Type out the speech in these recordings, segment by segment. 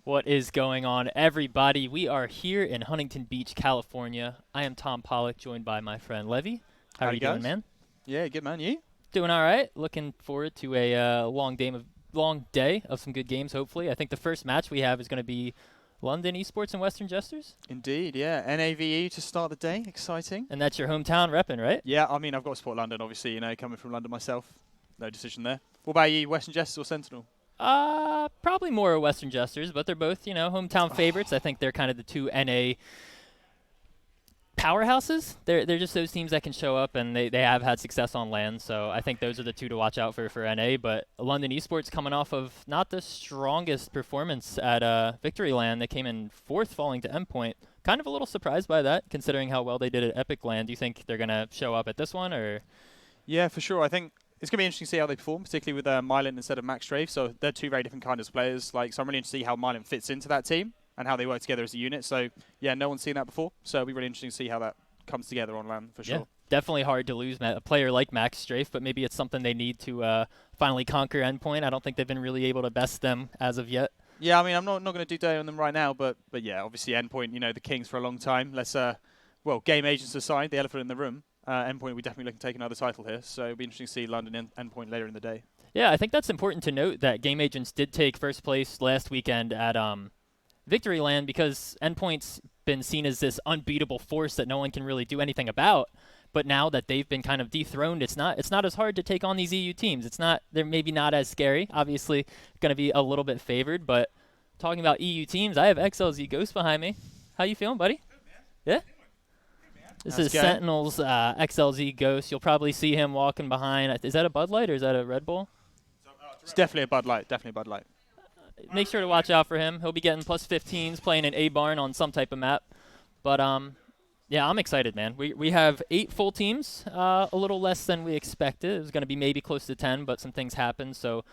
What is going on, everybody? We are here in Huntington Beach, California. I am Tom Pollock, joined by my friend Levy. How are Howdy you doing, guys. man? Yeah, good man. You? Doing all right. Looking forward to a long day of some good games. Hopefully, I think the first match we have is going to be London Esports and Western Jesters, Indeed, yeah. NAVE to start the day. Exciting. and that's your hometown repping, right? Yeah, I mean, I've got to support London, obviously, coming from London myself. No decision there. What about you, Western Jesters or Sentinel? Probably more Western Jesters, but they're both, hometown favorites. I think they're kind of the two NA powerhouses. They're just those teams that can show up, and they have had success on land. So I think those are the two to watch out for NA. But London Esports coming off of not the strongest performance at Victory Land. They came in fourth, falling to Endpoint. Kind of a little surprised by that, considering how well they did at Epic Land. Do you think they're gonna show up at this one, or? Yeah, for sure. I think it's going to be interesting to see how they perform, particularly with Mylan instead of Max Strafe. So they're two very different kinds of players. So I'm really interested to see how Mylan fits into that team and how they work together as a unit. So, yeah, no one's seen that before. So it'll be really interesting to see how that comes together on land, for sure. Yeah, definitely hard to lose a player like Max Strafe, but maybe it's something they need to finally conquer Endpoint. I don't think they've been really able to best them as of yet. Yeah, I mean, I'm not going to do day on them right now, but yeah, obviously Endpoint, the Kings for a long time. Let's, game agents aside, the elephant in the room. Endpoint, we definitely looking to take another title here, so it'll be interesting to see London Endpoint later in the day. Yeah, I think that's important to note that Game Agents did take first place last weekend at Victory Land because Endpoint's been seen as this unbeatable force that no one can really do anything about. But now that they've been kind of dethroned, it's not as hard to take on these EU teams. They're maybe not as scary. Obviously, going to be a little bit favored. But talking about EU teams, I have XLZ Ghost behind me. How you feeling, buddy? Good, man. Yeah. How's This is it going? Sentinel's XLZ Ghost. You'll probably see him walking behind. Is that a Bud Light or is that a Red Bull? It's definitely a Bud Light, Make sure to watch out for him. He'll be getting plus 15s playing an A-Barn on some type of map. But, yeah, I'm excited, man. We have 8 full teams, a little less than we expected. It was going to be maybe close to 10, but some things happened. So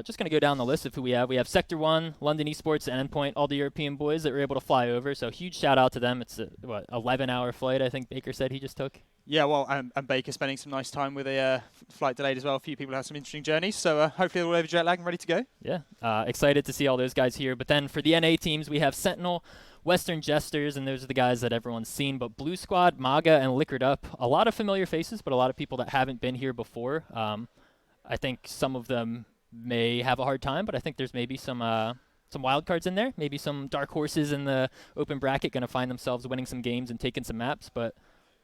just going to go down the list of who we have. We have Sector 1, London Esports, and Endpoint, all the European boys that were able to fly over. So huge shout-out to them. It's a, 11-hour flight, I think Baker said he just took. Yeah, well, and Baker spending some nice time with a flight delayed as well. A few people have some interesting journeys, so hopefully they're all over jet lag and ready to go. Yeah, excited to see all those guys here. But then for the NA teams, we have Sentinel, Western Jesters, and those are the guys that everyone's seen. But Blue Squad, MAGA, and Liquored Up, a lot of familiar faces, but a lot of people that haven't been here before. I think some of them may have a hard time, but I think there's maybe some wild cards in there. Maybe some dark horses in the open bracket going to find themselves winning some games and taking some maps, but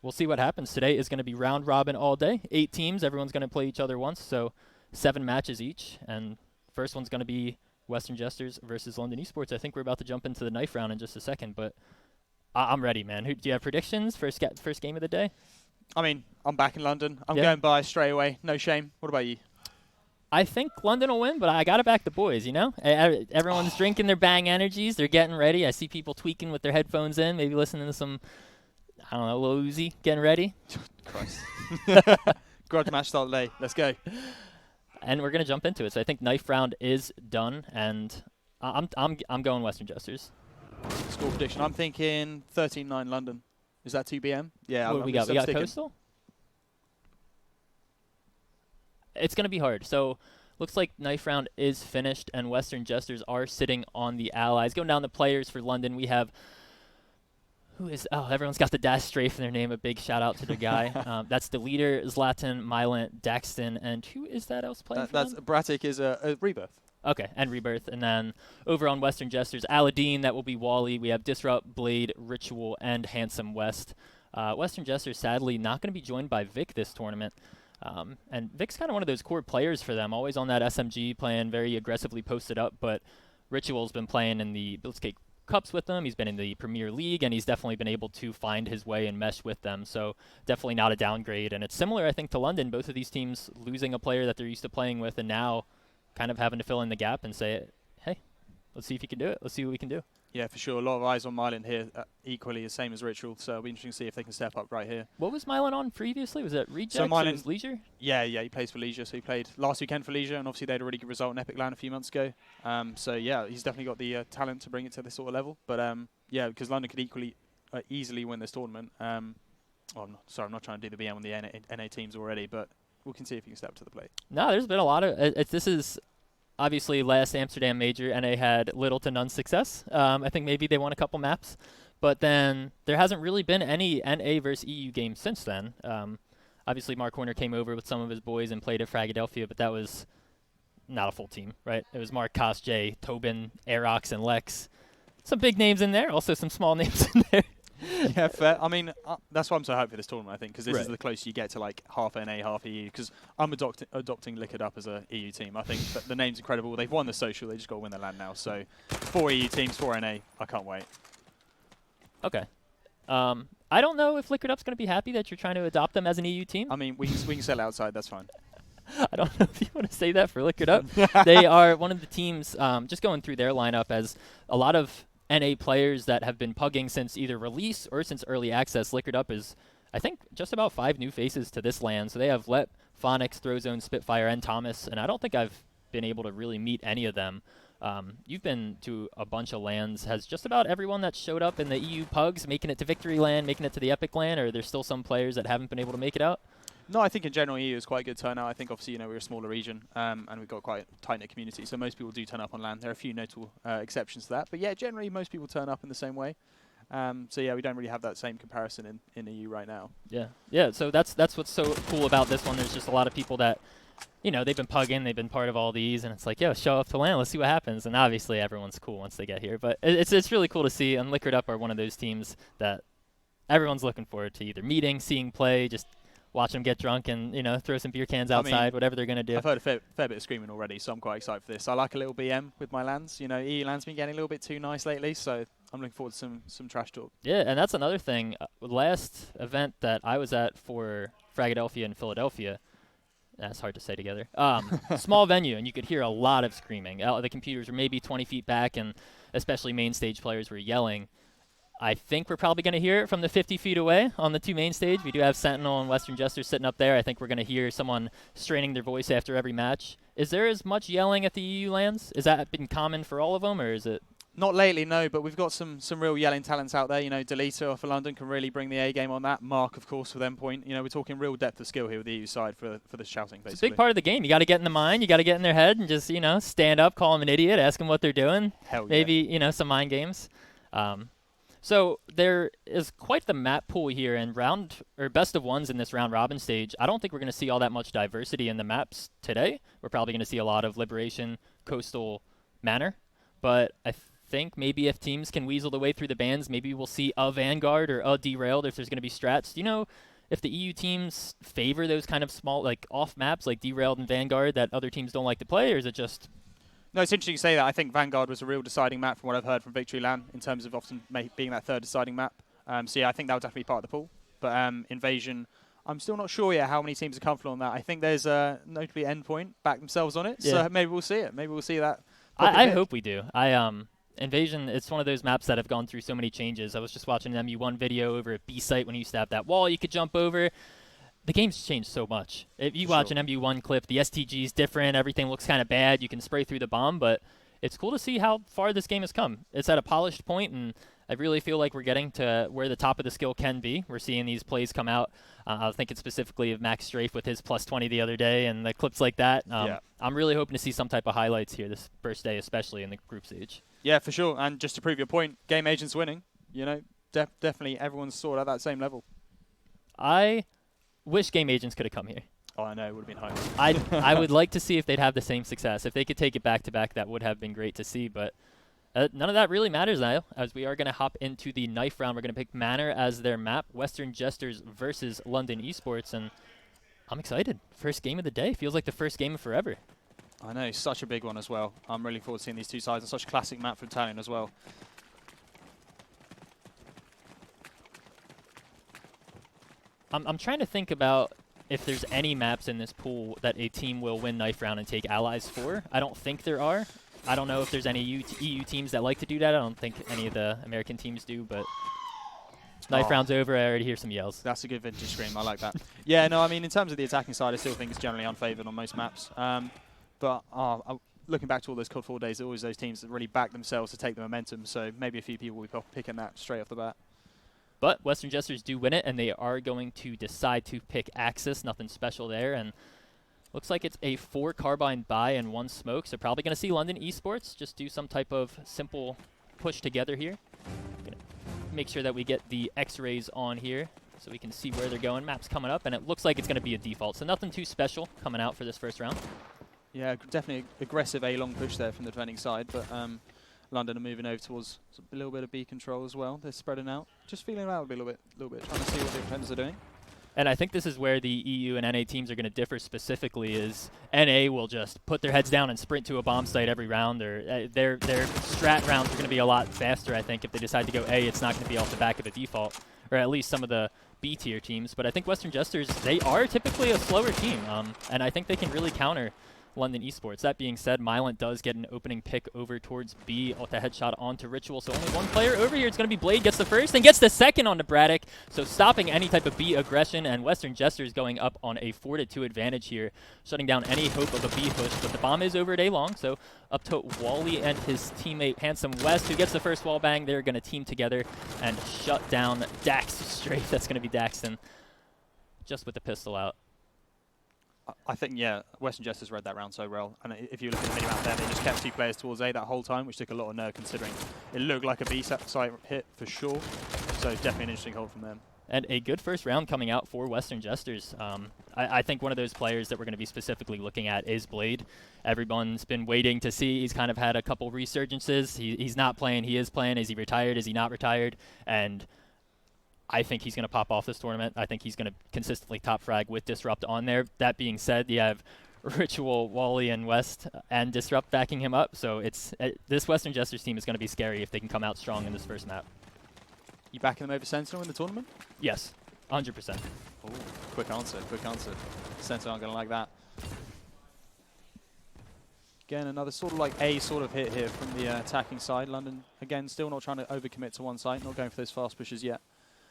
we'll see what happens. Today is going to be round robin all day. 8 teams. Everyone's going to play each other once, so 7 matches each. And first one's going to be Western Jesters versus London Esports. I think we're about to jump into the knife round in just a second, but I'm ready, man. Do you have predictions? First game of the day? I mean, I'm back in London. I'm Yeah. going by straight away. No shame. What about you? I think London will win, but I got to back the boys, Everyone's drinking their Bang Energies. They're getting ready. I see people tweaking with their headphones in, maybe listening to some, I don't know, Lil Uzi, getting ready. Christ. Grudge match start today. Let's go. And we're going to jump into it. So I think knife round is done, and I'm going Western Jesters. Score prediction. I'm thinking 13-9 London. Is that 2 BM? Yeah. What do we got? We got Coastal? It's going to be hard. So looks like knife round is finished, and Western Jesters are sitting on the allies. Going down the players for London, we have everyone's got the dash strafe in their name. A big shout out to the guy. That's the leader, Zlatan, Mylant, Daxton, and who is that else playing for That's them? Bratic is a Rebirth. Okay, and Rebirth. And then over on Western Jesters, Aladdin, that will be Wally. We have Disrupt, Blade, Ritual, and Handsome West. Western Jesters, sadly, not going to be joined by Vic this tournament. And Vic's kind of one of those core players for them, always on that SMG, playing very aggressively posted up, but Ritual's been playing in the Blitzcake Cups with them. He's been in the Premier League, and he's definitely been able to find his way and mesh with them, so definitely not a downgrade. And it's similar, I think, to London. Both of these teams losing a player that they're used to playing with and now kind of having to fill in the gap and say, hey, let's see if you can do it. Let's see what we can do. Yeah, for sure. A lot of eyes on Mylan here, equally the same as Ritual, so it'll be interesting to see if they can step up right here. What was Mylan on previously? Was it Rejects So or was Leisure? Yeah, he plays for Leisure, so he played last weekend for Leisure, and obviously they had a really good result in Epic Land a few months ago. So yeah, he's definitely got the talent to bring it to this sort of level. But yeah, because London could easily win this tournament. I'm not trying to do the BM on the NA teams already, but we can see if he can step up to the plate. No, there's been a lot of this is obviously last Amsterdam Major, NA had little to none success. I think maybe they won a couple maps, but then there hasn't really been any NA versus EU games since then. Obviously, Mark Horner came over with some of his boys and played at Fragadelphia, but that was not a full team, right? It was Mark, Kosjay, Tobin, Aerox, and Lex. Some big names in there, also some small names in there. Yeah, fair. I mean, that's why I'm so hyped for this tournament, I think, because this Right. is the closest you get to like half NA, half EU. Because I'm adopting Liquored Up as a EU team. I think that the name's incredible. They've won the social. They just got to win the LAN now. So 4 EU teams, 4 NA. I can't wait. Okay. I don't know if Liquored Up's going to be happy that you're trying to adopt them as an EU team. I mean, we can sell outside. That's fine. I don't know if you want to say that for Liquored Up. They are one of the teams, just going through their lineup, as a lot of NA players that have been pugging since either release or since early access. Liquored Up is, I think, just about 5 new faces to this LAN. So they have Lep, Phonix, Throwzone, Spitfire, and Thomas, and I don't think I've been able to really meet any of them. You've been to a bunch of LANs. Has just about everyone that showed up in the EU pugs making it to Victory LAN, making it to the Epic LAN, or there's still some players that haven't been able to make it out? No, I think in general EU is quite a good turnout. I think obviously we're a smaller region and we've got quite a tight-knit community, so most people do turn up on LAN. There are a few notable exceptions to that, but yeah, generally most people turn up in the same way. So yeah, we don't really have that same comparison in EU right now. Yeah. So that's what's so cool about this one. There's just a lot of people that, they've been pugging, they've been part of all these, and it's like, yo, show up to LAN, let's see what happens. And obviously everyone's cool once they get here, but it's really cool to see. And Liquored Up are one of those teams that everyone's looking forward to either meeting, seeing play, just watch them get drunk and, throw some beer cans outside, whatever they're going to do. I've heard a fair bit of screaming already, so I'm quite excited for this. I like a little BM with my LANs. EU LAN's been getting a little bit too nice lately, so I'm looking forward to some trash talk. Yeah, and that's another thing. Last event that I was at for Fragadelphia in Philadelphia, that's hard to say together, small venue, and you could hear a lot of screaming. The computers were maybe 20 feet back, and especially main stage players were yelling. I think we're probably going to hear it from the 50 feet away on the 2 main stage. We do have Sentinel and Western Jesters sitting up there. I think we're going to hear someone straining their voice after every match. Is there as much yelling at the EU LANs? Has that been common for all of them, or is it? Not lately, no, but we've got some real yelling talents out there. Delita for London can really bring the A game on that. Mark, of course, with Endpoint. We're talking real depth of skill here with the EU side for the shouting, basically. It's a big part of the game. You got to get in the mind. You got to get in their head and just, stand up, call them an idiot, ask them what they're doing. Hell yeah. Maybe, some mind games. So there is quite the map pool here, and best of ones in this round robin stage. I don't think we're going to see all that much diversity in the maps today. We're probably going to see a lot of Liberation, Coastal, Manor, but I think maybe if teams can weasel their way through the bans, maybe we'll see a Vanguard or a Derailed if there's going to be strats. Do you know if the EU teams favor those kind of small, like off maps, like Derailed and Vanguard that other teams don't like to play, or is it just? No, it's interesting you say that. I think Vanguard was a real deciding map from what I've heard from Victory LAN in terms of often being that third deciding map. So yeah, I think that would definitely be part of the pool. But Invasion, I'm still not sure yet how many teams are comfortable on that. I think there's notably Endpoint back themselves on it. Yeah. So maybe we'll see it. Maybe we'll see that. I hope we do. Invasion, it's one of those maps that have gone through so many changes. I was just watching an MU1 video over at B-Site when you used to have that wall you could jump over. The game's changed so much. If you watch an MU1 clip, the STG is different. Everything looks kind of bad. You can spray through the bomb, but it's cool to see how far this game has come. It's at a polished point, and I really feel like we're getting to where the top of the skill can be. We're seeing these plays come out. I was thinking specifically of Max Strafe with his +20 the other day and the clips like that. I'm really hoping to see some type of highlights here this first day, especially in the group stage. Yeah, for sure. And just to prove your point, Game Agent's winning. Definitely everyone's sort of at that same level. I wish Game Agents could have come here. Oh, I know. It would have been hype. I would like to see if they'd have the same success. If they could take it back-to-back, that would have been great to see. But none of that really matters now, as we are going to hop into the knife round. We're going to pick Manor as their map, Western Jesters versus London Esports. And I'm excited. First game of the day. Feels like the first game of forever. I know. Such a big one as well. I'm really forward to seeing these two sides. And such a classic map for Italian as well. I'm trying to think about if there's any maps in this pool that a team will win knife round and take allies for. I don't think there are. I don't know if there's any EU teams that like to do that. I don't think any of the American teams do, but knife round's over. I already hear some yells. That's a good vintage scream. I like that. Yeah, no, I mean, in terms of the attacking side, I still think it's generally unfavored on most maps. But looking back to all those Cold 4 days, there are always those teams that really back themselves to take the momentum. So maybe a few people will be picking that straight off the bat. But Western Jesters do win it, and they are going to decide to pick Axis. Nothing special there. And Looks like it's a 4 carbine buy and 1 smoke, so probably going to see London Esports just do some type of simple push together here. Gonna make sure that we get the X-rays on here so we can see where they're going. Map's coming up, and it looks like it's going to be a default, so nothing too special coming out for this first round. Yeah, definitely aggressive A-long push there from the defending side, but London are moving over towards a little bit of B control as well. They're spreading out, just feeling out a little bit, trying to see what the defenders are doing. And I think this is where the EU and NA teams are going to differ specifically is NA will just put their heads down and sprint to a bomb site every round. Or their strat rounds are going to be a lot faster, I think. If they decide to go A, it's not going to be off the back of a default, or at least some of the B tier teams. But I think Western Jesters, they are typically a slower team, and I think they can really counter London Esports. That being said, Mylent does get an opening pick over towards B with a headshot onto Ritual. So only one player over here. It's going to be Blade, gets the first and gets the second onto Braddock. So stopping any type of B aggression, and Western Jesters going up on a 4-2 advantage here, shutting down any hope of a B push. But the bomb is over at A-long, so up to Wally and his teammate Handsome West, who gets the first wall bang. They're going to team together and shut down Dax straight. That's going to be Daxton just with the pistol out. I think, yeah, Western Jesters read that round so well. And if you look at the mini-map there, they just kept 2 players towards A that whole time, which took a lot of nerve considering it looked like a B site hit for sure. So definitely an interesting hold from them. And a good first round coming out for Western Jesters. I think one of those players that we're going to be specifically looking at is Blade. Everyone's been waiting to see. He's kind of had a couple resurgences. He's not playing. He is playing. Is he retired? Is he not retired? And I think he's going to pop off this tournament. I think he's going to consistently top frag with Disrupt on there. That being said, you have Ritual, Wally, and West and Disrupt backing him up. So it's this Western Jesters team is going to be scary if they can come out strong in this first map. You backing them over Sentinel in the tournament? Yes, 100%. Oh, quick answer, quick answer. Sentinel aren't going to like that. Again, another sort of like A sort of hit here from the attacking side. London, again, still not trying to overcommit to one side, not going for those fast pushes yet.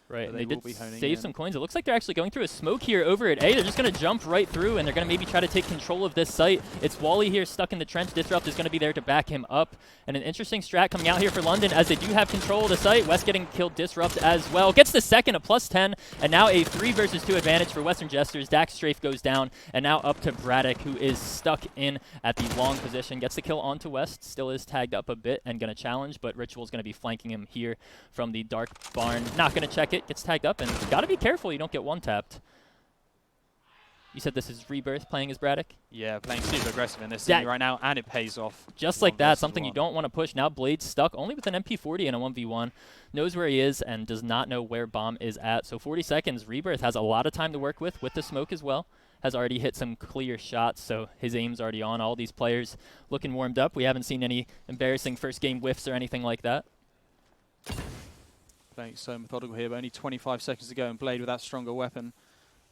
Right, and they will did be save some coins. It looks like they're actually going through a smoke here over at A. They're just going to jump right through, and they're going to maybe try to take control of this site. It's Wally here stuck in the trench. Disrupt is going to be there to back him up. And an interesting strat coming out here for London as they do have control of the site. West getting killed Disrupt as well. Gets the second, a +10, and now a 3 versus 2 advantage for Western Jesters. Dax Strafe goes down, and now up to Braddock, who is stuck in at the long position. Gets the kill onto West. Still is tagged up a bit and going to challenge, but Ritual's going to be flanking him here from the dark barn. Not going to check it. Gets tagged up, and got to be careful you don't get one-tapped. You said this is Rebirth playing as Braddock? Yeah, playing super aggressive in this city right now, and it pays off. Just like that, something you don't want to push. Now Blade's stuck only with an MP40 and a 1v1. Knows where he is and does not know where Bomb is at. So 40 seconds, Rebirth has a lot of time to work with the smoke as well. Has already hit some clear shots, so his aim's already on. All these players looking warmed up. We haven't seen any embarrassing first game whiffs or anything like that. Playing so methodical here, but only 25 seconds to go, and Blade with that stronger weapon.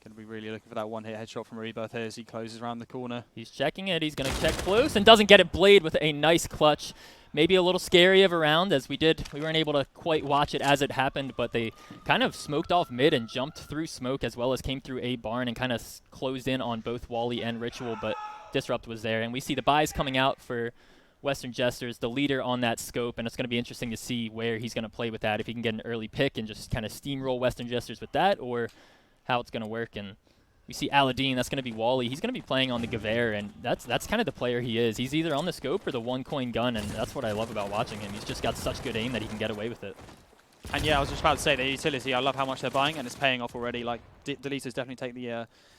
Going to be really looking for that one-hit headshot from Rebirth here as he closes around the corner. He's checking it. He's going to check close and doesn't get it. Blade with a nice clutch. Maybe a little scary of a round as we weren't able to quite watch it as it happened, but they kind of smoked off mid and jumped through smoke as well as came through a barn and kind of closed in on both Wally and Ritual, but Disrupt was there. And we see the buys coming out for Western Jesters, the leader on that scope, and it's going to be interesting to see where he's going to play with that, if he can get an early pick and just kind of steamroll Western Jesters with that, or how it's going to work. And we see Aladdin, that's going to be Wally. He's going to be playing on the Gewehr, and that's kind of the player he is. He's either on the scope or the one-coin gun, and that's what I love about watching him. He's just got such good aim that he can get away with it. And yeah, I was just about to say, the utility, I love how much they're buying, and it's paying off already. Like, Deleter's definitely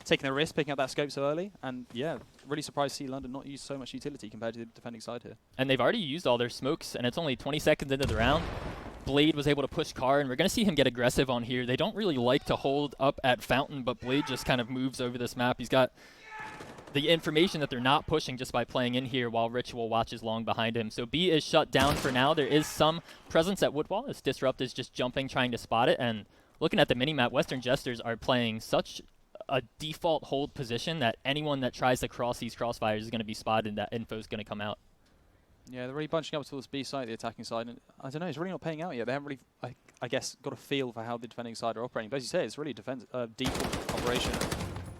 taking the risk, picking up that scope so early. And yeah, really surprised to see London not use so much utility compared to the defending side here. And they've already used all their smokes, and it's only 20 seconds into the round. Blade was able to push Car, and we're going to see him get aggressive on here. They don't really like to hold up at Fountain, but Blade just kind of moves over this map. He's got the information that they're not pushing just by playing in here while Ritual watches long behind him. So B is shut down for now. There is some presence at Woodwall as Disrupt is just jumping, trying to spot it. And looking at the minimap, Western Jesters are playing such a default hold position that anyone that tries to cross these crossfires is going to be spotted and that info is going to come out. Yeah, they're really bunching up towards B side, the attacking side, and I don't know, it's really not paying out yet. They haven't really, I guess, got a feel for how the defending side are operating. But as you say, it's really a default operation.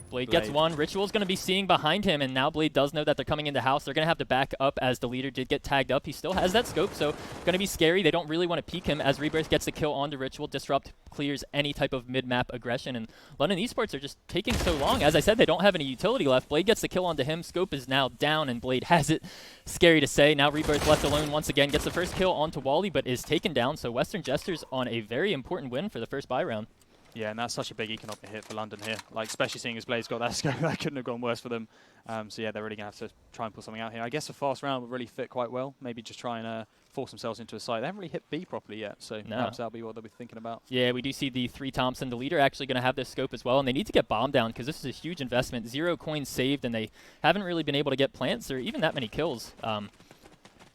Blade gets one. Ritual's going to be seeing behind him, and now Blade does know that they're coming into house. They're going to have to back up as the leader did get tagged up. He still has that scope, so going to be scary. They don't really want to peek him as Rebirth gets the kill onto Ritual. Disrupt clears any type of mid-map aggression, and London Esports are just taking so long. As I said, they don't have any utility left. Blade gets the kill onto him. Scope is now down, and Blade has it. Scary to say. Now Rebirth left alone once again. Gets the first kill onto Wally, but is taken down, so Western Jesters on a very important win for the first buy round. Yeah, and that's such a big economic hit for London here. Like, especially seeing as Blade's got that scope, that couldn't have gone worse for them. So yeah, they're really going to have to try and pull something out here. I guess a fast round would really fit quite well. Maybe just try and force themselves into a site. They haven't really hit B properly yet, so perhaps that'll be what they'll be thinking about. Yeah, we do see the 3 Thompson. The leader actually going to have this scope as well, and they need to get bomb down because this is a huge investment. 0 coins saved, and they haven't really been able to get plants or even that many kills.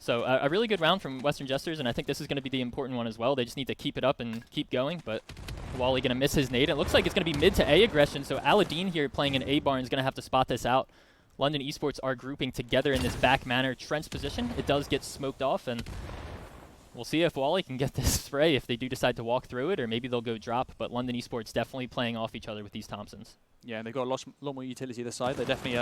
So a really good round from Western Jesters, and I think this is going to be the important one as well. They just need to keep it up and keep going, but Wally going to miss his nade. It looks like it's going to be mid to A aggression, so Aladdin here playing an A barn is going to have to spot this out. London Esports are grouping together in this back manner. Trent's position, it does get smoked off, and we'll see if Wally can get this spray if they do decide to walk through it, or maybe they'll go drop, but London Esports definitely playing off each other with these Thompsons. Yeah, and they've got a lot more utility this side. They definitely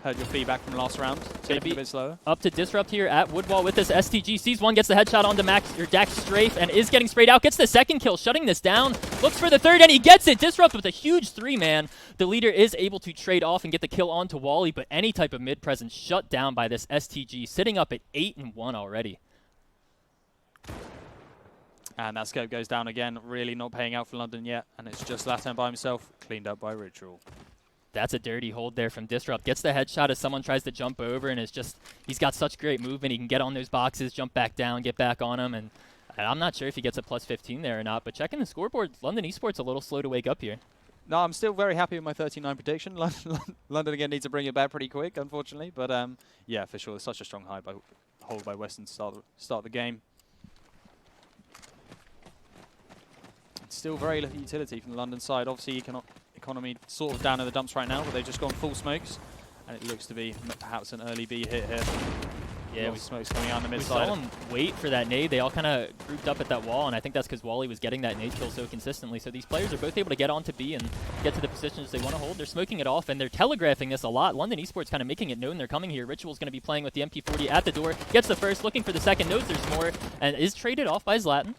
heard your feedback from last round. It's going to be a bit slower. Up to Disrupt here at Woodwall with this STG. Sees one, gets the headshot onto Dax Strafe, and is getting sprayed out. Gets the second kill, shutting this down. Looks for the third, and he gets it. Disrupt with a huge 3-man. The leader is able to trade off and get the kill onto Wally, but any type of mid-presence shut down by this STG, sitting up at 8-1 already. And that scope goes down again, really not paying out for London yet. And it's just Latin by himself, cleaned up by Ritual. That's a dirty hold there from Disrupt. Gets the headshot as someone tries to jump over, and he's got such great movement. He can get on those boxes, jump back down, get back on them. And I'm not sure if he gets a plus 15 there or not, but checking the scoreboard, London Esports a little slow to wake up here. No, I'm still very happy with my 39 prediction. London again needs to bring it back pretty quick, unfortunately. But yeah, for sure, it's such a strong hold by Western to start the game. Still very little utility from the London side. Obviously, economy sort of down in the dumps right now, but they've just gone full smokes, and it looks to be perhaps an early B hit here. Yeah, with smokes coming out on the mid side. We saw them wait for that nade. They all kind of grouped up at that wall, and I think that's because Wally was getting that nade kill so consistently. So these players are both able to get onto B and get to the positions they want to hold. They're smoking it off, and they're telegraphing this a lot. London Esports kind of making it known they're coming here. Ritual's going to be playing with the MP40 at the door. Gets the first, looking for the second, knows there's more, and is traded off by Zlatan.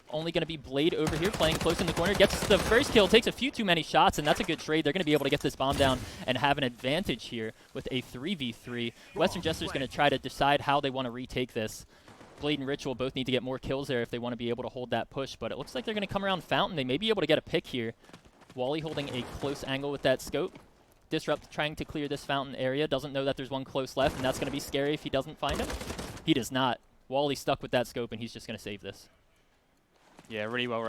Only going to be Blade over here playing close in the corner. Gets the first kill, takes a few too many shots, and that's a good trade. They're going to be able to get this bomb down and have an advantage here with a 3v3. Western Jesters going to try to decide how they want to retake this. Blade and Ritual both need to get more kills there if they want to be able to hold that push, but it looks like they're going to come around Fountain. They may be able to get a pick here. Wally holding a close angle with that scope. Disrupt trying to clear this Fountain area. Doesn't know that there's one close left, and that's going to be scary if he doesn't find him. He does not. Wally stuck with that scope, and he's just going to save this. Yeah, really well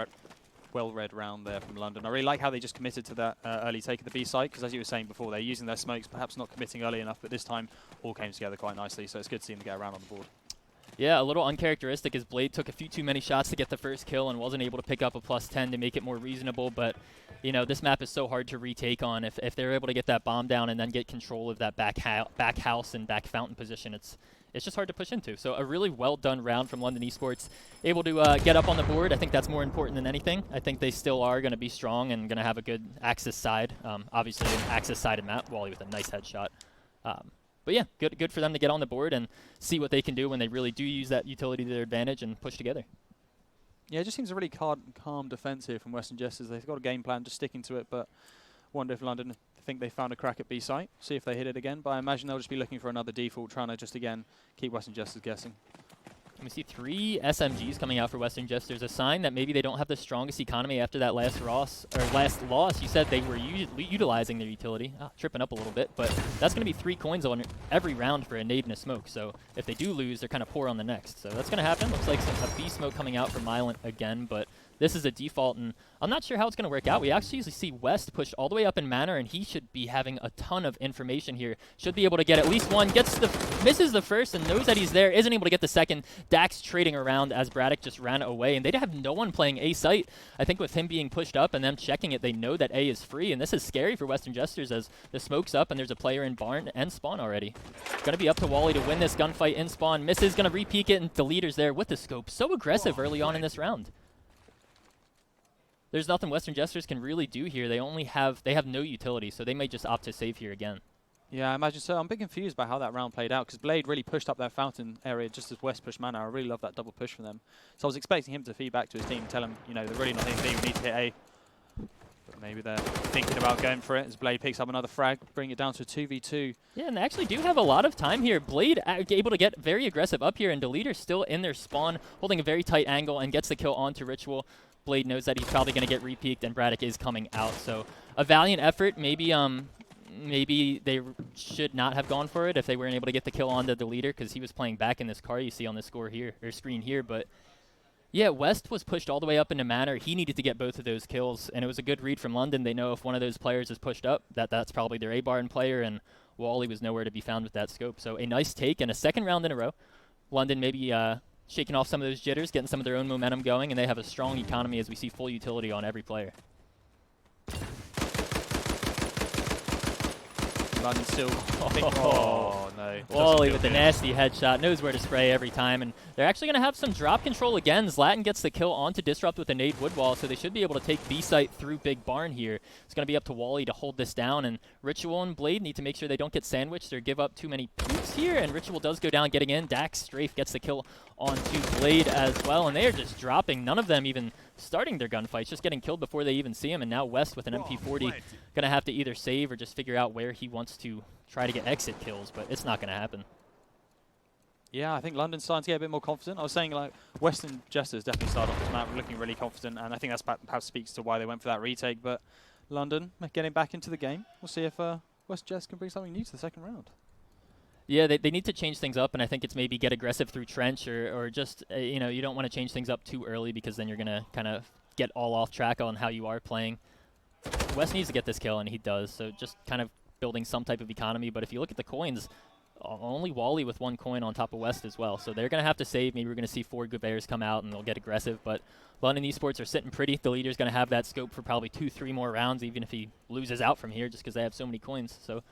read round there from London. I really like how they just committed to that early take of the B site, because as you were saying before, they're using their smokes, perhaps not committing early enough, but this time all came together quite nicely, so it's good to see them get around on the board. Yeah, a little uncharacteristic as Blade took a few too many shots to get the first kill and wasn't able to pick up a plus 10 to make it more reasonable, but you know, this map is so hard to retake on. If they're able to get that bomb down and then get control of that back house and back Fountain position, it's just hard to push into. So a really well done round from London Esports. Able to get up on the board. I think that's more important than anything. I think they still are going to be strong and going to have a good Axis side. Obviously an Axis sided map. Wally with a nice headshot. But yeah, good for them to get on the board and see what they can do when they really do use that utility to their advantage and push together. Yeah, it just seems a really calm defense here from Western Jesters. They've got a game plan, just sticking to it, but wonder if London think they found a crack at B site, see if they hit it again, but I imagine they'll just be looking for another default, trying to just again keep Western Jesters guessing. We see 3 SMGs coming out for Western Jesters, a sign that maybe they don't have the strongest economy after that last loss. You said they were utilizing their utility. Tripping up a little bit, but that's going to be 3 coins on every round for a nade and a smoke. So if they do lose, they're kind of poor on the next. So that's going to happen. Looks like a B smoke coming out from Mylent again, but this is a default, and I'm not sure how it's going to work out. We actually see West push all the way up in Manor, and he should be having a ton of information here. Should be able to get at least one. Misses the first and knows that he's there. Isn't able to get the second. Dax trading around as Braddock just ran away, and they have no one playing A site. I think with him being pushed up and them checking it, they know that A is free, and this is scary for Western Jesters as the smoke's up and there's a player in barn and spawn already. Going to be up to Wally to win this gunfight in spawn. Misses, going to re-peek it, and the leader's there with the scope. So aggressive early on in this round. there's nothing Western Jesters can really do here. They have no utility, so they may just opt to save here again. Yeah, I imagine so. I'm a bit confused by how that round played out because Blade really pushed up that fountain area just as West pushed mana. I really love that double push from them. So I was expecting him to feed back to his team and tell him, you know, they're really not hitting B, we need to hit A. But maybe they're thinking about going for it as Blade picks up another frag, bring it down to a 2v2. Yeah, and they actually do have a lot of time here. Blade able to get very aggressive up here, and Deleter still in their spawn, holding a very tight angle and gets the kill onto Ritual. Blade knows that he's probably going to get re-peeked, and Braddock is coming out. So a valiant effort. Maybe they should not have gone for it if they weren't able to get the kill on the Deleter, because he was playing back in this car you see on the score here, or screen here. But yeah, West was pushed all the way up into Manor. He needed to get both of those kills, and it was a good read from London. They know if one of those players is pushed up, that's probably their A-Barn player, and Wally was nowhere to be found with that scope. So a nice take and a second round in a row. London maybe shaking off some of those jitters, getting some of their own momentum going, and they have a strong economy as we see full utility on every player. London still. Oh no! Wally with the nasty headshot, knows where to spray every time, and they're actually going to have some drop control again. Zlatan gets the kill onto Disrupt with a nade wood wall, so they should be able to take B site through Big Barn here. It's going to be up to Wally to hold this down, and Ritual and Blade need to make sure they don't get sandwiched or give up too many peaks here, and Ritual does go down getting in. Dax Strafe gets the kill onto Blade as well, and they are just dropping. None of them even starting their gunfights, just getting killed before they even see him, and now West with an MP40 going to have to either save or just figure out where he wants to try to get exit kills, but it's not going to happen. Yeah, I think London's starting to get a bit more confident. I was saying, like, Western Jesters definitely started off this map looking really confident, and I think that's perhaps speaks to why they went for that retake, but London getting back into the game. We'll see if West Jess can bring something new to the second round. Yeah, they need to change things up, and I think it's maybe get aggressive through Trench or just, you know, you don't want to change things up too early because then you're going to kind of get all off track on how you are playing. West needs to get this kill, and he does, so just kind of building some type of economy. But if you look at the coins, only Wally with 1 coin on top of West as well, so they're going to have to save. Maybe we're going to see 4 good players come out, and they'll get aggressive, but London Esports are sitting pretty. The leader's going to have that scope for probably 2-3 more rounds, even if he loses out from here, just because they have so many coins. So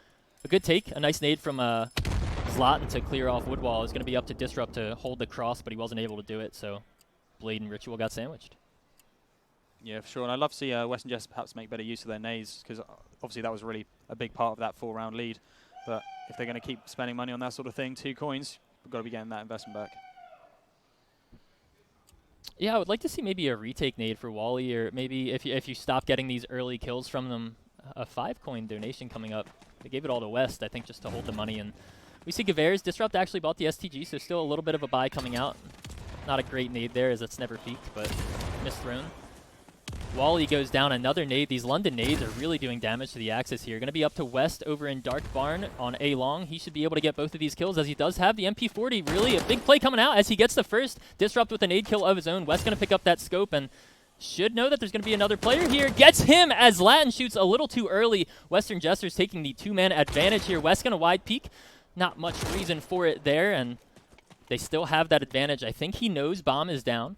a good take, a nice nade from Zlatan to clear off Woodwall. Is going to be up to Disrupt to hold the cross, but he wasn't able to do it, so Blade and Ritual got sandwiched. Yeah, for sure. And I'd love to see Western Jess perhaps make better use of their nades, because obviously that was really a big part of that 4-round lead. But if they're going to keep spending money on that sort of thing, 2 coins, we've got to be getting that investment back. Yeah, I would like to see maybe a retake nade for Wally, or maybe if you stop getting these early kills from them, a 5-coin donation coming up. They gave it all to West, I think, just to hold the money. And we see Gavers. Disrupt actually bought the STG, so still a little bit of a buy coming out. Not a great nade there, as it's never peaked, but misthrown. Wally goes down another nade. These London nades are really doing damage to the Axis here. Going to be up to West over in Dark Barn on A long. He should be able to get both of these kills, as he does have the MP40. Really a big play coming out as he gets the first Disrupt with a nade kill of his own. West going to pick up that scope and should know that there's going to be another player here. Gets him as Latin shoots a little too early. Western Jesters taking the 2-man advantage here. West going to wide peek. Not much reason for it there, and they still have that advantage. I think he knows bomb is down.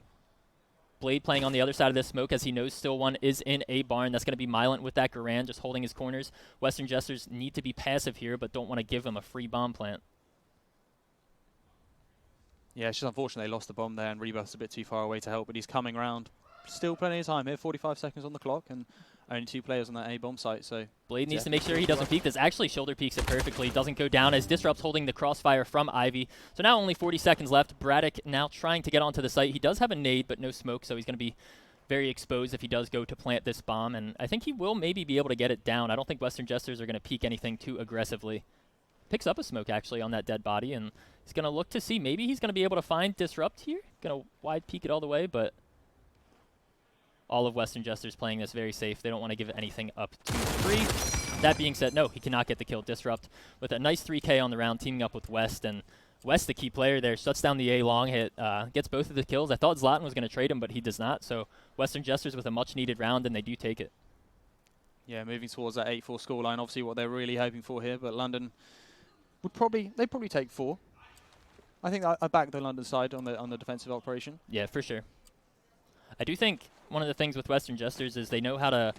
Blade playing on the other side of this smoke as he knows still one is in a barn. That's going to be Mylent with that Garand just holding his corners. Western Jesters need to be passive here, but don't want to give him a free bomb plant. Yeah, it's just unfortunate they lost the bomb there, and Rebirth's a bit too far away to help, but he's coming around. Still plenty of time here, 45 seconds on the clock, and only 2 players on that A-bomb site, so... Blade needs to make sure he doesn't peek. This actually shoulder peeks it perfectly. Doesn't go down as Disrupt's holding the crossfire from Ivy. So now only 40 seconds left. Braddock now trying to get onto the site. He does have a nade, but no smoke, so he's going to be very exposed if he does go to plant this bomb. And I think he will maybe be able to get it down. I don't think Western Jesters are going to peek anything too aggressively. Picks up a smoke, actually, on that dead body, and he's going to look to see. Maybe he's going to be able to find Disrupt here. Going to wide peek it all the way, but... all of Western Jesters playing this very safe. They don't want to give anything up too free. That being said, no, he cannot get the kill. Disrupt with a nice 3K on the round, teaming up with West. And West, the key player there, shuts down the A-long hit, gets both of the kills. I thought Zlatan was going to trade him, but he does not. So Western Jesters with a much-needed round, and they do take it. Yeah, moving towards that 8-4 scoreline, obviously what they're really hoping for here. But London would probably take 4. I think I back the London side on the defensive operation. Yeah, for sure. I do think one of the things with Western Jesters is they know how to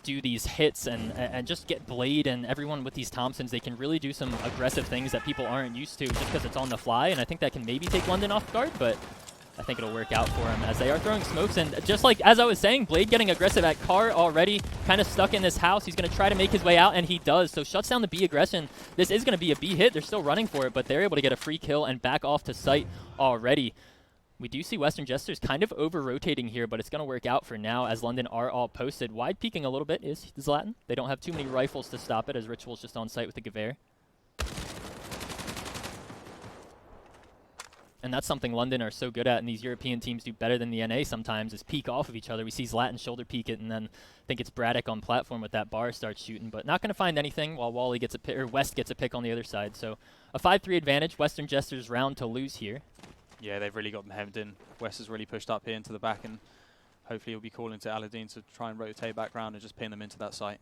do these hits and just get Blade and everyone with these Thompsons. They can really do some aggressive things that people aren't used to just because it's on the fly, and I think that can maybe take London off guard, but I think it'll work out for him as they are throwing smokes. And just like as I was saying, Blade getting aggressive at Car already, kind of stuck in this house. He's going to try to make his way out, and he does. So shuts down the B aggression. This is going to be a B hit. They're still running for it, but they're able to get a free kill and back off to site already. We do see Western Jesters kind of over-rotating here, but it's going to work out for now as London are all posted. Wide peeking a little bit is Zlatan. They don't have too many rifles to stop it as Ritual's just on site with the Gewehr. And that's something London are so good at, and these European teams do better than the NA sometimes, is peek off of each other. We see Zlatan shoulder peek it, and then I think it's Braddock on platform with that bar starts shooting, but not going to find anything while Wally gets a pick, or West gets a pick on the other side. So a 5-3 advantage. Western Jesters round to lose here. Yeah, they've really got them hemmed in. West has really pushed up here into the back, and hopefully he'll be calling to Aladdin to try and rotate back round and just pin them into that site.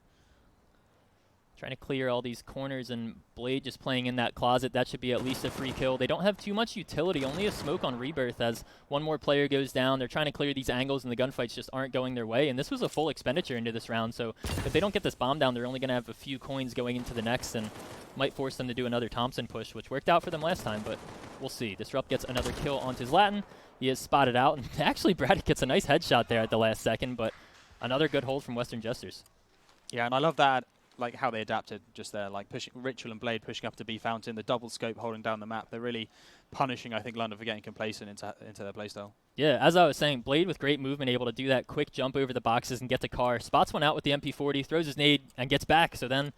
Trying to clear all these corners, and Blade just playing in that closet. That should be at least a free kill. They don't have too much utility, only a smoke on Rebirth as one more player goes down. They're trying to clear these angles, and the gunfights just aren't going their way. And this was a full expenditure into this round, so if they don't get this bomb down, they're only going to have a few coins going into the next, and might force them to do another Thompson push, which worked out for them last time, but we'll see. Disrupt gets another kill onto Zlatan. He is spotted out, and actually Braddock gets a nice headshot there at the last second, but another good hold from Western Jesters. Yeah, and I love that, like how they adapted just there, like pushing Ritual and Blade pushing up to B Fountain, the double scope holding down the map. They're really punishing, I think, London for getting complacent into their playstyle. Yeah, as I was saying, Blade with great movement, able to do that quick jump over the boxes and get the car. Spots one out with the MP40, throws his nade, and gets back. So then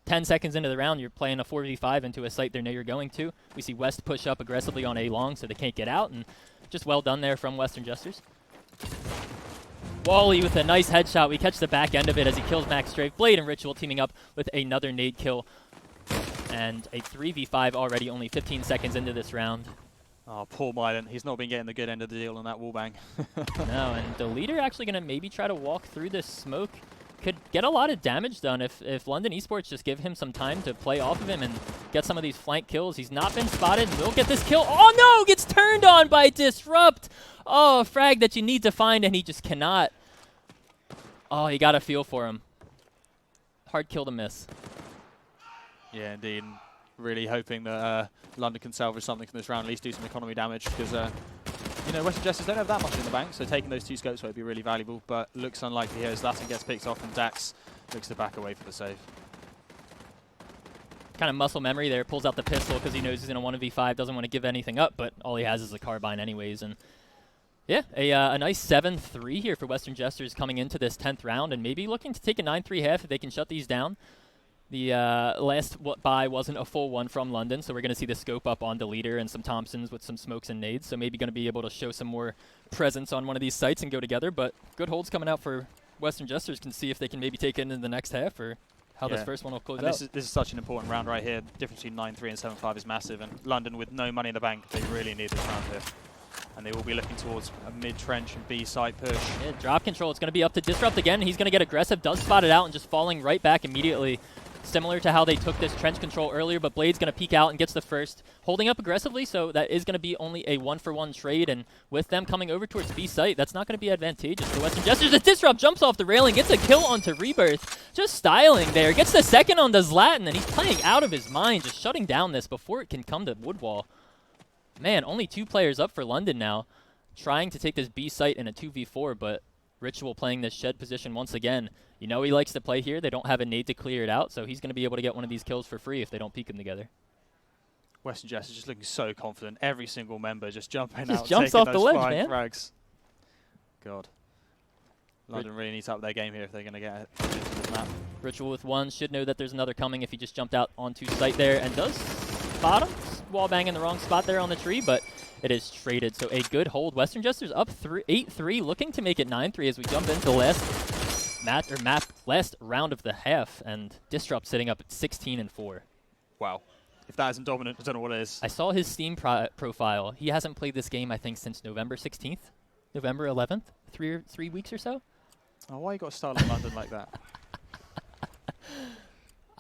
10 seconds into the round, you're playing a 4v5 into a site they know you're going to. We see West push up aggressively on A long so they can't get out, and just well done there from Western Jesters. Wally with a nice headshot. We catch the back end of it as he kills Max Strafe. Blade and Ritual teaming up with another nade kill. And a 3v5 already, only 15 seconds into this round. Oh, poor Mylan. He's not been getting the good end of the deal on that wallbang. No, and the leader actually going to maybe try to walk through this smoke. Could get a lot of damage done if London Esports just give him some time to play off of him and get some of these flank kills. He's not been spotted, and will get this kill. Oh no, gets turned on by Disrupt. Oh, a frag that you need to find, and he just cannot. Oh, you got to feel for him. Hard kill to miss. Yeah, indeed. Really hoping that London can salvage something from this round, at least do some economy damage, because you know, Western Jesters don't have that much in the bank, so taking those two scopes would be really valuable, but looks unlikely here as Latin gets picked off and Dax looks to back away for the save. Kind of muscle memory there, pulls out the pistol because he knows he's in a 1v5, doesn't want to give anything up, but all he has is a carbine anyways. And yeah, a nice 7-3 here for Western Jesters coming into this 10th round, and maybe looking to take a 9-3 half if they can shut these down. The last buy wasn't a full one from London, so we're going to see the scope up on the leader and some Thompsons with some smokes and nades, so maybe going to be able to show some more presence on one of these sites and go together, but good holds coming out for Western Jesters. Can see if they can maybe take it into the next half or how this first one will close out. This is such an important round right here. The difference between 9-3 and 7-5 is massive, and London with no money in the bank, they really need this round here. And they will be looking towards a mid-trench and B-side push. Yeah, drop control. It's going to be up to Disrupt again. He's going to get aggressive, does spot it out, and just falling right back immediately. Similar to how they took this trench control earlier, but Blade's going to peek out and gets the first. Holding up aggressively, so that is going to be only a 1-for-1 trade, and with them coming over towards B site, that's not going to be advantageous for Western Jesters. The Disrupt jumps off the railing, gets a kill onto Rebirth. Just styling there. Gets the second on the Zlatan, and he's playing out of his mind, just shutting down this before it can come to Woodwall. Man, only 2 players up for London now, trying to take this B site in a 2v4, but Ritual playing this shed position once again. You know he likes to play here. They don't have a nade to clear it out, so he's going to be able to get one of these kills for free if they don't peek them together. Western Jesters just looking so confident. Every single member just jumping just out, jumps taking off those the ledge, fine man. frags. God. London really needs to up their game here if they're going to get into this map. Ritual with 1 should know that there's another coming if he just jumped out onto site there, and does spot him. Wallbang in the wrong spot there on the tree, but it is traded. So a good hold. Western Jesters up 8-3, looking to make it 9-3 as we jump into the last round of the half, and Disrupt sitting up at 16-4. Wow. If that isn't dominant, I don't know what it is. I saw his Steam profile. He hasn't played this game, I think, since November 16th, November 11th, 3 weeks or so. Oh, why you got to start in London like that?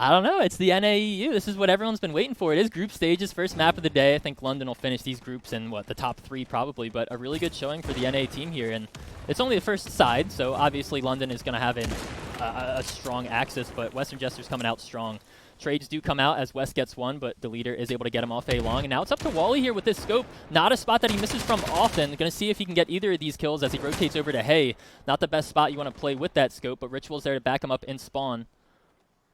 I don't know. It's the NAEU. This is what everyone's been waiting for. It is group stages, first map of the day. I think London will finish these groups in, the top 3 probably, but a really good showing for the NA team here. And it's only the first side, so obviously London is going to have a strong axis, but Western Jesters coming out strong. Trades do come out as West gets one, but the leader is able to get him off A long. And now it's up to Wally here with this scope. Not a spot that he misses from often. Going to see if he can get either of these kills as he rotates over to Hay. Not the best spot you want to play with that scope, but Ritual's there to back him up in spawn.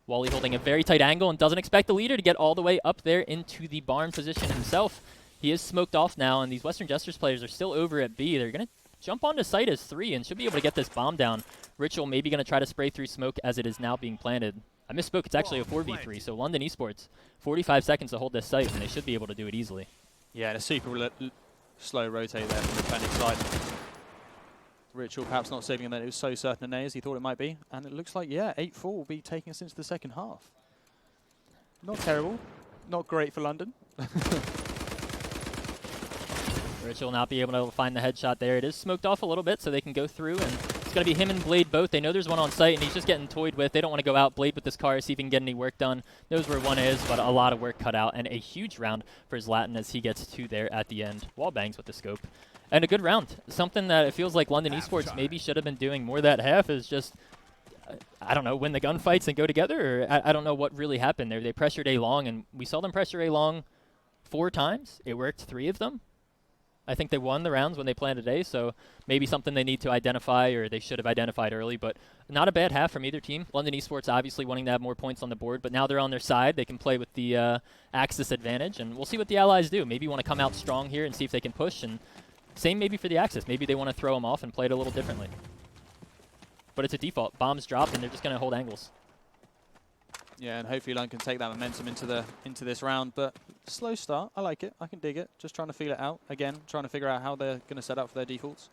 Wally holding a very tight angle and doesn't expect the leader to get all the way up there into the barn position himself. He is smoked off now, and these Western Jesters players are still over at B. They're going to jump onto site as 3 and should be able to get this bomb down. Ritual maybe going to try to spray through smoke as it is now being planted. I misspoke, it's actually a 4v3, so London Esports, 45 seconds to hold this site, and they should be able to do it easily. Yeah, and a super slow rotate there from the defending side. Ritual perhaps not saving him that it was so certain an A as he thought it might be. And it looks like, yeah, 8-4 will be taking us into the second half. Not terrible. Not great for London. Ritual will not be able to find the headshot there. It is smoked off a little bit so they can go through, and it's going to be him and Blade both. They know there's one on site, and he's just getting toyed with. They don't want to go out. Blade with this car, see if he can get any work done. Knows where one is, but a lot of work cut out, and a huge round for Zlatan as he gets 2 there at the end. Wall bangs with the scope. And a good round. Something that it feels like London Esports maybe should have been doing more that half is just, I don't know, win the gunfights and go together, or I don't know what really happened there. They pressured A long, and we saw them pressure A long 4 times. It worked 3 of them. I think they won the rounds when they planted A, so maybe something they need to identify, or they should have identified early, but not a bad half from either team. London Esports obviously wanting to have more points on the board, but now they're on their side. They can play with the Axis advantage, and we'll see what the Allies do. Maybe want to come out strong here and see if they can push, and same maybe for the Axis. Maybe they want to throw them off and play it a little differently. But it's a default. Bombs dropped, and they're just going to hold angles. Yeah, and hopefully London can take that momentum into this round, but slow start. I like it. I can dig it. Just trying to feel it out. Again, trying to figure out how they're going to set up for their defaults.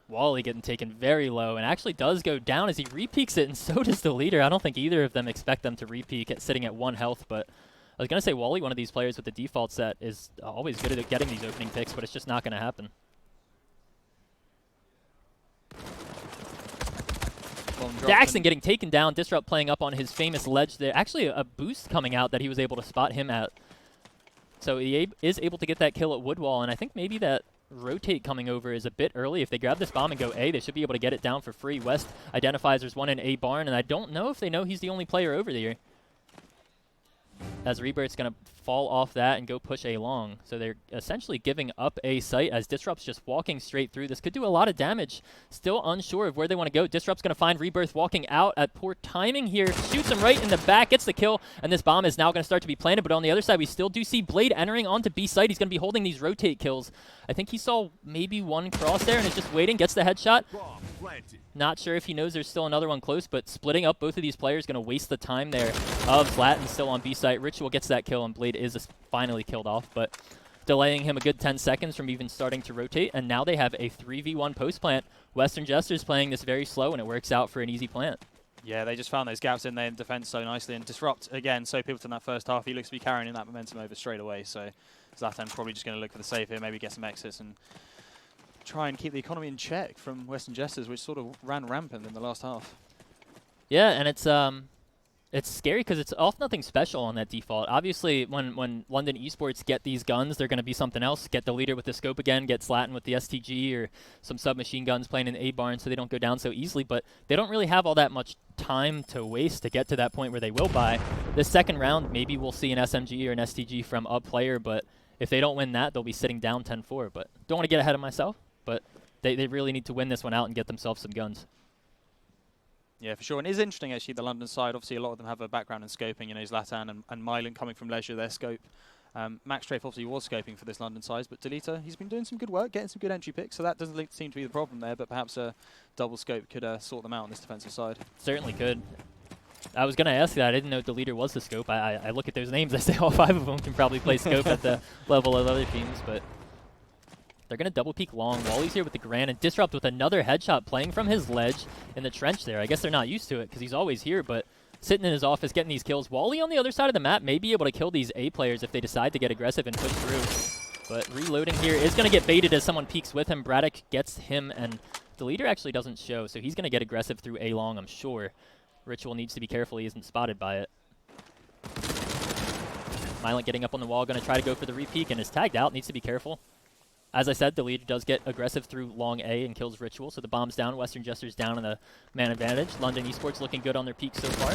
Wally getting taken very low and actually does go down as he repeaks it, and so does the leader. I don't think either of them expect them to repeak at sitting at 1 health, but I was going to say Wally, one of these players with the default set, is always good at getting these opening picks, but it's just not going to happen. Daxon getting taken down, Disrupt playing up on his famous ledge there. Actually, a boost coming out that he was able to spot him at. So he is able to get that kill at Woodwall, and I think maybe that rotate coming over is a bit early. If they grab this bomb and go A, they should be able to get it down for free. West identifies there's one in A barn, and I don't know if they know he's the only player over there, as Rebirth's going to fall off that and go push A long. So they're essentially giving up A site as Disrupt's just walking straight through. This could do a lot of damage. Still unsure of where they want to go. Disrupt's going to find Rebirth walking out at poor timing here. Shoots him right in the back, gets the kill, and this bomb is now going to start to be planted. But on the other side, we still do see Blade entering onto B site. He's going to be holding these rotate kills. I think he saw maybe one cross there and is just waiting, gets the headshot. Not sure if he knows there's still another one close, but splitting up both of these players going to waste the time there of Zlatan still on B site. Ritual gets that kill, and Blade is finally killed off, but delaying him a good 10 seconds from even starting to rotate, and now they have a 3v1 post plant. Western Jesters playing this very slow, and it works out for an easy plant. Yeah, they just found those gaps in there in defense so nicely, and Disrupt, again, so pivotal in that first half. He looks to be carrying that momentum over straight away, so Zlatan probably just going to look for the save here, maybe get some exits, and try and keep the economy in check from Western Jesters, which sort of ran rampant in the last half. Yeah, and it's scary because it's all nothing special on that default. Obviously, when London Esports get these guns, they're going to be something else. Get the leader with the scope again, get Zlatan with the STG or some submachine guns playing in A barn so they don't go down so easily, but they don't really have all that much time to waste to get to that point where they will buy. This second round, maybe we'll see an SMG or an STG from a player, but if they don't win that, they'll be sitting down 10-4. But don't want to get ahead of myself, but they really need to win this one out and get themselves some guns. Yeah, for sure. And it is interesting, actually, the London side. Obviously, a lot of them have a background in scoping. You know, Zlatan and Mylan coming from Leisure, their scope. Max Strafe obviously was scoping for this London side, but Delita, he's been doing some good work, getting some good entry picks, so that doesn't seem to be the problem there, but perhaps a double scope could sort them out on this defensive side. Certainly could. I was going to ask that. I didn't know the leader was the scope. I look at those names, I say all 5 of them can probably play scope at the level of other teams, but they're going to double peek long. Wally's here with the Grand, and Disrupt with another headshot playing from his ledge in the trench there. I guess they're not used to it because he's always here, but sitting in his office getting these kills. Wally on the other side of the map may be able to kill these A players if they decide to get aggressive and push through. But reloading here is going to get baited as someone peeks with him. Braddock gets him, and the leader actually doesn't show, so he's going to get aggressive through A long, I'm sure. Ritual needs to be careful he isn't spotted by it. Mylan getting up on the wall, going to try to go for the repeak, and is tagged out, needs to be careful. As I said, the leader does get aggressive through long A and kills Ritual, so the bomb's down, Western Jesters down in the man advantage. London Esports looking good on their peak so far.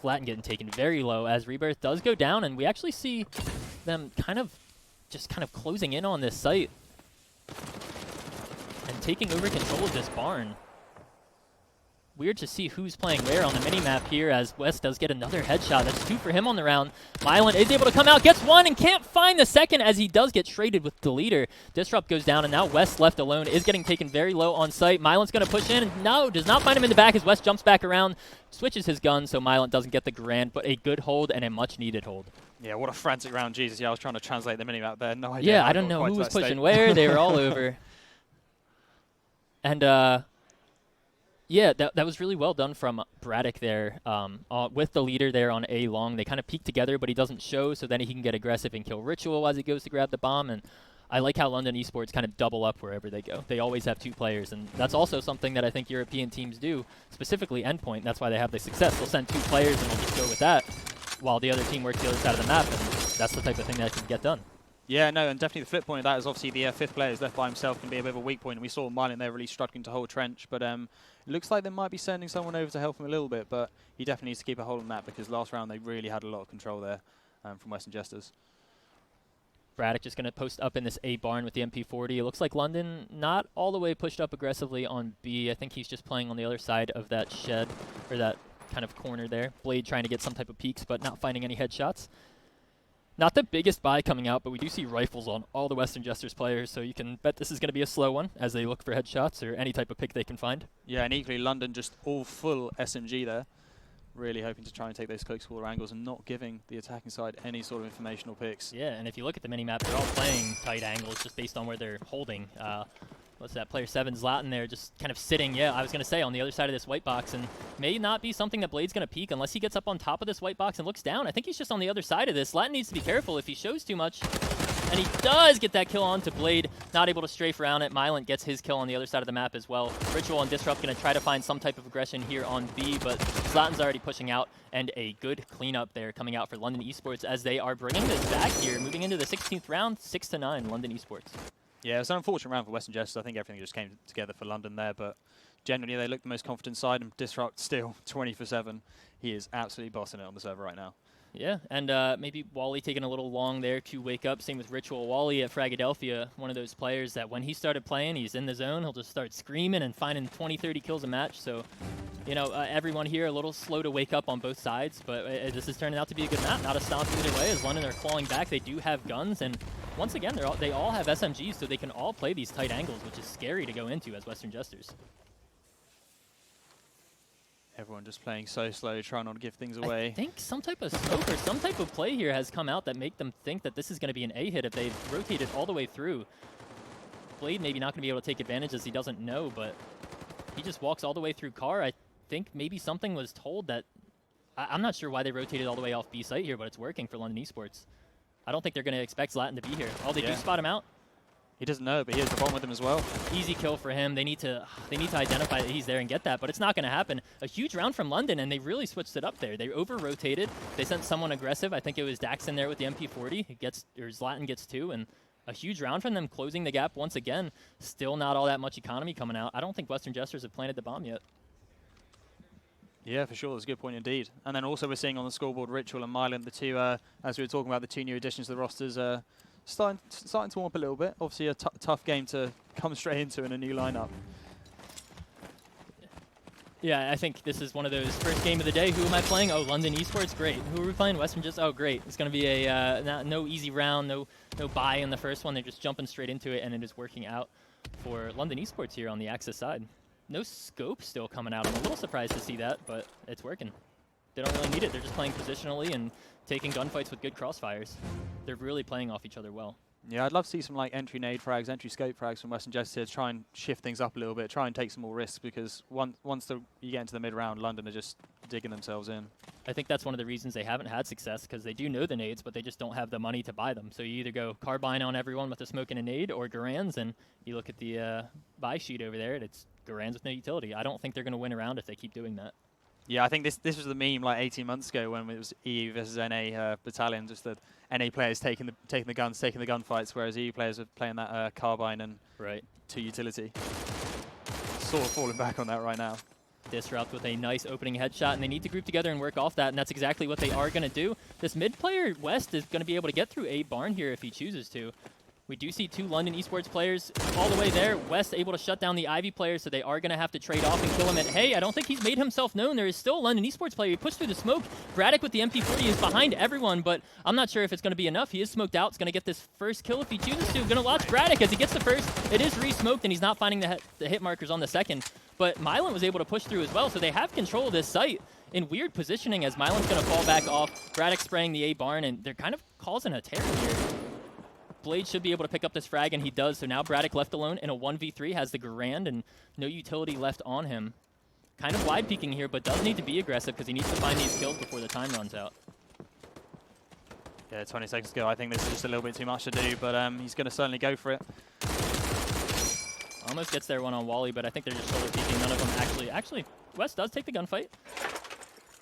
Latin getting taken very low as Rebirth does go down, and we actually see them kind of closing in on this site and taking over control of this barn. Weird to see who's playing where on the mini-map here as West does get another headshot. That's 2 for him on the round. Mylan is able to come out, gets 1, and can't find the second as he does get traded with the leader. Disrupt goes down, and now West left alone is getting taken very low on site. Mylan's going to push in, and no, does not find him in the back as West jumps back around, switches his gun, so Mylan doesn't get the grand, but a good hold and a much-needed hold. Yeah, what a frantic round. Jesus, yeah, I was trying to translate the mini-map there. No idea. Yeah, I don't know who was pushing where. They were all over. And, yeah, that was really well done from Braddock there with the leader there on A long. They kind of peek together, but he doesn't show, so then he can get aggressive and kill Ritual as he goes to grab the bomb. And I like how London Esports kind of double up wherever they go. They always have 2 players, and that's also something that I think European teams do, specifically Endpoint. That's why they have the success. They'll send 2 players and they'll just go with that, while the other team works the other side of the map, and that's the type of thing that can get done. Yeah, no, and definitely the flip point of that is obviously the 5th player is left by himself can be a bit of a weak point, and we saw Mylan there really struggling to hold Trench, but it looks like they might be sending someone over to help him a little bit, but he definitely needs to keep a hold on that because last round they really had a lot of control there from Western Jesters. Braddock just going to post up in this A barn with the MP40. It looks like London not all the way pushed up aggressively on B. I think he's just playing on the other side of that shed, or that kind of corner there. Blade trying to get some type of peeks, but not finding any headshots. Not the biggest buy coming out, but we do see rifles on all the Western Jesters players, so you can bet this is going to be a slow one as they look for headshots or any type of pick they can find. Yeah, and equally London just all full SMG there. Really hoping to try and take those close quarter angles and not giving the attacking side any sort of informational picks. Yeah, and if you look at the mini-map, they're all playing tight angles just based on where they're holding. What's that, player 7's Latin there, just kind of sitting, yeah, I was going to say, on the other side of this white box, and may not be something that Blade's going to peek unless he gets up on top of this white box and looks down. I think he's just on the other side of this. Latin needs to be careful if he shows too much, and he does get that kill onto Blade, not able to strafe around it. Mylan gets his kill on the other side of the map as well. Ritual and Disrupt going to try to find some type of aggression here on B, but Zlatan's already pushing out, and a good cleanup there coming out for London Esports as they are bringing this back here, moving into the 16th round, 6-9, London Esports. Yeah, it's an unfortunate round for Western Jesters. I think everything just came together for London there, but generally they look the most confident side, and Disrupt still 20/7. He is absolutely bossing it on the server right now. Yeah, and maybe Wally taking a little long there to wake up. Same with Ritual. Wally at Fragadelphia, one of those players that when he started playing, he's in the zone, he'll just start screaming and finding 20, 30 kills a match. So, you know, everyone here a little slow to wake up on both sides, but this is turning out to be a good map. Not a stomp either way as London are clawing back. They do have guns, and once again, they all have SMGs, so they can all play these tight angles, which is scary to go into as Western Jesters. Everyone just playing so slow, trying not to give things away. I think some type of smoke or some type of play here has come out that make them think that this is going to be an A hit if they've rotated all the way through. Blade maybe not going to be able to take advantage as he doesn't know, but he just walks all the way through car. I think maybe something was told that... I'm not sure why they rotated all the way off B site here, but it's working for London Esports. I don't think they're going to expect Zlatan to be here. Oh, they do spot him out. He doesn't know, but he has the bomb with him as well. Easy kill for him. They need to identify that he's there and get that, but it's not going to happen. A huge round from London, and they really switched it up there. They over-rotated. They sent someone aggressive. I think it was Dax in there with the MP40. Zlatan gets 2, and a huge round from them, closing the gap once again. Still not all that much economy coming out. I don't think Western Jesters have planted the bomb yet. Yeah, for sure. That's a good point indeed. And then also we're seeing on the scoreboard Ritual and Mylan, the two, as we were talking about, the 2 new additions to the rosters, starting to warm up a little bit. Obviously a tough game to come straight into in a new lineup. Yeah, I think this is one of those first game of the day. Who am I playing? Oh, London Esports, great. Who are we playing? Western Just, oh, great. It's going to be a no easy round, no buy in the first one. They're just jumping straight into it, and it is working out for London Esports here on the Axis side. No scope still coming out. I'm a little surprised to see that, but it's working. They don't really need it. They're just playing positionally and taking gunfights with good crossfires. They're really playing off each other well. Yeah, I'd love to see some like entry nade frags, entry scope frags from Western Jesters, try and shift things up a little bit, try and take some more risks, because once you get into the mid-round, London are just digging themselves in. I think that's one of the reasons they haven't had success, because they do know the nades, but they just don't have the money to buy them. So you either go carbine on everyone with a smoke and a nade, or Garans, and you look at the buy sheet over there, and it's Garans with no utility. I don't think they're going to win a round if they keep doing that. Yeah, I think this was the meme like 18 months ago when it was EU versus NA battalion, just the NA players taking the guns, taking the gunfights, whereas EU players are playing that carbine and 2 utility. Sort of falling back on that right now. Disrupt with a nice opening headshot, and they need to group together and work off that, and that's exactly what they are going to do. This mid player, West, is going to be able to get through a barn here if he chooses to. We do see 2 London Esports players all the way there. West able to shut down the Ivy player, so they are going to have to trade off and kill him. And hey, I don't think he's made himself known. There is still a London Esports player. He pushed through the smoke. Braddock with the MP40 is behind everyone, but I'm not sure if it's going to be enough. He is smoked out. It's going to get this first kill if he chooses to. Going to watch Braddock as he gets the first. It is re-smoked, and he's not finding the hit markers on the second. But Mylan was able to push through as well, so they have control of this site in weird positioning as Mylan's going to fall back off. Braddock spraying the A barn, and they're kind of causing a tear here. Blade should be able to pick up this frag, and he does. So now Braddock left alone in a 1v3, has the Grand and no utility left on him. Kind of wide peeking here, but does need to be aggressive because he needs to find these kills before the time runs out. Yeah, 20 seconds to go. I think this is just a little bit too much to do, but he's going to certainly go for it. Almost gets there one on Wally, but I think they're just shoulder peeking. None of them actually, West does take the gunfight.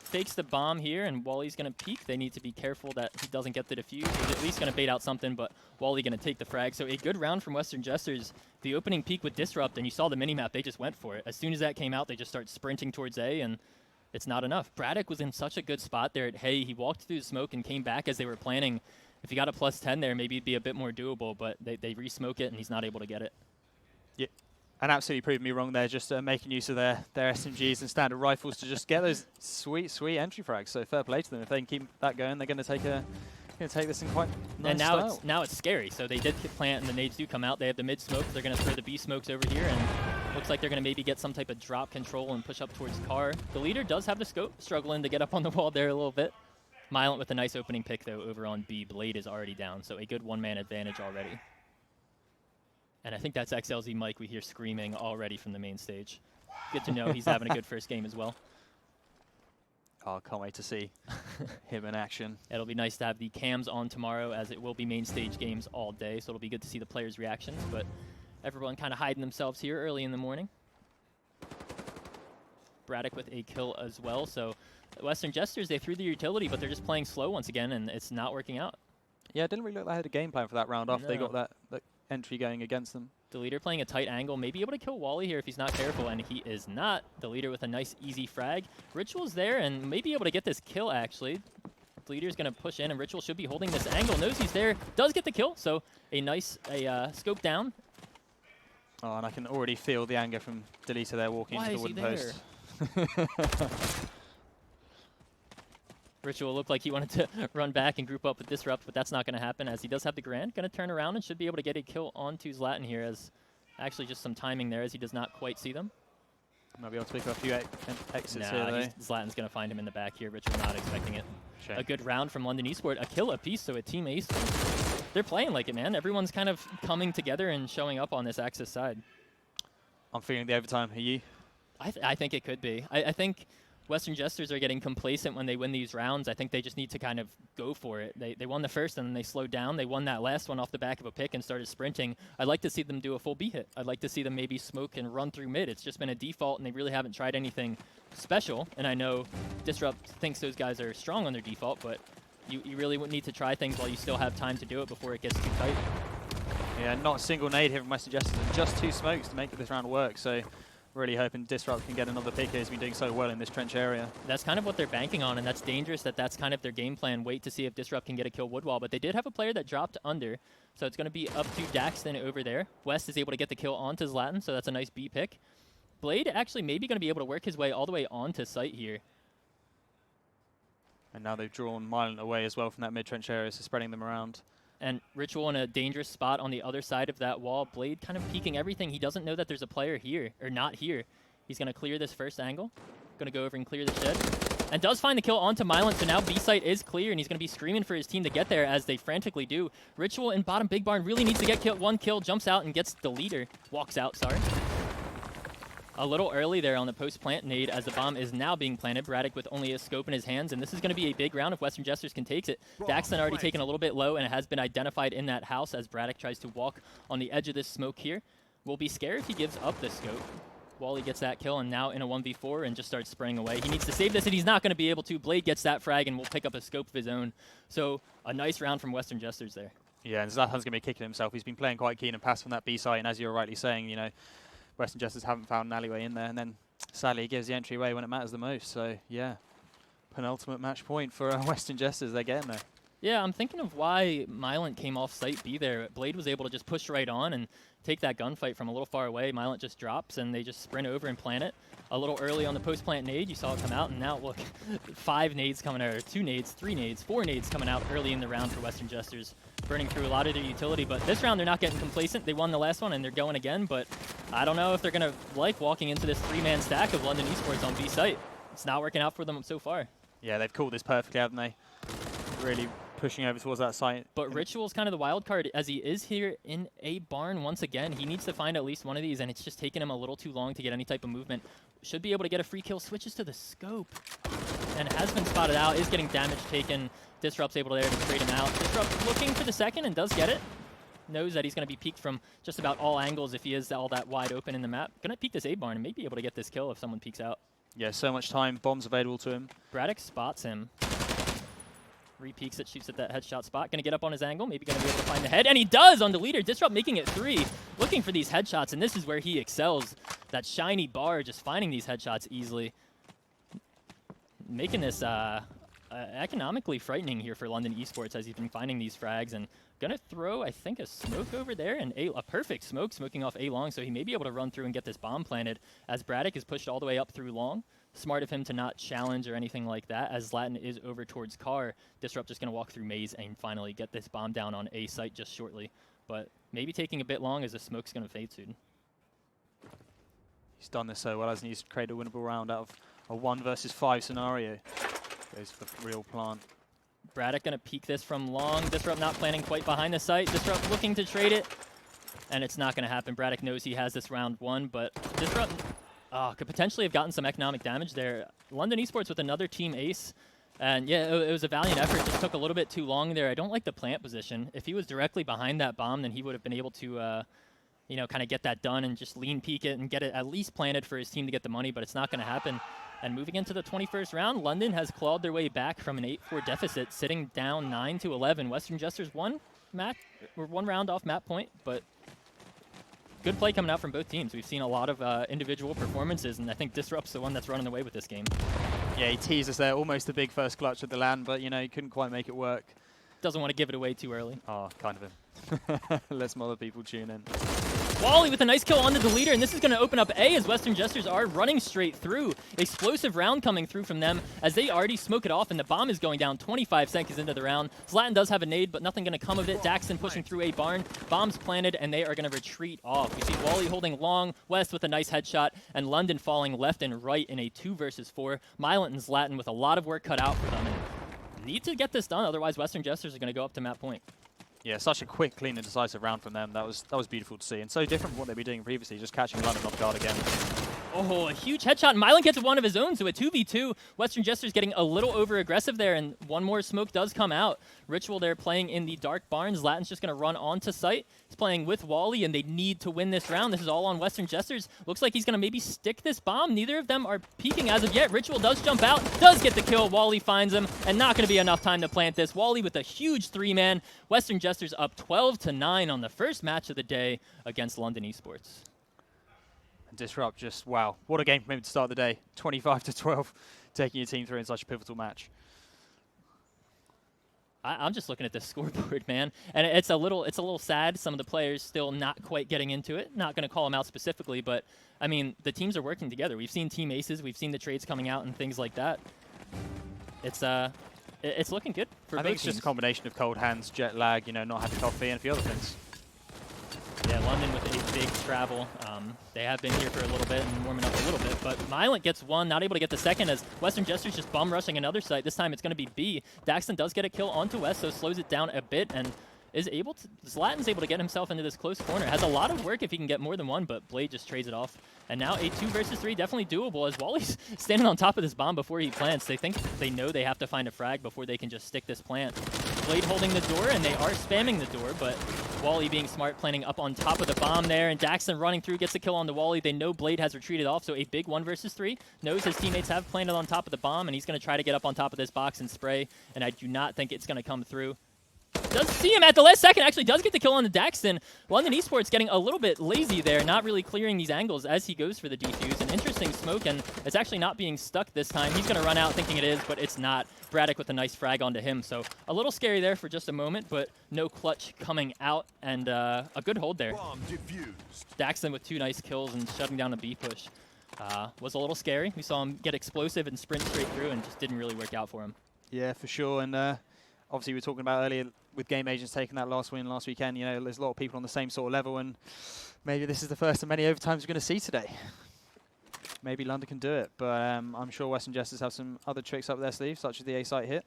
Fakes the bomb here, and Wally's going to peek. They need to be careful that he doesn't get the defuse. He's at least going to bait out something, but Wally going to take the frag. So a good round from Western Jesters. The opening peek with Disrupt, and you saw the minimap, they just went for it. As soon as that came out, they just start sprinting towards A, and it's not enough. Braddock was in such a good spot there at Hay. He walked through the smoke and came back as they were planning. If he got a +10 there, maybe it'd be a bit more doable, but they re-smoke it, and he's not able to get it. Yeah. And absolutely proved me wrong there, just making use of their SMGs and standard rifles to just get those sweet entry frags. So fair play to them. If they can keep that going, they're going to take this in quite nice and style. now it's scary. So they did plant, and the nades do come out. They have the mid smoke. They're going to throw the B smokes over here, and looks like they're going to maybe get some type of drop control and push up towards car. The leader does have the scope, struggling to get up on the wall there a little bit. Mylant with a nice opening pick though over on B. Blade is already down, so a good one-man advantage already. And I think that's XLZ Mike we hear screaming already from the main stage. Good to know he's having a good first game as well. Oh, can't wait to see him in action. It'll be nice to have the cams on tomorrow, as it will be main stage games all day, so it'll be good to see the players' reactions, but everyone kind of hiding themselves here early in the morning. Braddock with a kill as well, so Western Jesters, they threw the utility, but they're just playing slow once again, and it's not working out. Yeah, it didn't really look like they had a game plan for that round after they got that entry going against them. The leader playing a tight angle, may be able to kill Wally here if he's not careful, and he is not. The leader with a nice easy frag. Ritual's there and may be able to get this kill actually. The leader's going to push in, and Ritual should be holding this angle. Knows he's there, does get the kill, so a nice scope down. Oh, and I can already feel the anger from Delita there walking into the wooden post. Ritual looked like he wanted to run back and group up with Disrupt, but that's not going to happen as he does have the Grand. Going to turn around and should be able to get a kill onto Zlatan here, as actually just some timing there as he does not quite see them. Might be able to pick up a few exits here, Zlatan's going to find him in the back here. Ritual not expecting it. Shame. A good round from London Esports. A kill apiece, so a team ace. They're playing like it, man. Everyone's kind of coming together and showing up on this Axis side. I'm feeling the overtime. Are you? I think it could be. I think Western Jesters are getting complacent when they win these rounds. I think they just need to kind of go for it. They won the first and then they slowed down. They won that last one off the back of a pick and started sprinting. I'd like to see them do a full B hit. I'd like to see them maybe smoke and run through mid. It's just been a default and they really haven't tried anything special. And I know Disrupt thinks those guys are strong on their default, but you really would need to try things while you still have time to do it before it gets too tight. Yeah, not a single nade here from Western Jesters, and just 2 smokes to make this round work. So really hoping Disrupt can get another pick here. He's been doing so well in this trench area. That's kind of what they're banking on, and that's dangerous that's kind of their game plan. Wait to see if Disrupt can get a kill Woodwall, but they did have a player that dropped under, so it's going to be up to Daxton over there. West is able to get the kill onto Zlatan, so that's a nice B pick. Blade actually maybe going to be able to work his way all the way onto site here. And now they've drawn Mylan away as well from that mid-trench area, so spreading them around. And Ritual in a dangerous spot on the other side of that wall. Blade kind of peeking everything. He doesn't know that there's a player here, or not here. He's going to clear this first angle. Going to go over and clear the shed. And does find the kill onto Mylan, so now B site is clear, and he's going to be screaming for his team to get there, as they frantically do. Ritual in bottom Big Barn really needs to get one kill, jumps out and gets the leader. Walks out, sorry. A little early there on the post-plant nade, as the bomb is now being planted. Braddock with only a scope in his hands, and this is going to be a big round if Western Jesters can take it. Daxton already taken a little bit low, and it has been identified in that house as Braddock tries to walk on the edge of this smoke here. Will be scared if he gives up the scope. Wally gets that kill, and now in a 1v4 and just starts spraying away. He needs to save this, and he's not going to be able to. Blade gets that frag and will pick up a scope of his own. So a nice round from Western Jesters there. Yeah, and Zlatan's going to be kicking himself. He's been playing quite keen and pass from that B site, and as you're rightly saying, you know, Western Jesters haven't found an alleyway in there, and then Sadly, he gives the entry away when it matters the most. So, yeah, penultimate match point for Western Jesters. They're getting there. Yeah, I'm thinking of why Mylent came off site B there. Blade was able to just push right on and take that gunfight from a little far away. Mylent just drops, and they just sprint over and plant it. A little early on the post-plant nade, you saw it come out, and now look, 5 nades coming out, or 2 nades, 3 nades, 4 nades coming out early in the round for Western Jesters, burning through a lot of their utility. But this round, they're not getting complacent. They won the last one, and they're going again, but I don't know if they're going to like walking into this 3-man stack of London Esports on B site. It's not working out for them so far. Yeah, they've called this perfectly, haven't they? Really pushing over towards that site. But Ritual's kind of the wild card, as he is here in a barn once again. He needs to find at least one of these, and it's just taking him a little too long to get any type of movement. Should be able to get a free kill, switches to the scope, and has been spotted out, is getting damage taken. Disrupt's able there to trade him out. Disrupt looking for the second and does get it. Knows that he's going to be peeked from just about all angles if he is all that wide open in the map. Going to peek this A barn and may be able to get this kill if someone peeks out. Yeah, so much time. Bombs available to him. Braddock spots him. Re-peeks it, shoots at that headshot spot. Going to get up on his angle, maybe going to be able to find the head. And he does on the leader. Disrupt making it 3. Looking for these headshots, and this is where he excels. That shiny bar, just finding these headshots easily. Making this economically frightening here for London Esports as he's been finding these frags. And going to throw, I think, a smoke over there. And a perfect smoke, smoking off A long, so he may be able to run through and get this bomb planted as Braddock is pushed all the way up through long. Smart of him to not challenge or anything like that, as Latin is over towards Car. Disrupt just going to walk through Maze and finally get this bomb down on A site just shortly. But maybe taking a bit long as the smoke's going to fade soon. He's done this so well, hasn't he? He's created a winnable round out of a 1 versus 5 scenario. Goes for the real plan. Braddock going to peek this from long. Disrupt not planning quite behind the site. Disrupt looking to trade it, and it's not going to happen. Braddock knows he has this round 1, but Disrupt could potentially have gotten some economic damage there. London Esports with another team ace. And yeah, it was a valiant effort. Just took a little bit too long there. I don't like the plant position. If he was directly behind that bomb, then he would have been able to, you know, kind of get that done and just lean peek it and get it at least planted for his team to get the money, but it's not going to happen. And moving into the 21st round, London has clawed their way back from an 8-4 deficit, sitting down 9-11. Western Jesters one round off map point, but good play coming out from both teams. We've seen a lot of individual performances, and I think Disrupt's the one that's running away with this game. Yeah, he teased us there. Almost a big first clutch at the land, but, you know, he couldn't quite make it work. Doesn't want to give it away too early. Oh, kind of him. Let some other people tune in. Wally with a nice kill onto the leader, and this is going to open up A as Western Jesters are running straight through. Explosive round coming through from them as they already smoke it off, and the bomb is going down 25 seconds into the round. Zlatan does have a nade, but nothing going to come of it. Daxton pushing through A barn. Bombs planted, and they are going to retreat off. We see Wally holding long, West with a nice headshot, and London falling left and right in a 2 versus 4. Mylent and Zlatan with a lot of work cut out for them. And need to get this done, otherwise Western Jesters are going to go up to map point. Yeah, such a quick, clean, and decisive round from them. That was beautiful to see, and so different from what they've been doing previously, just catching London off guard again. Oh, a huge headshot. And Mylent gets one of his own, so a 2v2. Western Jesters getting a little over-aggressive there, and one more smoke does come out. Ritual there playing in the Dark Barns. Latin's just going to run onto site. He's playing with Wally, and they need to win this round. This is all on Western Jesters. Looks like he's going to maybe stick this bomb. Neither of them are peeking as of yet. Ritual does jump out, does get the kill. Wally finds him, and not going to be enough time to plant this. Wally with a huge 3-man. Western Jesters up 12-9 on the first match of the day against London Esports. Disrupt, just wow, what a game from him to start the day. 25-12, taking your team through in such a pivotal match. I'm just looking at the scoreboard, man, and it's a little sad. Some of the players still not quite getting into it. Not going to call them out specifically, but I mean the teams are working together. We've seen team aces, we've seen the trades coming out and things like that. It's looking good for both teams. I think it's just a combination of cold hands, jet lag, you know, not having coffee, and a few other things. Yeah, London with a big travel. They have been here for a little bit and warming up a little bit, but Mylent gets one, not able to get the second as Western Jesters just bum rushing another site. This time it's going to be B. Daxton does get a kill onto West, so slows it down a bit and is able to, Zlatan's able to get himself into this close corner. Has a lot of work if he can get more than one, but Blade just trades it off. And now a 2 versus 3, definitely doable as Wally's standing on top of this bomb before he plants. They think they know they have to find a frag before they can just stick this plant. Blade holding the door, and they are spamming the door, but Wally being smart, planting up on top of the bomb there, and Daxton running through, gets a kill on the Wally. They know Blade has retreated off, so a big 1 versus 3. Knows his teammates have planted on top of the bomb, and he's going to try to get up on top of this box and spray, and I do not think it's going to come through. Does see him at the last second, actually does get the kill on the Daxton. London Esports getting a little bit lazy there, not really clearing these angles as he goes for the defuse. An interesting smoke, and it's actually not being stuck this time. He's going to run out thinking it is, but it's not. Braddock with a nice frag onto him, so a little scary there for just a moment, but no clutch coming out, and a good hold there. Daxton with 2 nice kills and shutting down a B push. Was a little scary. We saw him get explosive and sprint straight through, and just didn't really work out for him. Yeah, for sure, and obviously we were talking about earlier with Game Agents taking that last win last weekend, you know, there's a lot of people on the same sort of level, and maybe this is the first of many overtimes we're going to see today. Maybe London can do it, but I'm sure Western Jesters have some other tricks up their sleeve, such as the A-site hit.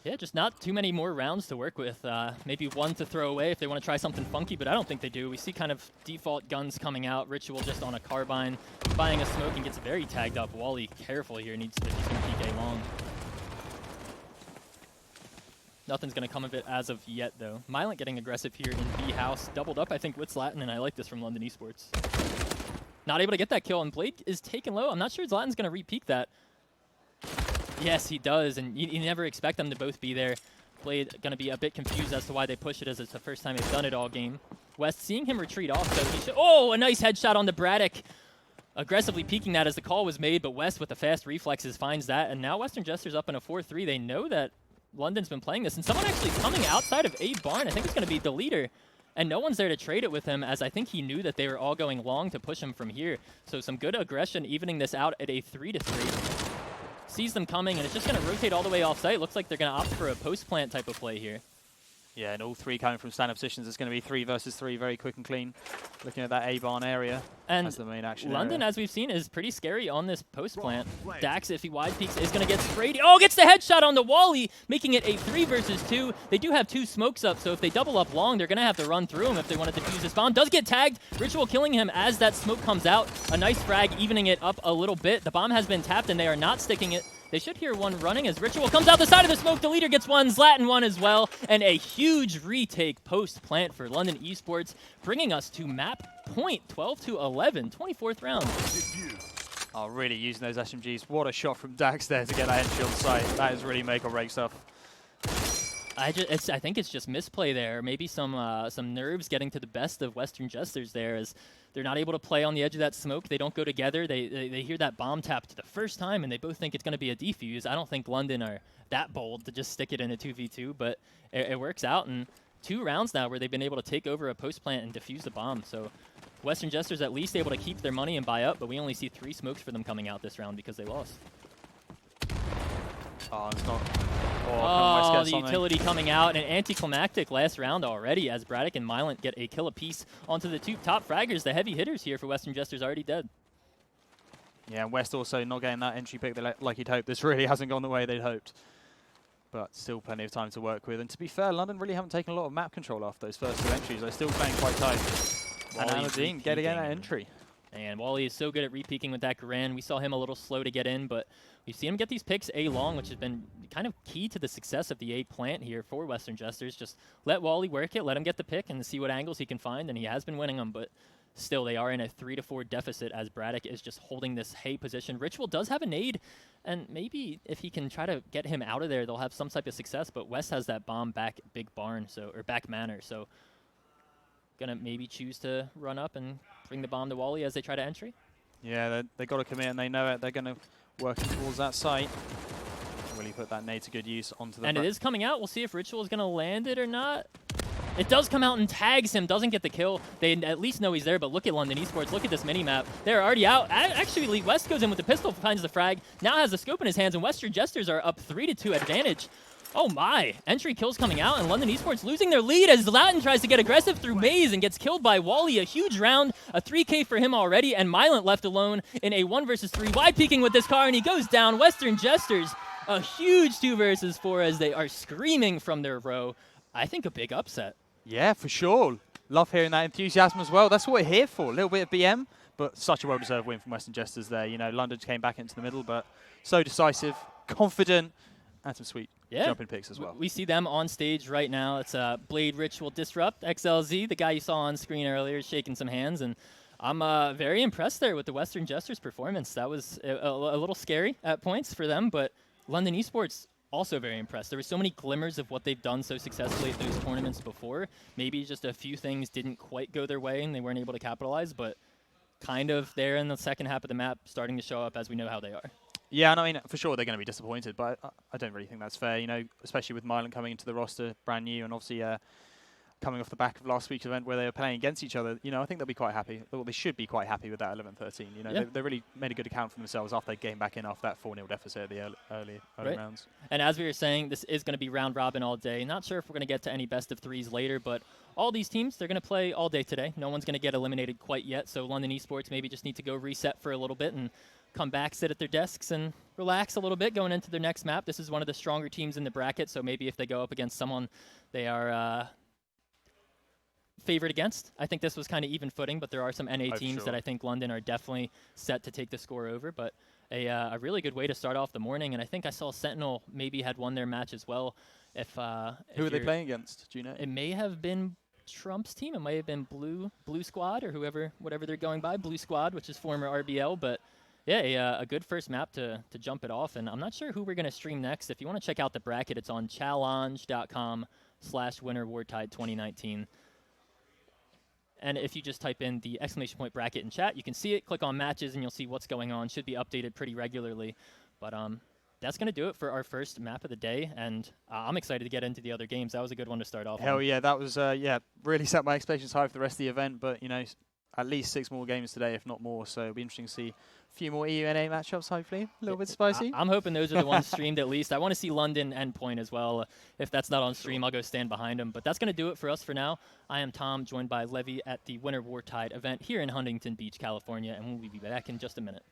Yeah, just not too many more rounds to work with. Maybe one to throw away if they want to try something funky, but I don't think they do. We see kind of default guns coming out. Ritual just on a carbine, buying a smoke and gets very tagged up. Wally, careful here, needs to just going to peek A long. Nothing's going to come of it as of yet, though. Mylent getting aggressive here in B house. Doubled up, I think, with Zlatan, and I like this from London Esports. Not able to get that kill, and Blade is taken low. I'm not sure Zlatan's going to re-peek that. Yes, he does, and you never expect them to both be there. Blade going to be a bit confused as to why they push it, as it's the first time they've done it all game. West seeing him retreat off, so he should... Oh, a nice headshot on the Braddock. Aggressively peeking that as the call was made, but West with the fast reflexes finds that, and now Western Jesters up in a 4-3. They know that London's been playing this, and someone actually coming outside of A barn. I think it's going to be the leader, and no one's there to trade it with him, as I think he knew that they were all going long to push him from here. So some good aggression, evening this out at a 3-3. Sees them coming, and it's just going to rotate all the way off site. Looks like they're going to opt for a post plant type of play here. Yeah, and all 3 coming from stand-up positions. It's going to be 3 versus 3, very quick and clean. Looking at that A-barn area and as the main action London, area. As we've seen, is pretty scary on this post plant. Dax, if he wide peeks, is going to get sprayed. Oh, gets the headshot on the Wally, making it a 3 versus 2. They do have 2 smokes up, so if they double up long, they're going to have to run through him if they want to defuse this bomb. Does get tagged. Ritual killing him as that smoke comes out. A nice frag, evening it up a little bit. The bomb has been tapped, and they are not sticking it. They should hear one running as Ritual comes out the side of the smoke. The leader gets one, Zlatan one as well, and a huge retake post-plant for London Esports, bringing us to map point, 12-11, 24th round. Oh, really using those SMGs. What a shot from Dax there to get that entry on site. That is really make or break stuff. I think it's just misplay there. Maybe some nerves getting to the best of Western Jesters there, as they're not able to play on the edge of that smoke. They don't go together. They hear that bomb tap the first time, and they both think it's going to be a defuse. I don't think London are that bold to just stick it in a 2v2, but it works out. And 2 rounds now where they've been able to take over a post plant and defuse the bomb. So Western Jesters at least able to keep their money and buy up, but we only see 3 smokes for them coming out this round because they lost. Oh, it's not. Oh, the utility coming out, and anticlimactic last round already as Braddock and Mylent get a kill apiece onto the 2 top fraggers. The heavy hitters here for Western Jesters already dead. Yeah, and West also not getting that entry pick like he'd hoped. This really hasn't gone the way they'd hoped. But still plenty of time to work with. And to be fair, London really haven't taken a lot of map control after those first 2 entries. They're still playing quite tight. And Aladdin getting that entry. And Wally is so good at re-peeking with that Garand. We saw him a little slow to get in, but we've seen him get these picks A long, which has been kind of key to the success of the A plant here for Western Jesters. Just let Wally work it, let him get the pick, and see what angles he can find, and he has been winning them, but still they are in a 3-4 deficit as Braddock is just holding this hay position. Ritual does have a nade, and maybe if he can try to get him out of there, they'll have some type of success, but West has that bomb back big barn, or back manor, so gonna maybe choose to run up and bring the bomb to Wally as they try to entry. Yeah, they got to commit, and they know it. They're going to work towards that site. Really put that nade to good use onto the... And it is coming out. We'll see if Ritual is going to land it or not. It does come out and tags him. Doesn't get the kill. They at least know he's there, but look at London Esports. Look at this mini-map. They're already out. Actually, West goes in with the pistol, finds the frag. Now has the scope in his hands, and Western Jesters are up 3-2 advantage. Oh my, entry kills coming out, and London Esports losing their lead as Zlatan tries to get aggressive through Maze and gets killed by Wally. A huge round, a 3K for him already, and Mylent left alone in a 1 versus 3. Wide peeking with this car, and he goes down. Western Jesters, a huge 2 versus 4 as they are screaming from their row. I think a big upset. Yeah, for sure. Love hearing that enthusiasm as well. That's what we're here for, a little bit of BM, but such a well-deserved win from Western Jesters there. You know, London came back into the middle, but so decisive, confident, and some sweet jumping picks as well. We see them on stage right now. It's Blade, Ritual, Disrupt, XLZ. The guy you saw on screen earlier is shaking some hands, and I'm very impressed there with the Western Jesters performance. That was a little scary at points for them, but London Esports also very impressed. There were so many glimmers of what they've done so successfully at those tournaments before. Maybe just a few things didn't quite go their way and they weren't able to capitalize, but kind of there in the second half of the map starting to show up as we know how they are. Yeah, and I mean, for sure they're going to be disappointed, but I don't really think that's fair, you know, especially with Mylan coming into the roster brand new and obviously coming off the back of last week's event where they were playing against each other. You know, I think they'll be quite happy. Well, they should be quite happy with that 11-13. You know, they really made a good account for themselves after they came back in after that 4-0 deficit at the early rounds. And as we were saying, this is going to be round robin all day. Not sure if we're going to get to any best of threes later, but all these teams, they're going to play all day today. No one's going to get eliminated quite yet, so London Esports maybe just need to go reset for a little bit and come back, sit at their desks, and relax a little bit going into their next map. This is one of the stronger teams in the bracket, so maybe if they go up against someone they are favored against, I think this was kind of even footing, but there are some NA teams that I think London are definitely set to take the score over. But a really good way to start off the morning, and I think I saw Sentinel maybe had won their match as well. Who are they playing against? Do you know? It may have been Trump's team. It may have been Blue Squad or whatever they're going by, Blue Squad, which is former RBL. But yeah, a good first map to jump it off. And I'm not sure who we're going to stream next. If you want to check out the bracket, it's on challenge.com/winner Wartide 2019. And if you just type in the ! bracket in chat, you can see it. Click on matches, and you'll see what's going on. Should be updated pretty regularly. But that's going to do it for our first map of the day. And I'm excited to get into the other games. That was a good one to start off on. Hell yeah, that was, really set my expectations high for the rest of the event. But, you know, at least 6 more games today, if not more. So it'll be interesting to see a few more EUNA matchups, hopefully. A little bit spicy. I'm hoping those are the ones streamed at least. I want to see London Endpoint as well. If that's not on stream, I'll go stand behind them. But that's going to do it for us for now. I am Tom, joined by Levy at the Winter Wartide event here in Huntington Beach, California. And we'll be back in just a minute.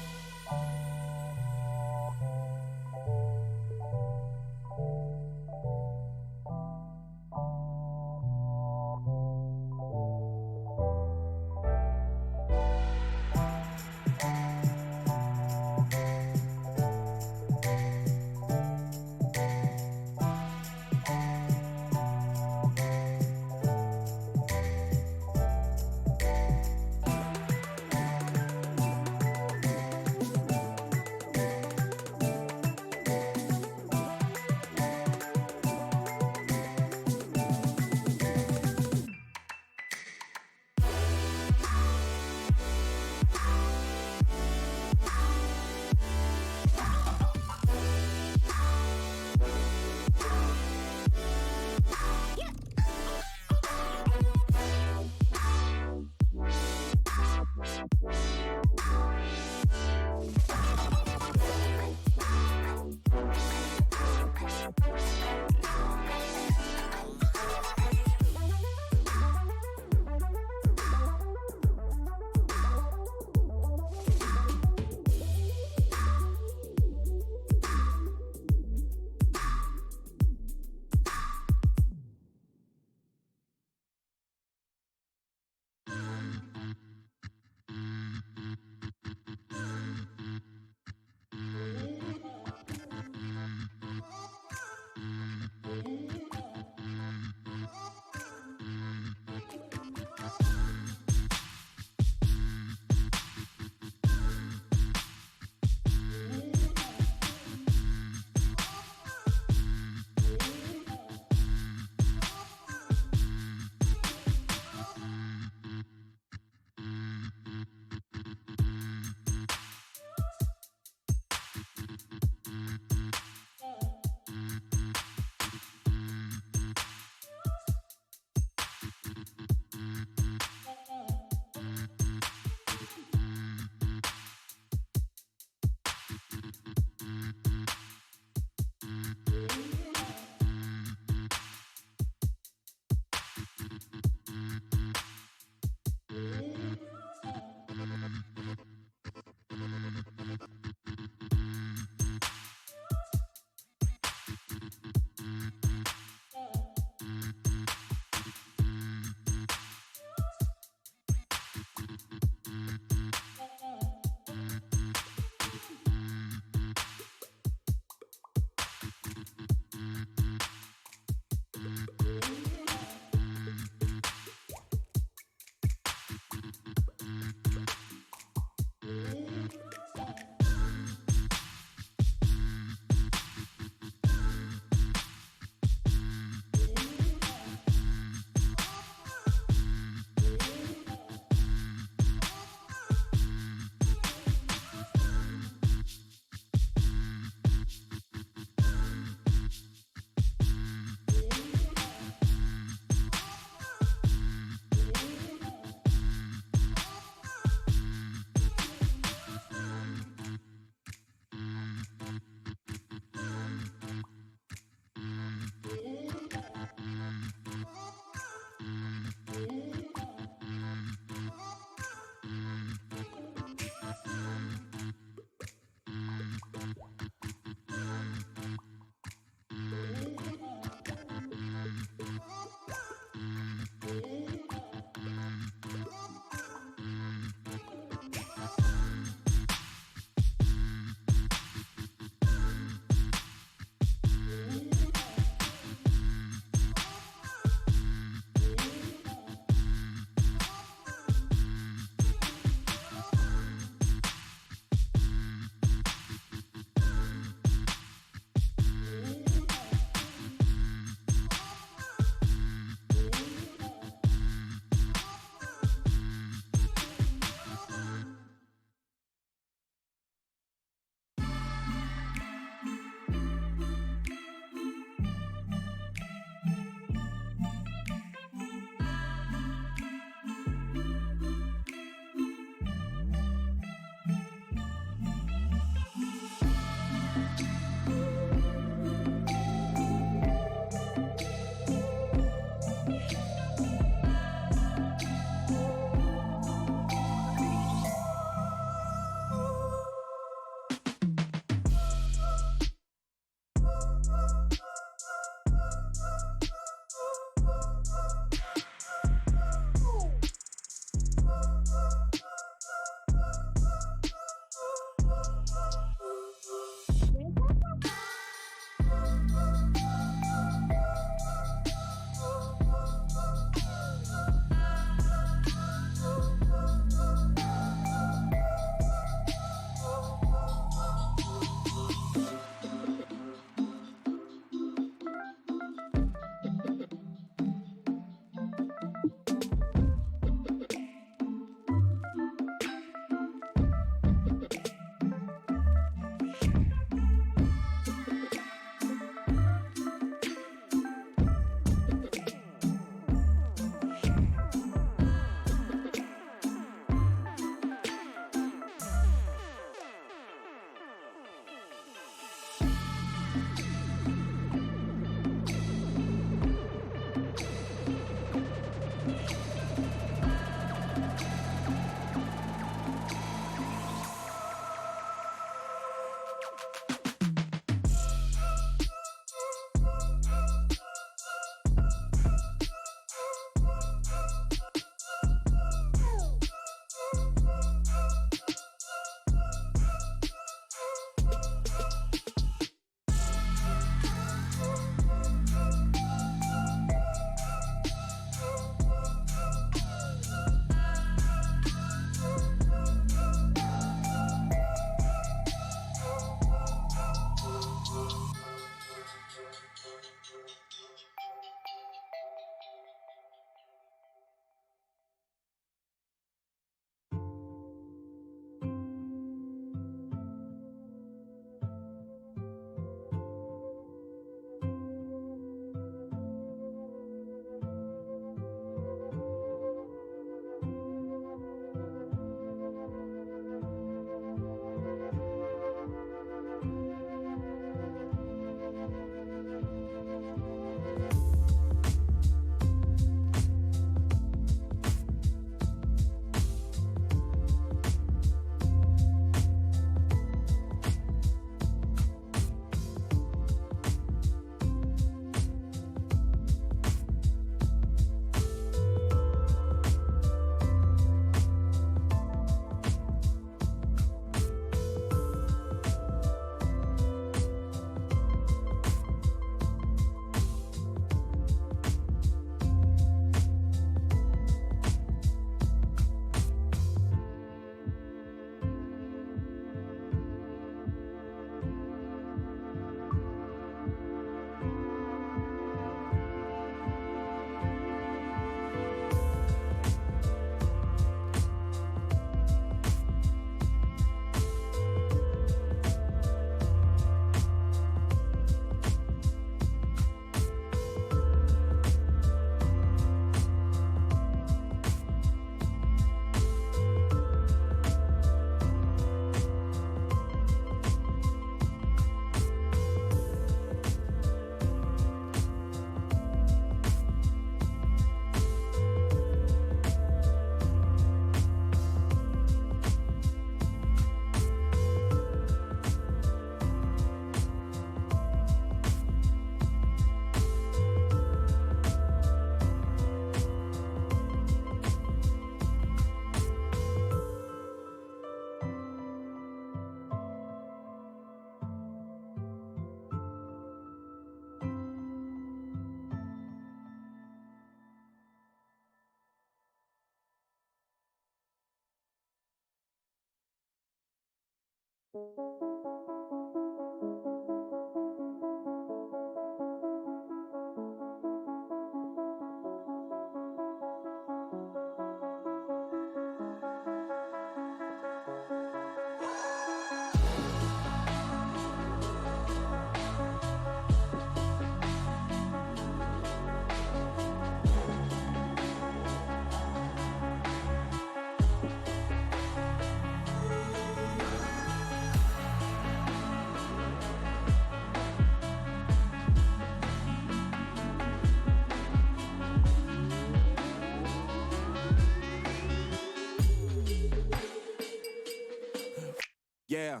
Yeah.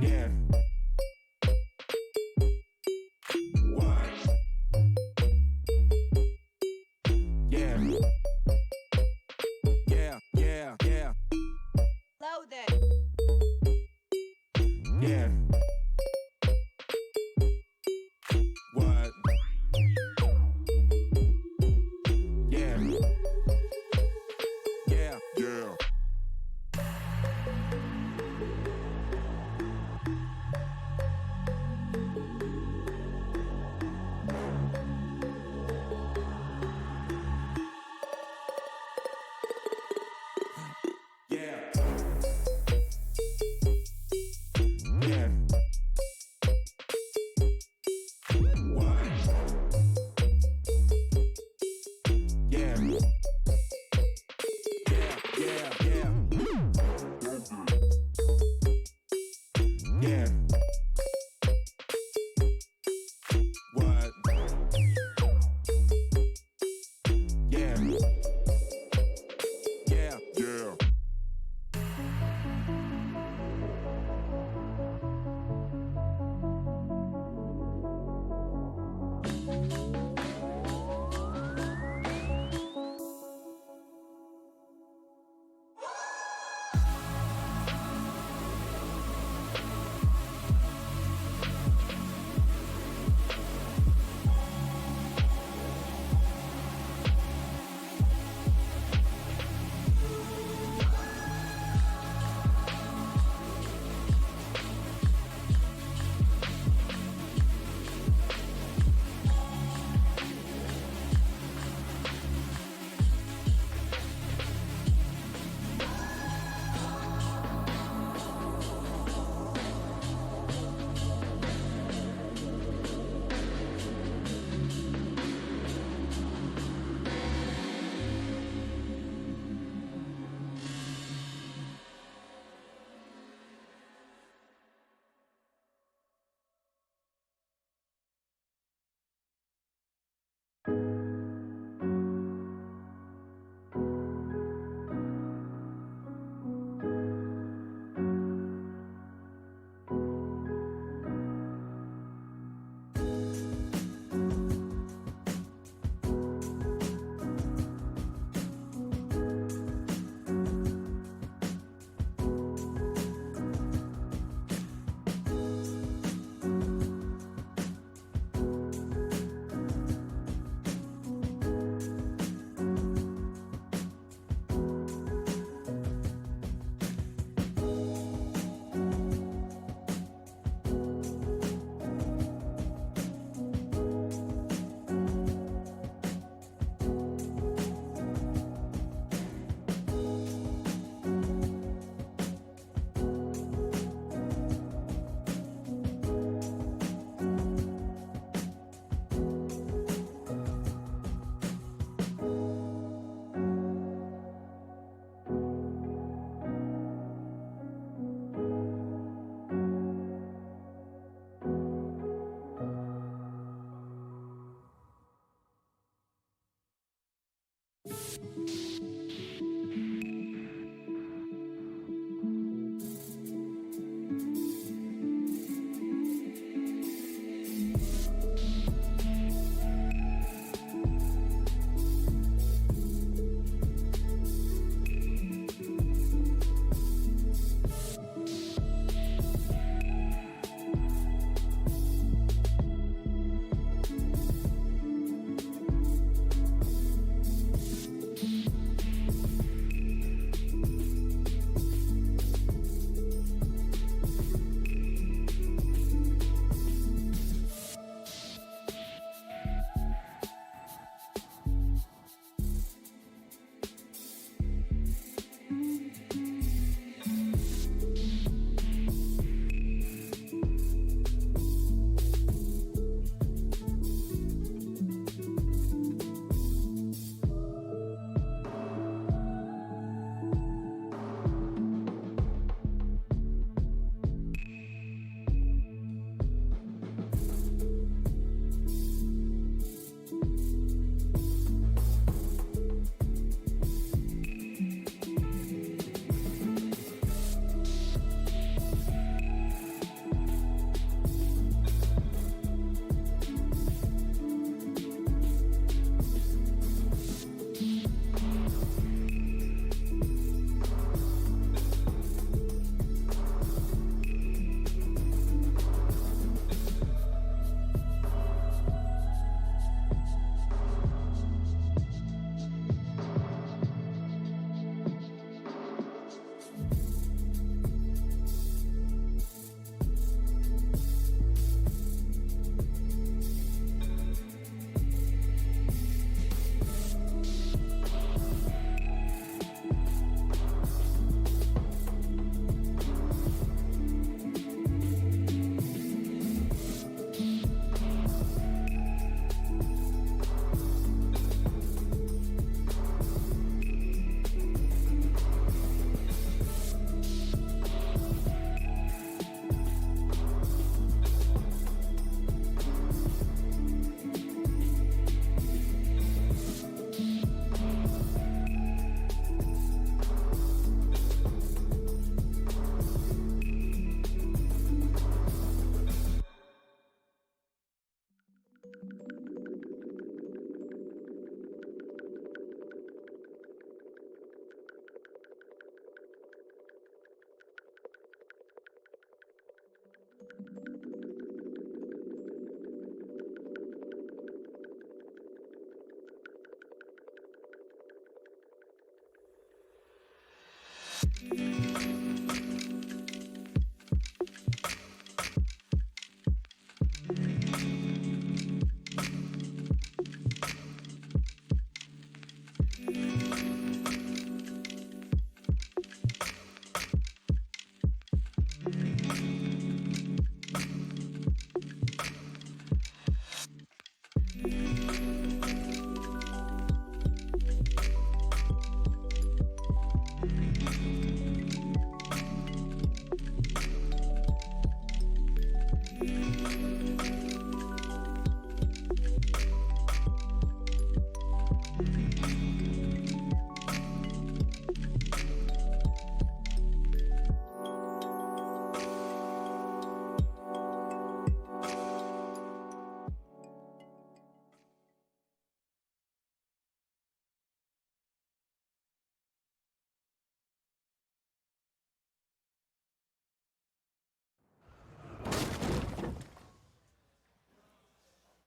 Yeah. What? Yeah. Yeah, yeah, yeah. Loaded. Yeah. What? Yeah. Yeah. Yeah. Yeah. Yeah. What? Yeah. Yeah, yeah, yeah. Yeah. What? Yeah. Yeah. Yeah.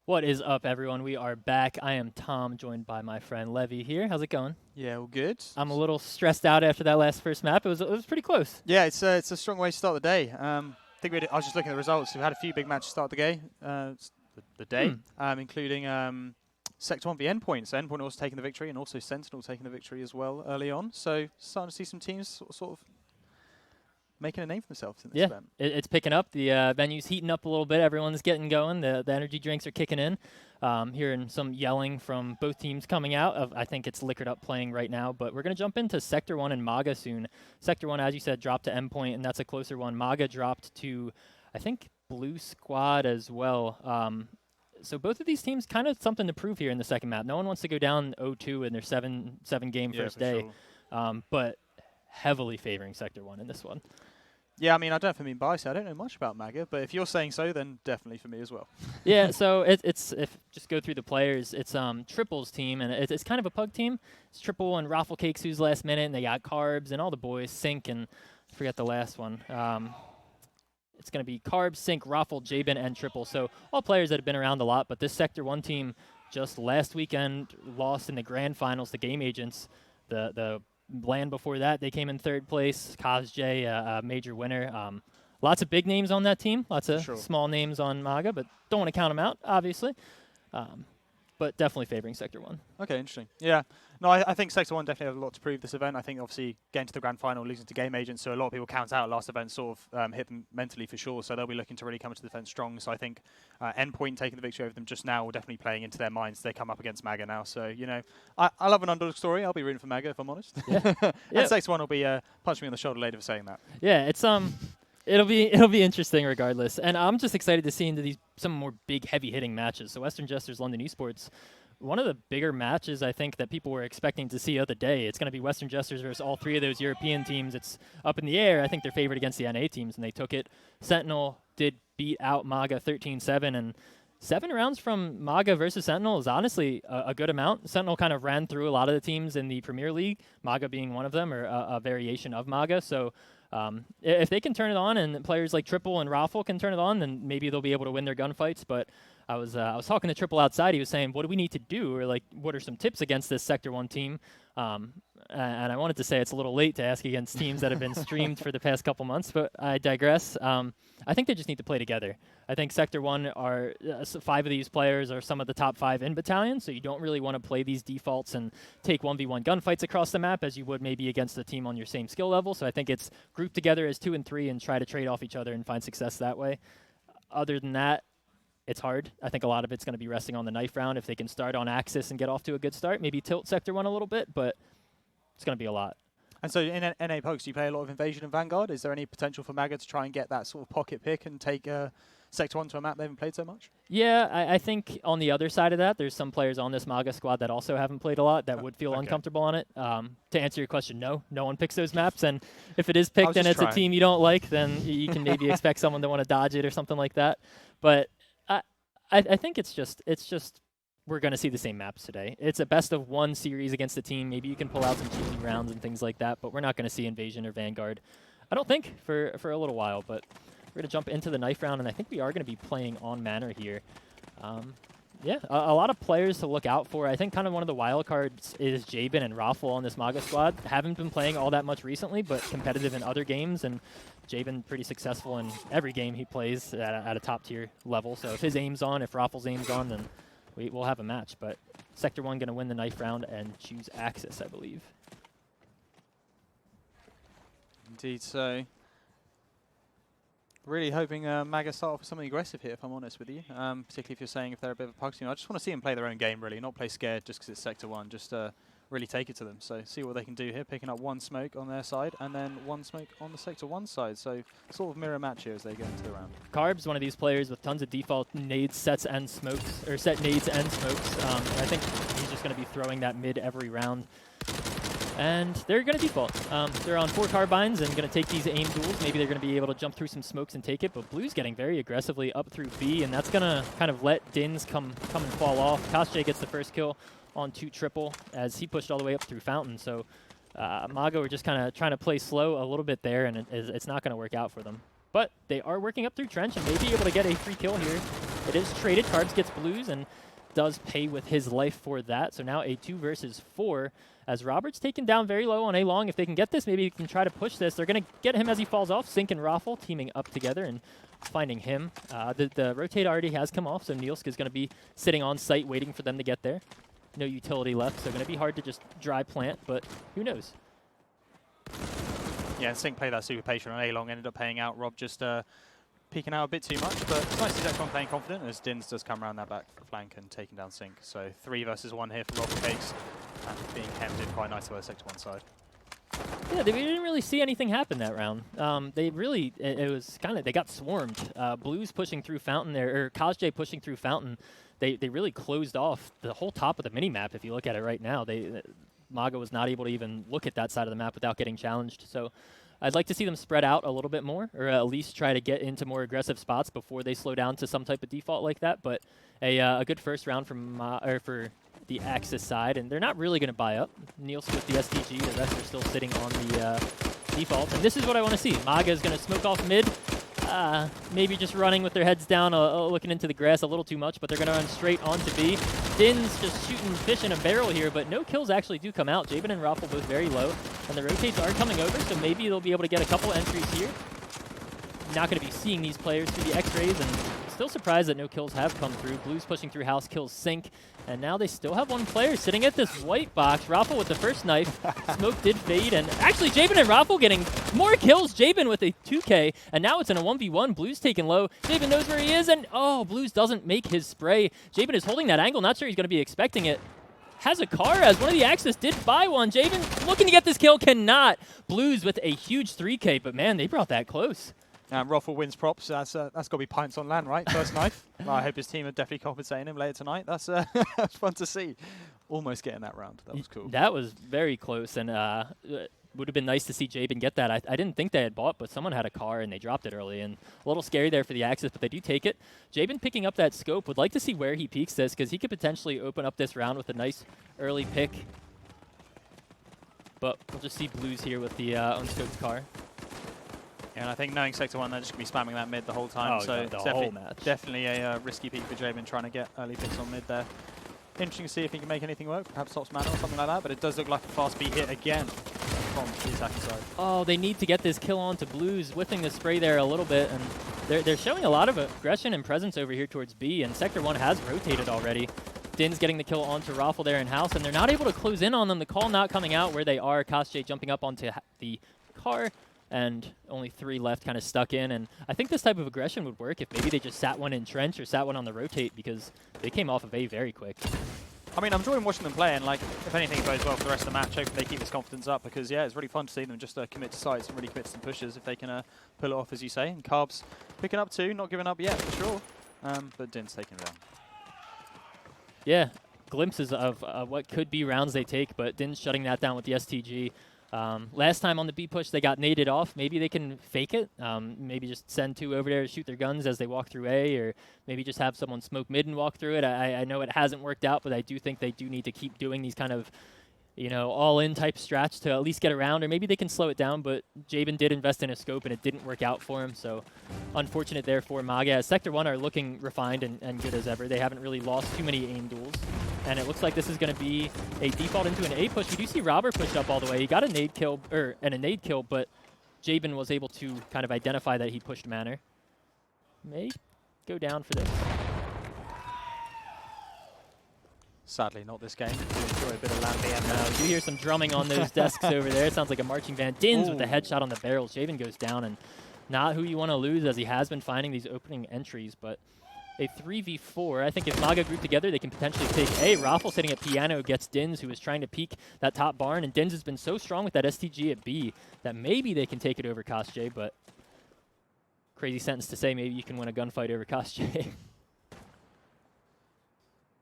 What is up, everyone? We are back. I am Tom, joined by my friend Levy here. How's it going? Yeah, all good. I'm a little stressed out after that last first map. It was pretty close. Yeah, it's a strong way to start the day. I think I was just looking at the results. We've had a few big matches start the day, including Sector 1 v Endpoint. So Endpoint also taking the victory, and also Sentinel taking the victory as well early on. So starting to see some teams sort of making a name for themselves in this event. It's picking up. The venue's heating up a little bit. Everyone's getting going. The energy drinks are kicking in. Hearing some yelling from both teams coming out. I think it's Liquored Up playing right now. But we're going to jump into Sector 1 and MAGA soon. Sector 1, as you said, dropped to Endpoint, and that's a closer one. MAGA dropped to, I think, Blue Squad as well. So both of these teams kind of something to prove here in the second map. No one wants to go down 0-2 in their seven-game first day. Sure. But heavily favoring Sector 1 in this one. Yeah, I mean, I don't know if I'm being biased. I don't know much about MAGA, but if you're saying so, then definitely for me as well. Yeah, so it's just go through the players. It's Triple's team, and it's kind of a pug team. It's Triple and Raffle Cakes who's last minute, and they got Carbs and all the boys, Sync, and I forget the last one. It's going to be Carbs, Sync, Raffle, Jabin, and Triple. So all players that have been around a lot, but this Sector 1 team just last weekend lost in the grand finals to Game Agents. The land before that, they came in third place. KazJ, a major winner. Lots of big names on that team. Lots of small names on MAGA, but don't want to count them out, obviously. But definitely favoring Sector 1. Okay, interesting. Yeah. No, I think Sector 1 definitely has a lot to prove this event. I think, obviously, getting to the grand final, losing to Game Agents, so a lot of people count out last event, sort of hit them mentally for sure, so they'll be looking to really come into the defense strong. So I think Endpoint taking the victory over them just now will definitely playing into their minds. They come up against MAGA now, so, you know, I love an underdog story. I'll be rooting for MAGA, if I'm honest. Yeah. And Sector 1 will be punching me on the shoulder later for saying that. Yeah, it's it'll be interesting regardless. And I'm just excited to see into some more big, heavy-hitting matches. So Western Jesters, London Esports, one of the bigger matches I think that people were expecting to see the other day. It's going to be Western Jesters versus all three of those European teams. It's up in the air. I think they're favored against the NA teams, and they took it. Sentinel did beat out MAGA 13-7, and 7 rounds from MAGA versus Sentinel is honestly a good amount. Sentinel kind of ran through a lot of the teams in the Premier League, MAGA being one of them, or a variation of MAGA. So if they can turn it on, and players like Triple and Raffle can turn it on, then maybe they'll be able to win their gunfights. But I was talking to Triple outside. He was saying, what do we need to do? Or, like, what are some tips against this Sector 1 team? And I wanted to say it's a little late to ask against teams that have been streamed for the past couple months, but I digress. I think they just need to play together. I think Sector 1 are 5 of these players are some of the top 5 in battalion, so you don't really want to play these defaults and take 1v1 gunfights across the map as you would maybe against a team on your same skill level. So I think it's group together as 2 and 3 and try to trade off each other and find success that way. Other than that, it's hard. I think a lot of it's going to be resting on the knife round. If they can start on Axis and get off to a good start, maybe tilt Sector 1 a little bit, but it's going to be a lot. And so in NA Pokes, do you play a lot of Invasion and Vanguard? Is there any potential for MAGA to try and get that sort of pocket pick and take Sector 1 to a map they haven't played so much? Yeah, I think on the other side of that, there's some players on this MAGA squad that also haven't played a lot that would feel uncomfortable on it. To answer your question, no one picks those maps. And if it is picked and it's a team you don't like, then you can maybe expect someone to want to dodge it or something like that. But I think it's just we're going to see the same maps today. It's a best-of-1 series against a team. Maybe you can pull out some cheating rounds and things like that, but we're not going to see Invasion or Vanguard, I don't think, for a little while. But we're going to jump into the knife round, and I think we are going to be playing on Manor here. Yeah, a lot of players to look out for. I think kind of one of the wild cards is Jabin and Raffle on this MAGA squad. Haven't been playing all that much recently, but competitive in other games, and Jabin pretty successful in every game he plays at a top-tier level. So if his aim's on, if Raffle's aim's on, then we'll have a match. But Sector 1 going to win the knife round and choose Axis, I believe. Indeed, so really hoping MAGA start off with something aggressive here, if I'm honest with you. Particularly if you're saying if they're a bit of a pug team. I just want to see them play their own game, really, not play scared just because it's Sector 1. Just really take it to them. So see what they can do here, picking up 1 smoke on their side and then 1 smoke on the Sector 1 side. So sort of mirror match here as they go into the round. Carb's one of these players with tons of default nades, sets, and smokes, or set nades and smokes. I think he's just going to be throwing that mid every round. And they're going to default. They're on 4 carbines and going to take these aim duels. Maybe they're going to be able to jump through some smokes and take it, but Blue's getting very aggressively up through B, and that's going to kind of let Dins come and fall off. KazJ gets the first kill on 2 Triple as he pushed all the way up through Fountain. So MAGA were just kind of trying to play slow a little bit there, and it's not going to work out for them. But they are working up through Trench and may be able to get a free kill here. it is traded. Carbs gets blues and does pay with his life for that. So now a 2 versus 4 as Robert's taken down very low on A long. If they can get this, maybe they can try to push this. They're going to get him as he falls off. Sink and Raffle teaming up together and finding him. The rotate already has come off, so Nielsk is going to be sitting on site waiting for them to get there. No utility left, so going to be hard to just dry plant, but who knows? Yeah, Sink played that super patient on A long, ended up paying out. Rob just peeking out a bit too much, but it's nice to see Zekron playing confident as Dins does come around that back flank and taking down Sink. So 3 versus 1 here for Rob Cakes, and being hemmed in quite nicely by the sector 1 side. Yeah, we didn't really see anything happen that round. They really, it was kind of, they got swarmed. Blues pushing through Fountain there, or Kosjay pushing through Fountain. They really closed off the whole top of the mini-map, if you look at it right now. MAGA was not able to even look at that side of the map without getting challenged. So I'd like to see them spread out a little bit more, or at least try to get into more aggressive spots before they slow down to some type of default like that. But a good first round for the Axis side, and they're not really going to buy up. Nielsk with the STG, the rest are still sitting on the default. And this is what I want to see. MAGA is going to smoke off mid. Maybe just running with their heads down, looking into the grass a little too much, but they're going to run straight onto B. Din's just shooting fish in a barrel here, but no kills actually do come out. Jabin and Raffle both very low, and the rotates are coming over, so maybe they'll be able to get a couple entries here. Not going to be seeing these players through the X-rays, and still surprised that no kills have come through. Blues pushing through house, kills Sink, and now they still have 1 player sitting at this white box. Raffle with the first knife. Smoke did fade, and actually Jabin and Raffle getting more kills. Jabin with a 2K, and now it's in a 1v1. Blues taken low. Jabin knows where he is, and oh, Blues doesn't make his spray. Jabin is holding that angle, not sure he's going to be expecting it. Has a car as one of the Axis did buy one. Jabin looking to get this kill, cannot. Blues with a huge 3K, but man, they brought that close. Raffle wins props. That's got to be pints on land, right? First knife. Well, I hope his team are definitely compensating him later tonight. That's that's fun to see. Almost getting that round. That was cool. That was very close, and would have been nice to see Jabin get that. I didn't think they had bought, but someone had a car and they dropped it early, and a little scary there for the Axis, but they do take it. Jabin picking up that scope. Would like to see where he peaks this, because he could potentially open up this round with a nice early pick. But we'll just see Blues here with the unscoped car. Yeah, and I think knowing Sector 1, they're just going to be spamming that mid the whole time. Oh, so yeah, it's whole match. definitely a risky peak for Jabin trying to get early picks on mid there. Interesting to see if he can make anything work, perhaps tops mana or something like that, but it does look like a fast B hit again from the attacking side. Oh, they need to get this kill on to Blues, whiffing the spray there a little bit, and they're showing a lot of aggression and presence over here towards B, and Sector 1 has rotated already. Din's getting the kill onto Raffle there in house, and they're not able to close in on them. The call not coming out where they are. Kosjay jumping up onto the car, and only 3 left kind of stuck in. And I think this type of aggression would work if maybe they just sat one in trench or sat one on the rotate, because they came off of A very quick. I mean, I'm enjoying watching them play, and like, if anything, it goes well for the rest of the match. Hopefully they keep this confidence up, because yeah, it's really fun to see them just commit to sites and really commit to some pushes if they can pull it off, as you say. And Carbs picking up 2, not giving up yet for sure, but Din's taking it down. Yeah, glimpses of what could be rounds they take, but Din's shutting that down with the STG. Last time on the B push, they got naded off. Maybe they can fake it. Maybe just send 2 over there to shoot their guns as they walk through A, or maybe just have someone smoke mid and walk through it. I know it hasn't worked out, but I do think they do need to keep doing these kind of, you know, all-in type strats to at least get around, or maybe they can slow it down, but Jabin did invest in a scope and it didn't work out for him, so unfortunate there for MAGA. As Sector 1 are looking refined and good as ever. They haven't really lost too many aim duels, and it looks like this is going to be a default into an A push. We do see Robert push up all the way. He got a nade kill, but Jabin was able to kind of identify that he pushed Manor. May go down for this. Sadly, not this game. Do enjoy a bit of land BM. You do hear some drumming on those desks over there. It sounds like a marching band. Dins with the headshot on the barrels. Jabin goes down, and not who you want to lose, as he has been finding these opening entries, but a 3v4. I think if MAGA group together, they can potentially take A. Raffle sitting at piano gets Dins, who is trying to peek that top barn, and Dins has been so strong with that STG at B that maybe they can take it over Kosjay, but crazy sentence to say maybe you can win a gunfight over Kosjay.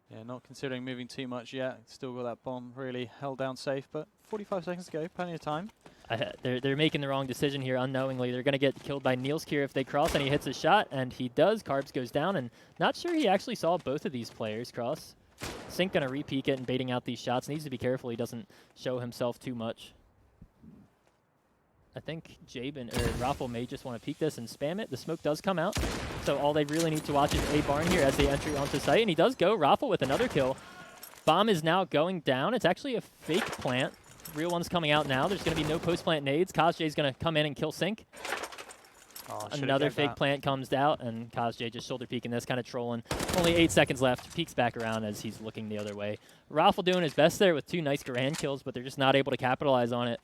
Yeah, not considering moving too much yet. Still got that bomb really held down safe, but 45 seconds to go, plenty of time. They're making the wrong decision here unknowingly. They're going to get killed by Nielsk here if they cross, and he hits a shot, and he does. Carbs goes down, and not sure he actually saw both of these players cross. Sink going to re-peek it and baiting out these shots. Needs to be careful he doesn't show himself too much. I think Jabin or Raffle may just want to peek this and spam it. The smoke does come out, so all they really need to watch is a barn here as they enter onto site, and he does go. Raffle with another kill. Bomb is now going down. It's actually a fake plant. Real one's coming out now. There's going to be no post-plant nades. Kazj's going to come in and kill Sync. Oh, Another fake plant comes out, and Kazj just shoulder peeking this, kind of trolling. Only 8 seconds left. Peeks back around as he's looking the other way. Raffle doing his best there with 2 nice Garand kills, but they're just not able to capitalize on it.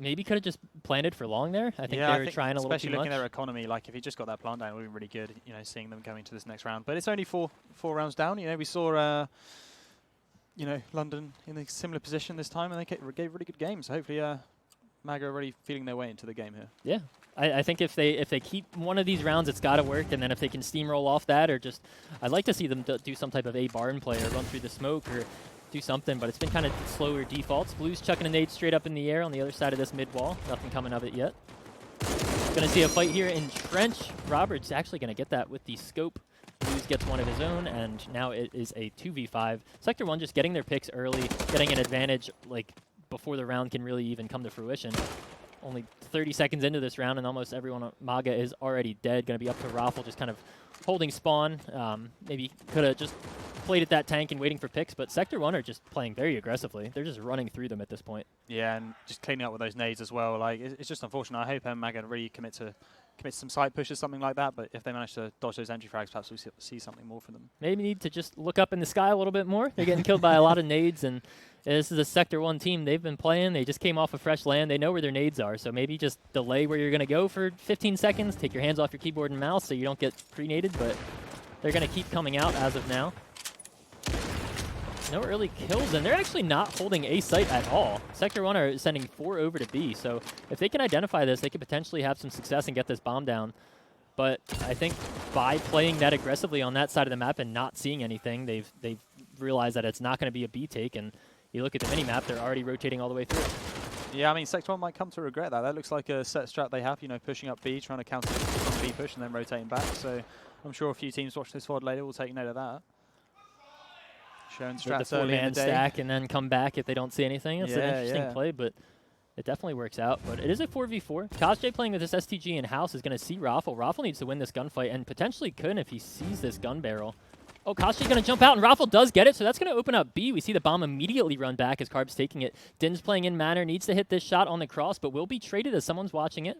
Maybe could have just planted for long there. I think they were trying a little too much. Especially looking at their economy, like if he just got that plant down, it would be really good, you know, seeing them going to this next round. But it's only four rounds down. You know, we saw, you know, London in a similar position this time, and they gave really good games. So hopefully, MAGA are already feeling their way into the game here. Yeah, I think if they keep one of these rounds, it's got to work. And then if they can steamroll off that, or just, I'd like to see them do some type of a barn play or run through the smoke or do something, but it's been kind of slower defaults. Blue's chucking a nade straight up in the air on the other side of this mid wall. Nothing coming of it yet. Gonna see a fight here in Trench. Robert's actually gonna get that with the scope. Blues gets one of his own, and now it is a 2v5. Sector 1 just getting their picks early, getting an advantage like before the round can really even come to fruition. Only 30 seconds into this round, and almost everyone on MAGA is already dead. Gonna be up to Raffle, just kind of holding spawn. Maybe could have just played at that tank and waiting for picks, but Sector 1 are just playing very aggressively. They're just running through them at this point. Yeah, and just cleaning up with those nades as well. Like, it's just unfortunate. I hope MAGA really commit to some side pushes, something like that, but if they manage to dodge those entry frags, perhaps we'll see something more from them. Maybe need to just look up in the sky a little bit more. They're getting killed by a lot of nades, and this is a Sector 1 team. They've been playing. They just came off of fresh land. They know where their nades are, so maybe just delay where you're going to go for 15 seconds, take your hands off your keyboard and mouse so you don't get pre-naded, but they're going to keep coming out as of now. No early kills, and they're actually not holding A site at all. Sector 1 are sending 4 over to B, so if they can identify this, they could potentially have some success and get this bomb down. But I think by playing that aggressively on that side of the map and not seeing anything, they've realized that it's not going to be a B take, and you look at the mini-map, they're already rotating all the way through. Yeah, I mean, Sector 1 might come to regret that. That looks like a set strat they have, you know, pushing up B, trying to counter the B push and then rotating back. So I'm sure a few teams watching this VOD later will take note of that. Showing strats early in the day. Stack and then come back if they don't see anything. It's an interesting play, but it definitely works out. But it is a 4v4. Kazj playing with this STG in-house is going to see Raffle. Raffle needs to win this gunfight and potentially could if he sees this gun barrel. Oh, Kazj going to jump out, and Raffle does get it, so that's going to open up B. We see the bomb immediately run back as Carb's taking it. Din's playing in manner, needs to hit this shot on the cross, but will be traded as someone's watching it.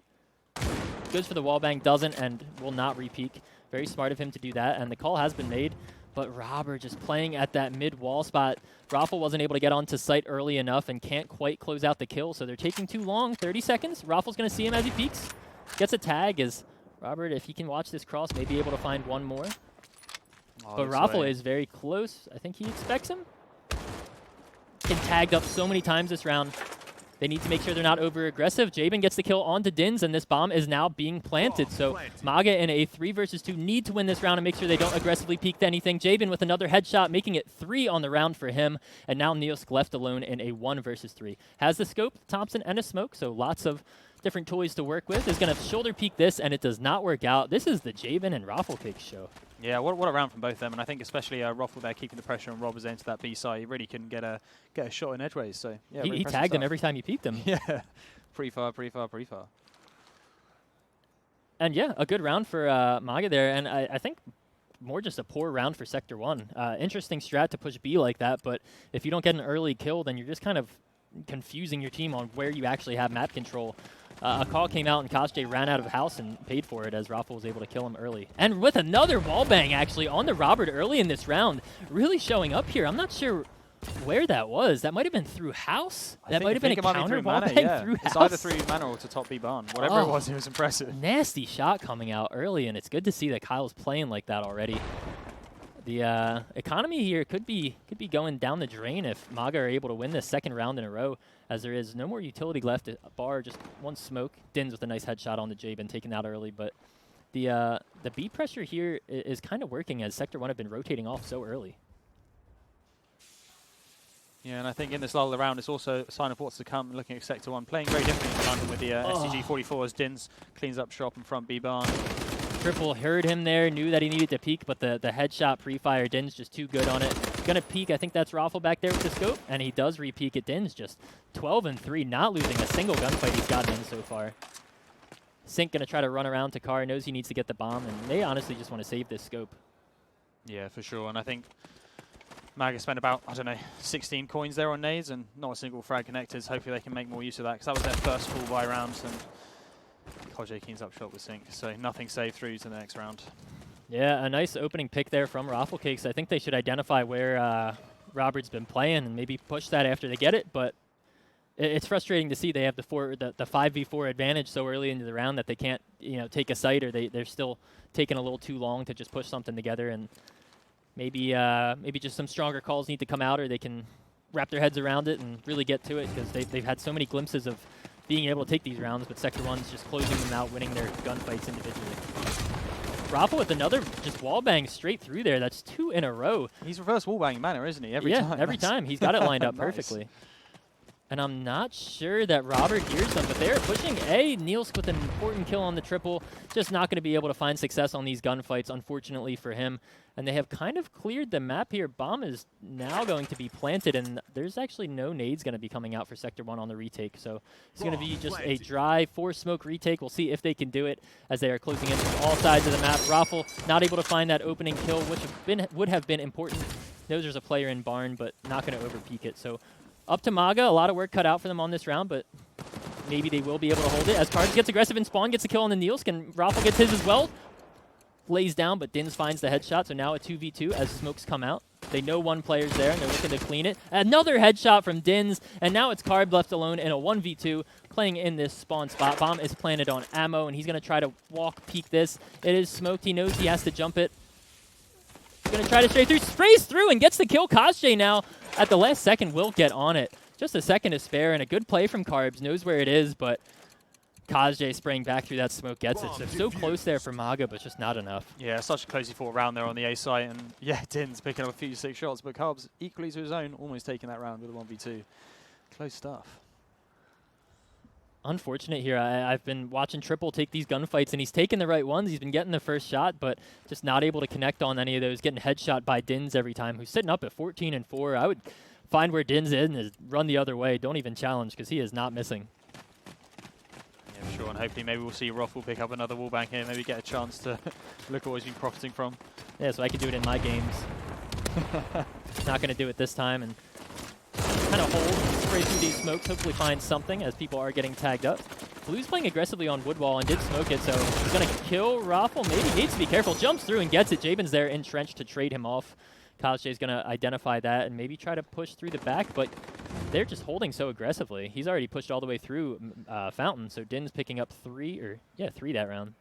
Goes for the wallbang, doesn't, and will not re-peek. Very smart of him to do that, and the call has been made. But Robert just playing at that mid-wall spot. Raffle wasn't able to get onto site early enough and can't quite close out the kill, so they're taking too long. 30 seconds. Raffle's going to see him as he peeks. Gets a tag as Robert, if he can watch this cross, may be able to find one more. But Raffle is very close. I think he expects him. Been tagged up so many times this round. They need to make sure they're not over-aggressive. Jabin gets the kill onto Dins, and this bomb is now being planted. So MAGA in a 3 versus 2 need to win this round and make sure they don't aggressively peek to anything. Jabin with another headshot, making it 3 on the round for him. And now Neosk left alone in a 1 versus 3. Has the scope, Thompson, and a smoke, so lots of different toys to work with. Is going to shoulder peek this, and it does not work out. This is the Jabin and Raffle Cake show. Yeah, what a round from both of them, and I think especially Raffle there keeping the pressure on Robbers into that B side. He really couldn't get a shot in edgeways. So yeah, he tagged him every time he peeked him. Yeah, pre-far. And yeah, a good round for MAGA there, and I think more just a poor round for Sector 1. Interesting strat to push B like that, but if you don't get an early kill, then you're just kind of confusing your team on where you actually have map control. A call came out and Kazj ran out of house and paid for it as Raffle was able to kill him early. And with another wallbang actually on the Robert early in this round, really showing up here. I'm not sure where that was. That might have been through house. That might have been a counter wallbang through house. It's either through mana or to top B barn. Whatever it was impressive. Nasty shot coming out early, and it's good to see that Kyle's playing like that already. The economy here could be going down the drain if MAGA are able to win this second round in a row, as there is no more utility left. A bar, just one smoke. Dins with a nice headshot on the Jabin, taken out early, but the B pressure here is kind of working as Sector 1 have been rotating off so early. Yeah, and I think in this lull of the round, it's also a sign of what's to come. Looking at Sector 1, playing very differently in London with the STG 44 as Dins cleans up shop in front B barn. triple, heard him there, knew that he needed to peek, but the headshot pre-fire, Din's just too good on it. Gonna peek, I think that's Raffle back there with the scope, and he does re-peek it. Din's just 12-3, not losing a single gunfight he's gotten in so far. Sync gonna try to run around to Car, knows he needs to get the bomb, and they honestly just want to save this scope. Yeah, for sure. And I think MAGA spent about, I don't know, 16 coins there on nades and not a single frag connected. Hopefully they can make more use of that, because that was their first full buy round. And Koj Keen's up shot with Sync, so nothing saved through to the next round. Yeah, a nice opening pick there from Raffle Cakes. I think they should identify where Robert's been playing and maybe push that after they get it, but it's frustrating to see they have the 5v4 advantage so early into the round that they can't, take a site, or they're still taking a little too long to just push something together. And maybe just some stronger calls need to come out, or they can wrap their heads around it and really get to it, because they've had so many glimpses of being able to take these rounds, but Sector 1's just closing them out, winning their gunfights individually. Raffle with another just wallbang straight through there. That's 2 in a row. He's reverse wallbanging manner, isn't he? Every time. Every time. He's got it lined up Nice. perfectly. And I'm not sure that Robert hears them, but they're pushing A. Nielsk with an important kill on the triple. Just not going to be able to find success on these gunfights, unfortunately for him. And they have kind of cleared the map here. Bomb is now going to be planted, and there's actually no nades going to be coming out for Sector 1 on the retake. So it's going to be just a dry 4-smoke retake. We'll see if they can do it, as they are closing in from all sides of the map. Raffle not able to find that opening kill, which would have been important. Knows there's a player in barn, but not going to over-peek it. So up to MAGA, a lot of work cut out for them on this round, but maybe they will be able to hold it. As Cards gets aggressive in spawn, gets a kill on the Nielsk, and Raffle gets his as well. Lays down, but Dins finds the headshot, so now a 2v2 as smokes come out. They know one player's there, and they're looking to clean it. Another headshot from Dins, and now it's Carb left alone in a 1v2, playing in this spawn spot. Bomb is planted on ammo, and he's going to try to walk peek this. It is smoked. He knows he has to jump it. He's going to try to stray through. Sprays through and gets the kill. Koj now, at the last second, will get on it. Just a second to spare, and a good play from Carbs. Knows where it is, but Koj spraying back through that smoke gets it. So close there for MAGA, but just not enough. Yeah, such a closely fought round there on the A site, and yeah, Din's picking up a few 6 shots, but Carbs equally to his own, almost taking that round with a 1v2. Close stuff. Unfortunate here. I've been watching Triple take these gunfights, and he's taking the right ones. He's been getting the first shot, but just not able to connect on any of those. Getting headshot by Dins every time, who's sitting up at 14-4. I would find where Dins is and run the other way. Don't even challenge, because he is not missing. Yeah, for sure, and hopefully maybe we'll see Ruffle pick up another wallbang here, maybe get a chance to look at what he's been profiting from. Yeah, so I can do it in my games. Not going to do it this time, and kind of hold, spray through these smokes, hopefully find something as people are getting tagged up. Blue's playing aggressively on Woodwall and did smoke it, so he's going to kill Raffle. Maybe needs to be careful. Jumps through and gets it. Jabin's there entrenched to trade him off. Koj is going to identify that and maybe try to push through the back, but they're just holding so aggressively. He's already pushed all the way through Fountain, so Din's picking up 3 that round.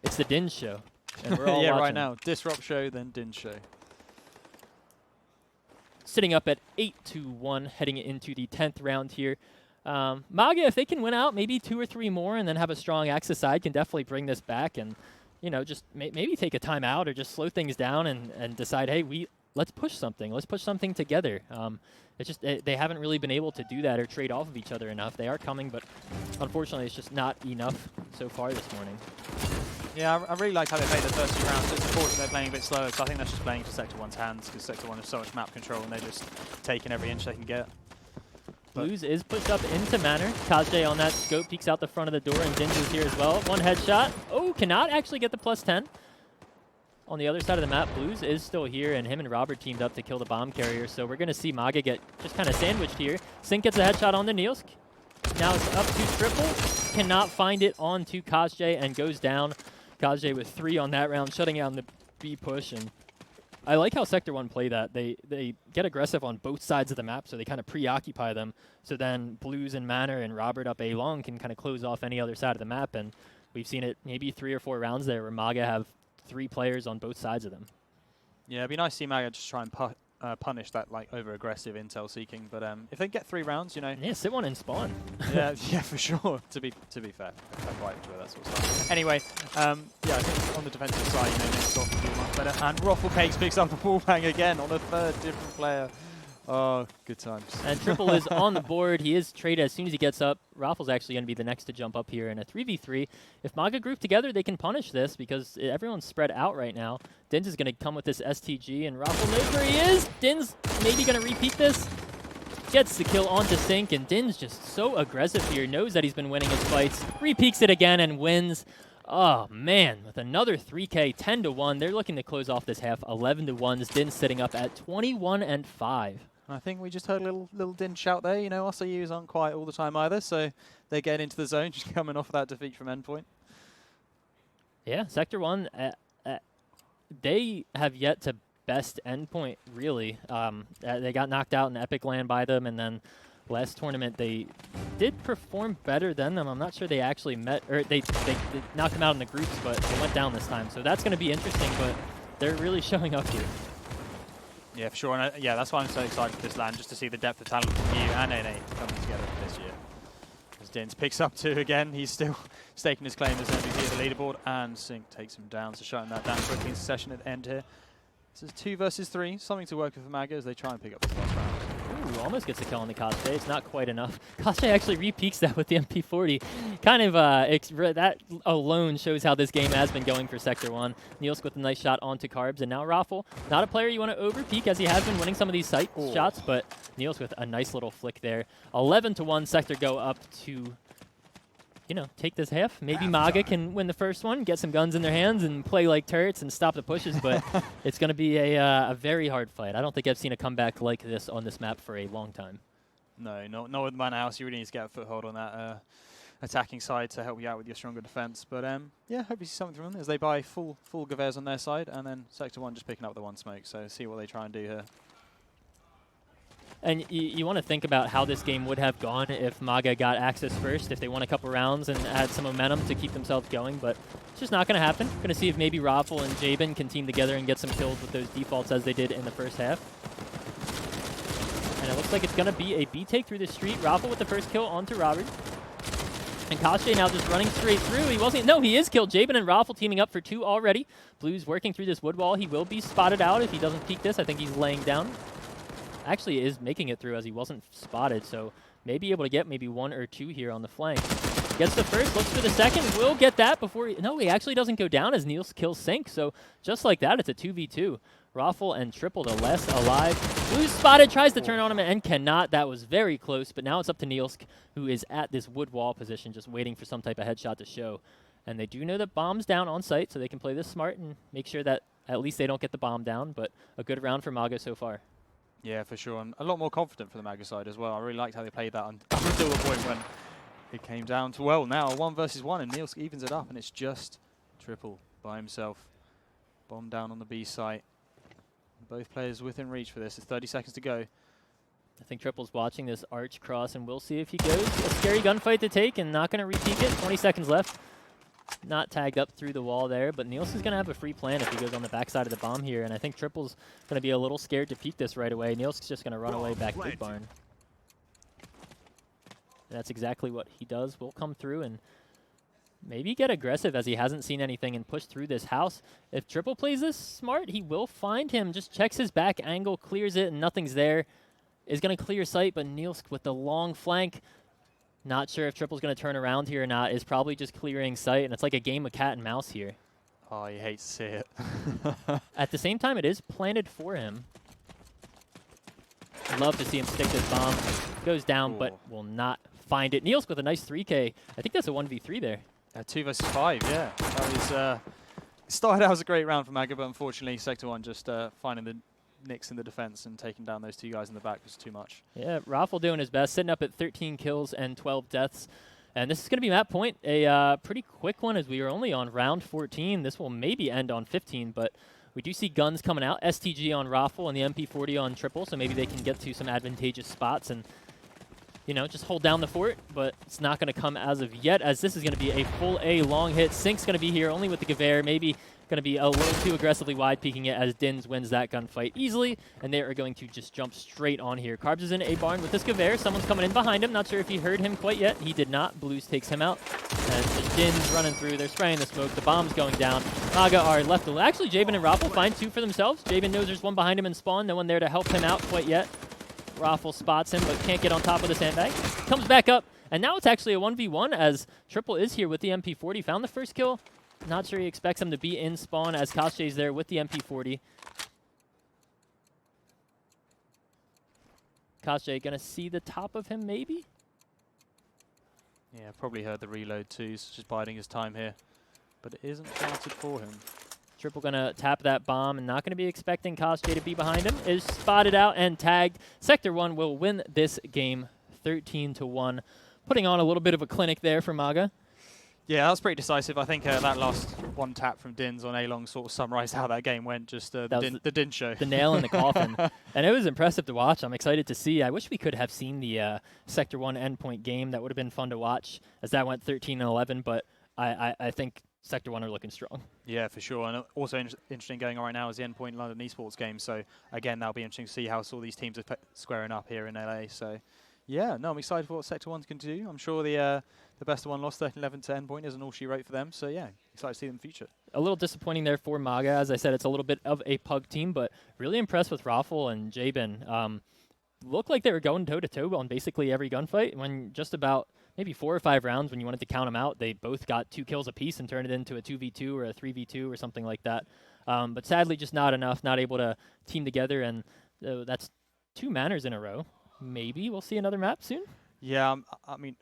It's the Din show, and we're all yeah, watching. right now. Disrupt show, then Din show. Sitting up at 8-1, heading into the 10th round here. MAGA, if they can win out maybe 2 or 3 more and then have a strong Axis side, can definitely bring this back and, just maybe take a timeout or just slow things down and decide, hey, let's push something. Let's push something together. It's just they haven't really been able to do that or trade off of each other enough. They are coming, but unfortunately it's just not enough so far this morning. Yeah, I really like how they played the first 2 rounds. It's unfortunate they're playing a bit slower, so I think that's just playing to Sector 1's hands, because Sector 1 has so much map control and they're just taking every inch they can get. Blues is pushed up into Manor. Koj on that scope peeks out the front of the door, and Dinjo's here as well. 1 headshot. Oh, cannot actually get the +10. On the other side of the map, Blues is still here, and him and Robert teamed up to kill the bomb carrier, so we're going to see MAGA get just kind of sandwiched here. Sync gets a headshot on the Nielsk. Now it's up to Triple. Cannot find it onto Koj and goes down. Koj with 3 on that round, shutting down the B push. And I like how Sector 1 play that. They get aggressive on both sides of the map, so they kind of preoccupy them. So then Blues and Manor and Robert up A long can kind of close off any other side of the map. And we've seen it maybe 3 or 4 rounds there where MAGA have 3 players on both sides of them. Yeah, it'd be nice to see MAGA just try and punish that over-aggressive intel seeking. But if they get 3 rounds, Yeah, sit one and spawn. yeah, for sure. To be fair, I quite enjoy that sort of stuff. Anyway, yeah, I think on the defensive side, next off will do much better. And Ruffle Cakes picks up a wallbang again on a 3rd different player. Oh, good times. And Triple is on the board. He is traded as soon as he gets up. Raffle's actually going to be the next to jump up here in a 3v3. If MAGA group together, they can punish this because everyone's spread out right now. Dins is going to come with this STG, and Raffle knows where he is. Dins maybe going to repeat this. Gets the kill onto Sync, and Dins just so aggressive here. Knows that he's been winning his fights. Repeaks it again and wins. Oh, man, with another 3K, 10-1. They're looking to close off this half 11-1. Dins sitting up at 21-5. I think we just heard a little Din shout there. You know, us AUs aren't quiet all the time either, so they're getting into the zone, just coming off of that defeat from Endpoint. Yeah, Sector 1, they have yet to best Endpoint, really. They got knocked out in Epic Land by them, and then last tournament they did perform better than them. I'm not sure they actually met, or they knocked them out in the groups, but they went down this time. So that's going to be interesting, but they're really showing up here. Yeah, for sure. And yeah, that's why I'm so excited for this LAN, just to see the depth of talent from you and NA coming together for this year. As Dins picks up 2 again, he's still staking his claim as MVP of the leaderboard, and Sync takes him down, so shutting that down quickly in succession at the end here. This is 2 versus 3, something to work with for MAGA as they try and pick up this last round. Ooh, almost gets a kill on the Koste. It's not quite enough. Koste actually re-peaks that with the MP40. Kind of, that alone shows how this game has been going for Sector 1. Nielsk with a nice shot onto Carbs, and now Raffle. Not a player you want to over-peak, as he has been winning some of these sight shots, but Nielsk with a nice little flick there. 11-1, Sector go up to, you know, take this half. Maybe MAGA can win the first one, get some guns in their hands, and play like turrets and stop the pushes, but it's going to be a very hard fight. I don't think I've seen a comeback like this on this map for a long time. No, not with Man House. You really need to get a foothold on that attacking side to help you out with your stronger defense. But yeah, hope you see something from them as they buy full Gavers on their side, and then Sector 1 just picking up the 1 smoke. So see what they try and do here. And you want to think about how this game would have gone if MAGA got access first, if they won a couple rounds and had some momentum to keep themselves going, but it's just not going to happen. Going to see if maybe Raffle and Jabin can team together and get some kills with those defaults as they did in the first half. And it looks like it's going to be a B-take through the street. Raffle with the first kill onto Robert. And Koste now just running straight through. He is killed. Jabin and Raffle teaming up for 2 already. Blue's working through this wood wall. He will be spotted out if he doesn't peek this. I think he's laying down. Actually is making it through as he wasn't spotted, so maybe able to get maybe 1 or 2 here on the flank. Gets the first, looks for the second, will get that before he actually doesn't go down as Niels kills Sync, so just like that, it's a 2v2. Raffle and Triple to less alive. Blue spotted, tries to turn on him and cannot. That was very close, but now it's up to Nielsk, who is at this wood wall position, just waiting for some type of headshot to show. And they do know that bomb's down on site, so they can play this smart and make sure that at least they don't get the bomb down, but a good round for MAGA so far. Yeah, for sure, and a lot more confident for the MAGA side as well. I really liked how they played that until the point when it came down to, well, now 1 versus 1, and Nielsk evens it up, and it's just Triple by himself. Bomb down on the B site. Both players within reach for this. It's 30 seconds to go. I think Triple's watching this arch cross, and we'll see if he goes. A scary gunfight to take, and not going to repeat it. 20 seconds left. Not tagged up through the wall there, but Niels is going to have a free plan if he goes on the backside of the bomb here, and I think Triple's going to be a little scared to peek this right away. Niels is just going to run away back Big Barn. That's exactly what he does. We'll come through and maybe get aggressive as he hasn't seen anything and push through this house. If Triple plays this smart, he will find him. Just checks his back angle, clears it, and nothing's there. Is going to clear sight, but Niels with the long flank. Not sure if Triple's going to turn around here or not. Is probably just clearing sight, and it's like a game of cat and mouse here. Oh, you hate to see it. At the same time, it is planted for him. Love to see him stick this bomb. Goes down, but will not find it. Niels with a nice 3K. I think that's a 1v3 there. 2 versus 5, yeah. That was, started out as a great round for MAGA, but unfortunately, Sector 1 just finding the nicks in the defense and taking down those 2 guys in the back was too much. Yeah, Raffle doing his best, sitting up at 13 kills and 12 deaths. And this is going to be map point, a pretty quick one as we are only on round 14. This will maybe end on 15, but we do see guns coming out. STG on Raffle and the MP40 on Triple, so maybe they can get to some advantageous spots and, you know, just hold down the fort, but it's not going to come as of yet, as this is going to be a full A long hit. Sync's going to be here only with the Gewehr, maybe going to be a little too aggressively wide peeking it as Dins wins that gunfight easily, and they are going to just jump straight on here. Carbs is in A barn with this Gewehr. Someone's coming in behind him. Not sure if he heard him quite yet. He did not. Blues takes him out. And just Dins running through. They're spraying the smoke. The bomb's going down. MAGA are left alone. Actually, Jabin and Raffle find 2 for themselves. Jabin knows there's one behind him in spawn. No one there to help him out quite yet. Raffle spots him, but can't get on top of the sandbag. Comes back up, and now it's actually a 1v1 as Triple is here with the MP40. Found the first kill. Not sure he expects him to be in spawn as Kashay's there with the MP40. Kashay gonna see the top of him, maybe? Yeah, probably heard the reload too. He's just biding his time here. But it isn't planted for him. Triple gonna tap that bomb and not gonna be expecting Kashay to be behind him. Is spotted out and tagged. Sector 1 will win this game 13-1. Putting on a little bit of a clinic there for MAGA. Yeah, that was pretty decisive. I think that last one tap from Dins on A-Long sort of summarized how that game went, just the Din show. The nail in the coffin. And it was impressive to watch. I'm excited to see. I wish we could have seen the Sector 1 endpoint game. That would have been fun to watch as that went 13-11, but I think Sector 1 are looking strong. Yeah, for sure. And also interesting going on right now is the endpoint London Esports game. So, again, that'll be interesting to see how all these teams are squaring up here in LA. So, yeah, no, I'm excited for what Sector 1 can do. I'm sure the best of one lost 13-11 to endpoint isn't all she wrote for them. So, yeah, excited to see them in the future. A little disappointing there for MAGA. As I said, it's a little bit of a pug team, but really impressed with Raffle and Jabin. Looked like they were going toe-to-toe on basically every gunfight. When just about maybe 4 or 5 rounds, when you wanted to count them out, they both got 2 kills apiece and turned it into a 2v2 or a 3v2 or something like that. But sadly, just not enough, not able to team together, and that's 2 manners in a row. Maybe we'll see another map soon. Yeah, I mean,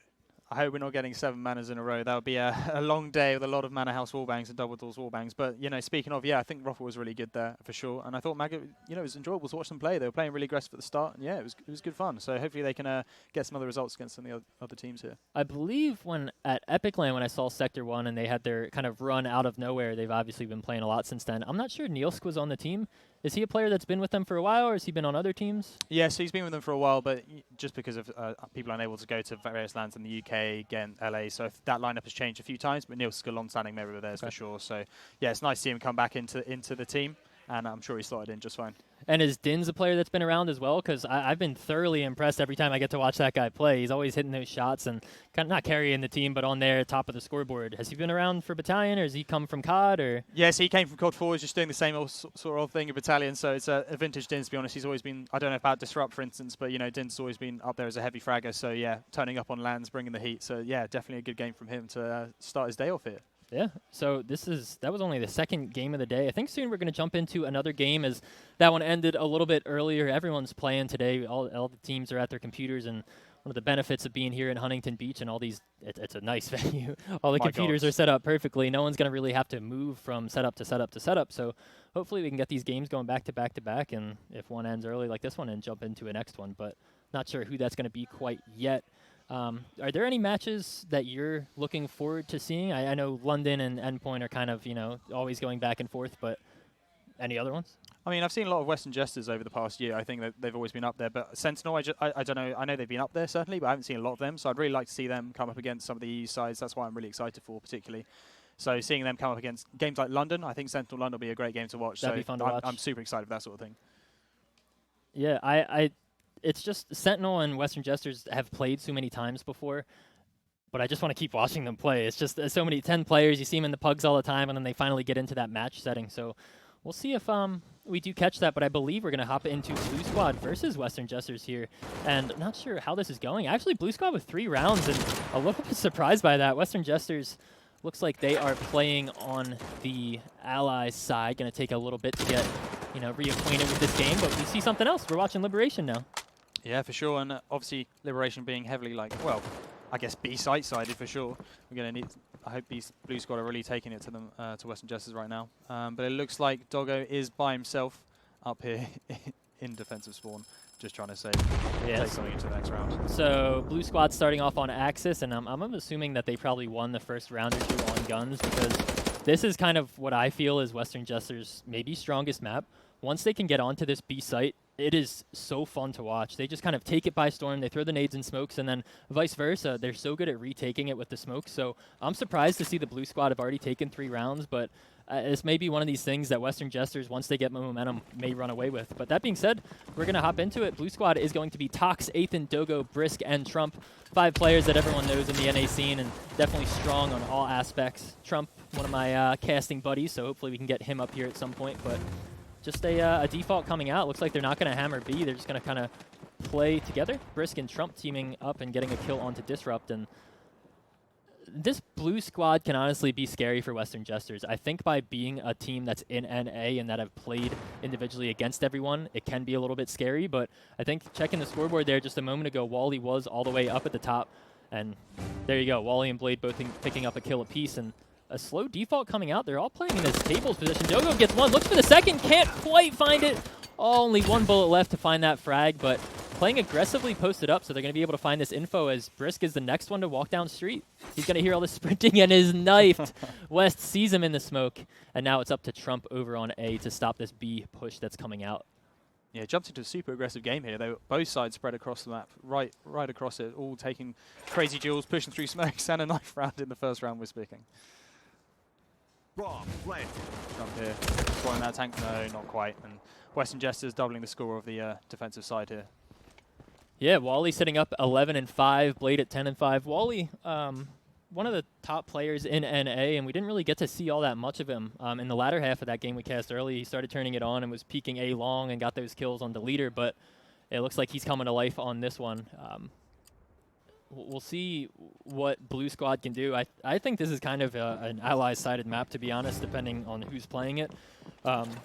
I hope we're not getting 7 manners in a row. That would be a long day with a lot of Manor House wallbangs and double doors wallbangs. But, you know, speaking of, yeah, I think Raffle was really good there for sure. And I thought MAGA, you know, it was enjoyable to watch them play. They were playing really aggressive at the start. And, yeah, it was good fun. So hopefully they can get some other results against some of the other teams here. I believe when at Epic Land, when I saw Sector 1 and they had their kind of run out of nowhere, they've obviously been playing a lot since then. I'm not sure Nielsk was on the team. Is he a player that's been with them for a while, or has he been on other teams? Yeah, so he's been with them for a while, but just because of people unable to go to various lands in the UK, again, LA, so if that lineup has changed a few times, but Neil's a long-standing member of theirs for sure. So, yeah, it's nice to see him come back into the team, and I'm sure he slotted in just fine. And is Din's a player that's been around as well? Because I've been thoroughly impressed every time I get to watch that guy play. He's always hitting those shots and kind of not carrying the team, but on there, top of the scoreboard. Has he been around for Battalion, or has he come from COD? Or? Yeah, so he came from COD 4. He's just doing the same old sort of thing in Battalion. So it's a vintage Din, to be honest. He's always been, I don't know about Disrupt, for instance, but, you know, Din's always been up there as a heavy fragger. So, yeah, turning up on lands, bringing the heat. So, yeah, definitely a good game from him to start his day off here. Yeah, so that was only the second game of the day. I think soon we're going to jump into another game, as that one ended a little bit earlier. Everyone's playing today. All the teams are at their computers, and one of the benefits of being here in Huntington Beach and all these, it's a nice venue. All the computers are set up perfectly. No one's going to really have to move from setup to setup to setup. So hopefully we can get these games going back to back to back, and if one ends early like this one, and jump into a next one. But not sure who that's going to be quite yet. Are there any matches that you're looking forward to seeing? I know London and Endpoint are kind of, you know, always going back and forth, but any other ones? I mean, I've seen a lot of Western Jesters over the past year. I think that they've always been up there. But Sentinel, I don't know. I know they've been up there, certainly, but I haven't seen a lot of them. So I'd really like to see them come up against some of the EU sides. That's why I'm really excited for, particularly. So seeing them come up against games like London, I think Sentinel London will be a great game to watch. That'd be fun to watch. I'm super excited for that sort of thing. Yeah, it's just Sentinel and Western Jesters have played so many times before, but I just want to keep watching them play. It's just so many 10 players. You see them in the pugs all the time, and then they finally get into that match setting. So we'll see if we do catch that, but I believe we're going to hop into Blue Squad versus Western Jesters here. And I'm not sure how this is going. Actually, Blue Squad with 3 rounds, and a little bit surprised by that. Western Jesters looks like they are playing on the Allies side. Going to take a little bit to get, you know, reacquainted with this game, but we see something else. We're watching Liberation now. Yeah, for sure, and obviously Liberation being heavily, like, well, I guess B-site sided for sure. We're going to need, I hope Blue Squad are really taking it to them, to Western Jesters right now. But it looks like Doggo is by himself up here in defensive spawn, just trying to take something into the next round. So Blue Squad starting off on Axis, and I'm assuming that they probably won the first round or 2 on guns, because this is kind of what I feel is Western Jesters' maybe strongest map. Once they can get onto this B site, it is so fun to watch. They just kind of take it by storm. They throw the nades and smokes, and then vice versa. They're so good at retaking it with the smokes. So I'm surprised to see the Blue Squad have already taken 3 rounds, but this may be one of these things that Western Jesters, once they get momentum, may run away with. But that being said, we're going to hop into it. Blue Squad is going to be Tox, Athan, Dogo, Brisk, and Trump. 5 players that everyone knows in the NA scene, and definitely strong on all aspects. Trump, one of my casting buddies, so hopefully we can get him up here at some point. But just a default coming out. Looks like they're not going to hammer B. They're just going to kind of play together. Brisk and Trump teaming up and getting a kill onto Disrupt. And this blue squad can honestly be scary for Western Jesters. I think by being a team that's in NA and that have played individually against everyone, it can be a little bit scary. But I think checking the scoreboard there just a moment ago, Wally was all the way up at the top. And there you go, Wally and Blade both picking up a kill apiece. And a slow default coming out. They're all playing in this tables position. Dogo gets one, looks for the second, can't quite find it. Oh, only one bullet left to find that frag, but playing aggressively posted up, so they're going to be able to find this info as Brisk is the next one to walk down street. He's going to hear all the sprinting and is knifed. West sees him in the smoke, and now it's up to Trump over on A to stop this B push that's coming out. Yeah, jumped into a super aggressive game here. They were both sides spread across the map, right across it, all taking crazy duels, pushing through smokes, and a knife round in the first round, we're speaking. Bomb planted. Trump here, spoiling that tank. No, not quite. And Western Jesters doubling the score of the defensive side here. Yeah, Wally sitting up 11-5, Blade at 10-5. Wally, one of the top players in NA, and we didn't really get to see all that much of him. In the latter half of that game we cast early, he started turning it on and was peeking A long and got those kills on the leader, but it looks like he's coming to life on this one. We'll see what Blue Squad can do. I think this is kind of an ally-sided map, to be honest, depending on who's playing it.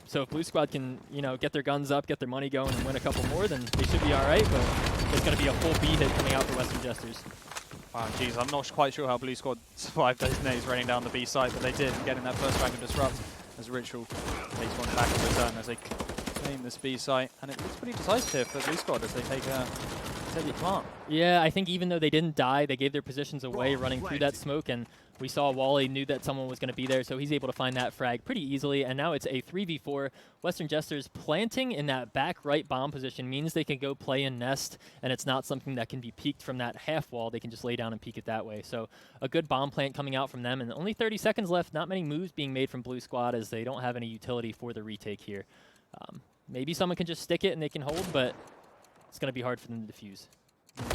So if Blue Squad can, get their guns up, get their money going, and win a couple more, then they should be all right. But there's going to be a full B hit coming out for Western Jesters. Wow, geez, I'm not quite sure how Blue Squad survived those nades running down the B side, but they did, getting that first frag of Disrupt as Ritual takes one back in return as they claim this B site. And it looks pretty decisive here for Blue Squad as they take the plant. Yeah, I think even though they didn't die, they gave their positions away running through that smoke, and we saw Wally knew that someone was going to be there, so he's able to find that frag pretty easily, and now it's a 3v4. Western Jesters planting in that back right bomb position means they can go play in nest, and it's not something that can be peeked from that half wall. They can just lay down and peek it that way. So a good bomb plant coming out from them, and only 30 seconds left. Not many moves being made from Blue Squad as they don't have any utility for the retake here. Maybe someone can just stick it and they can hold, but it's going to be hard for them to defuse.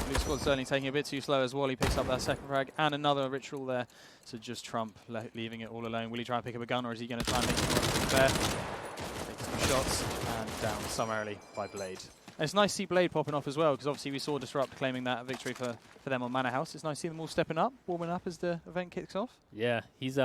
Blue Squad's certainly taking a bit too slow as Wally picks up that second frag and another Ritual there. So just Trump leaving it all alone. Will he try and pick up a gun, or is he going to try and make some more fair? Takes some shots and down summarily by Blade. And it's nice to see Blade popping off as well, because obviously we saw Disrupt claiming that victory for them on Manor House. It's nice to see them all stepping up, warming up as the event kicks off. Yeah, he's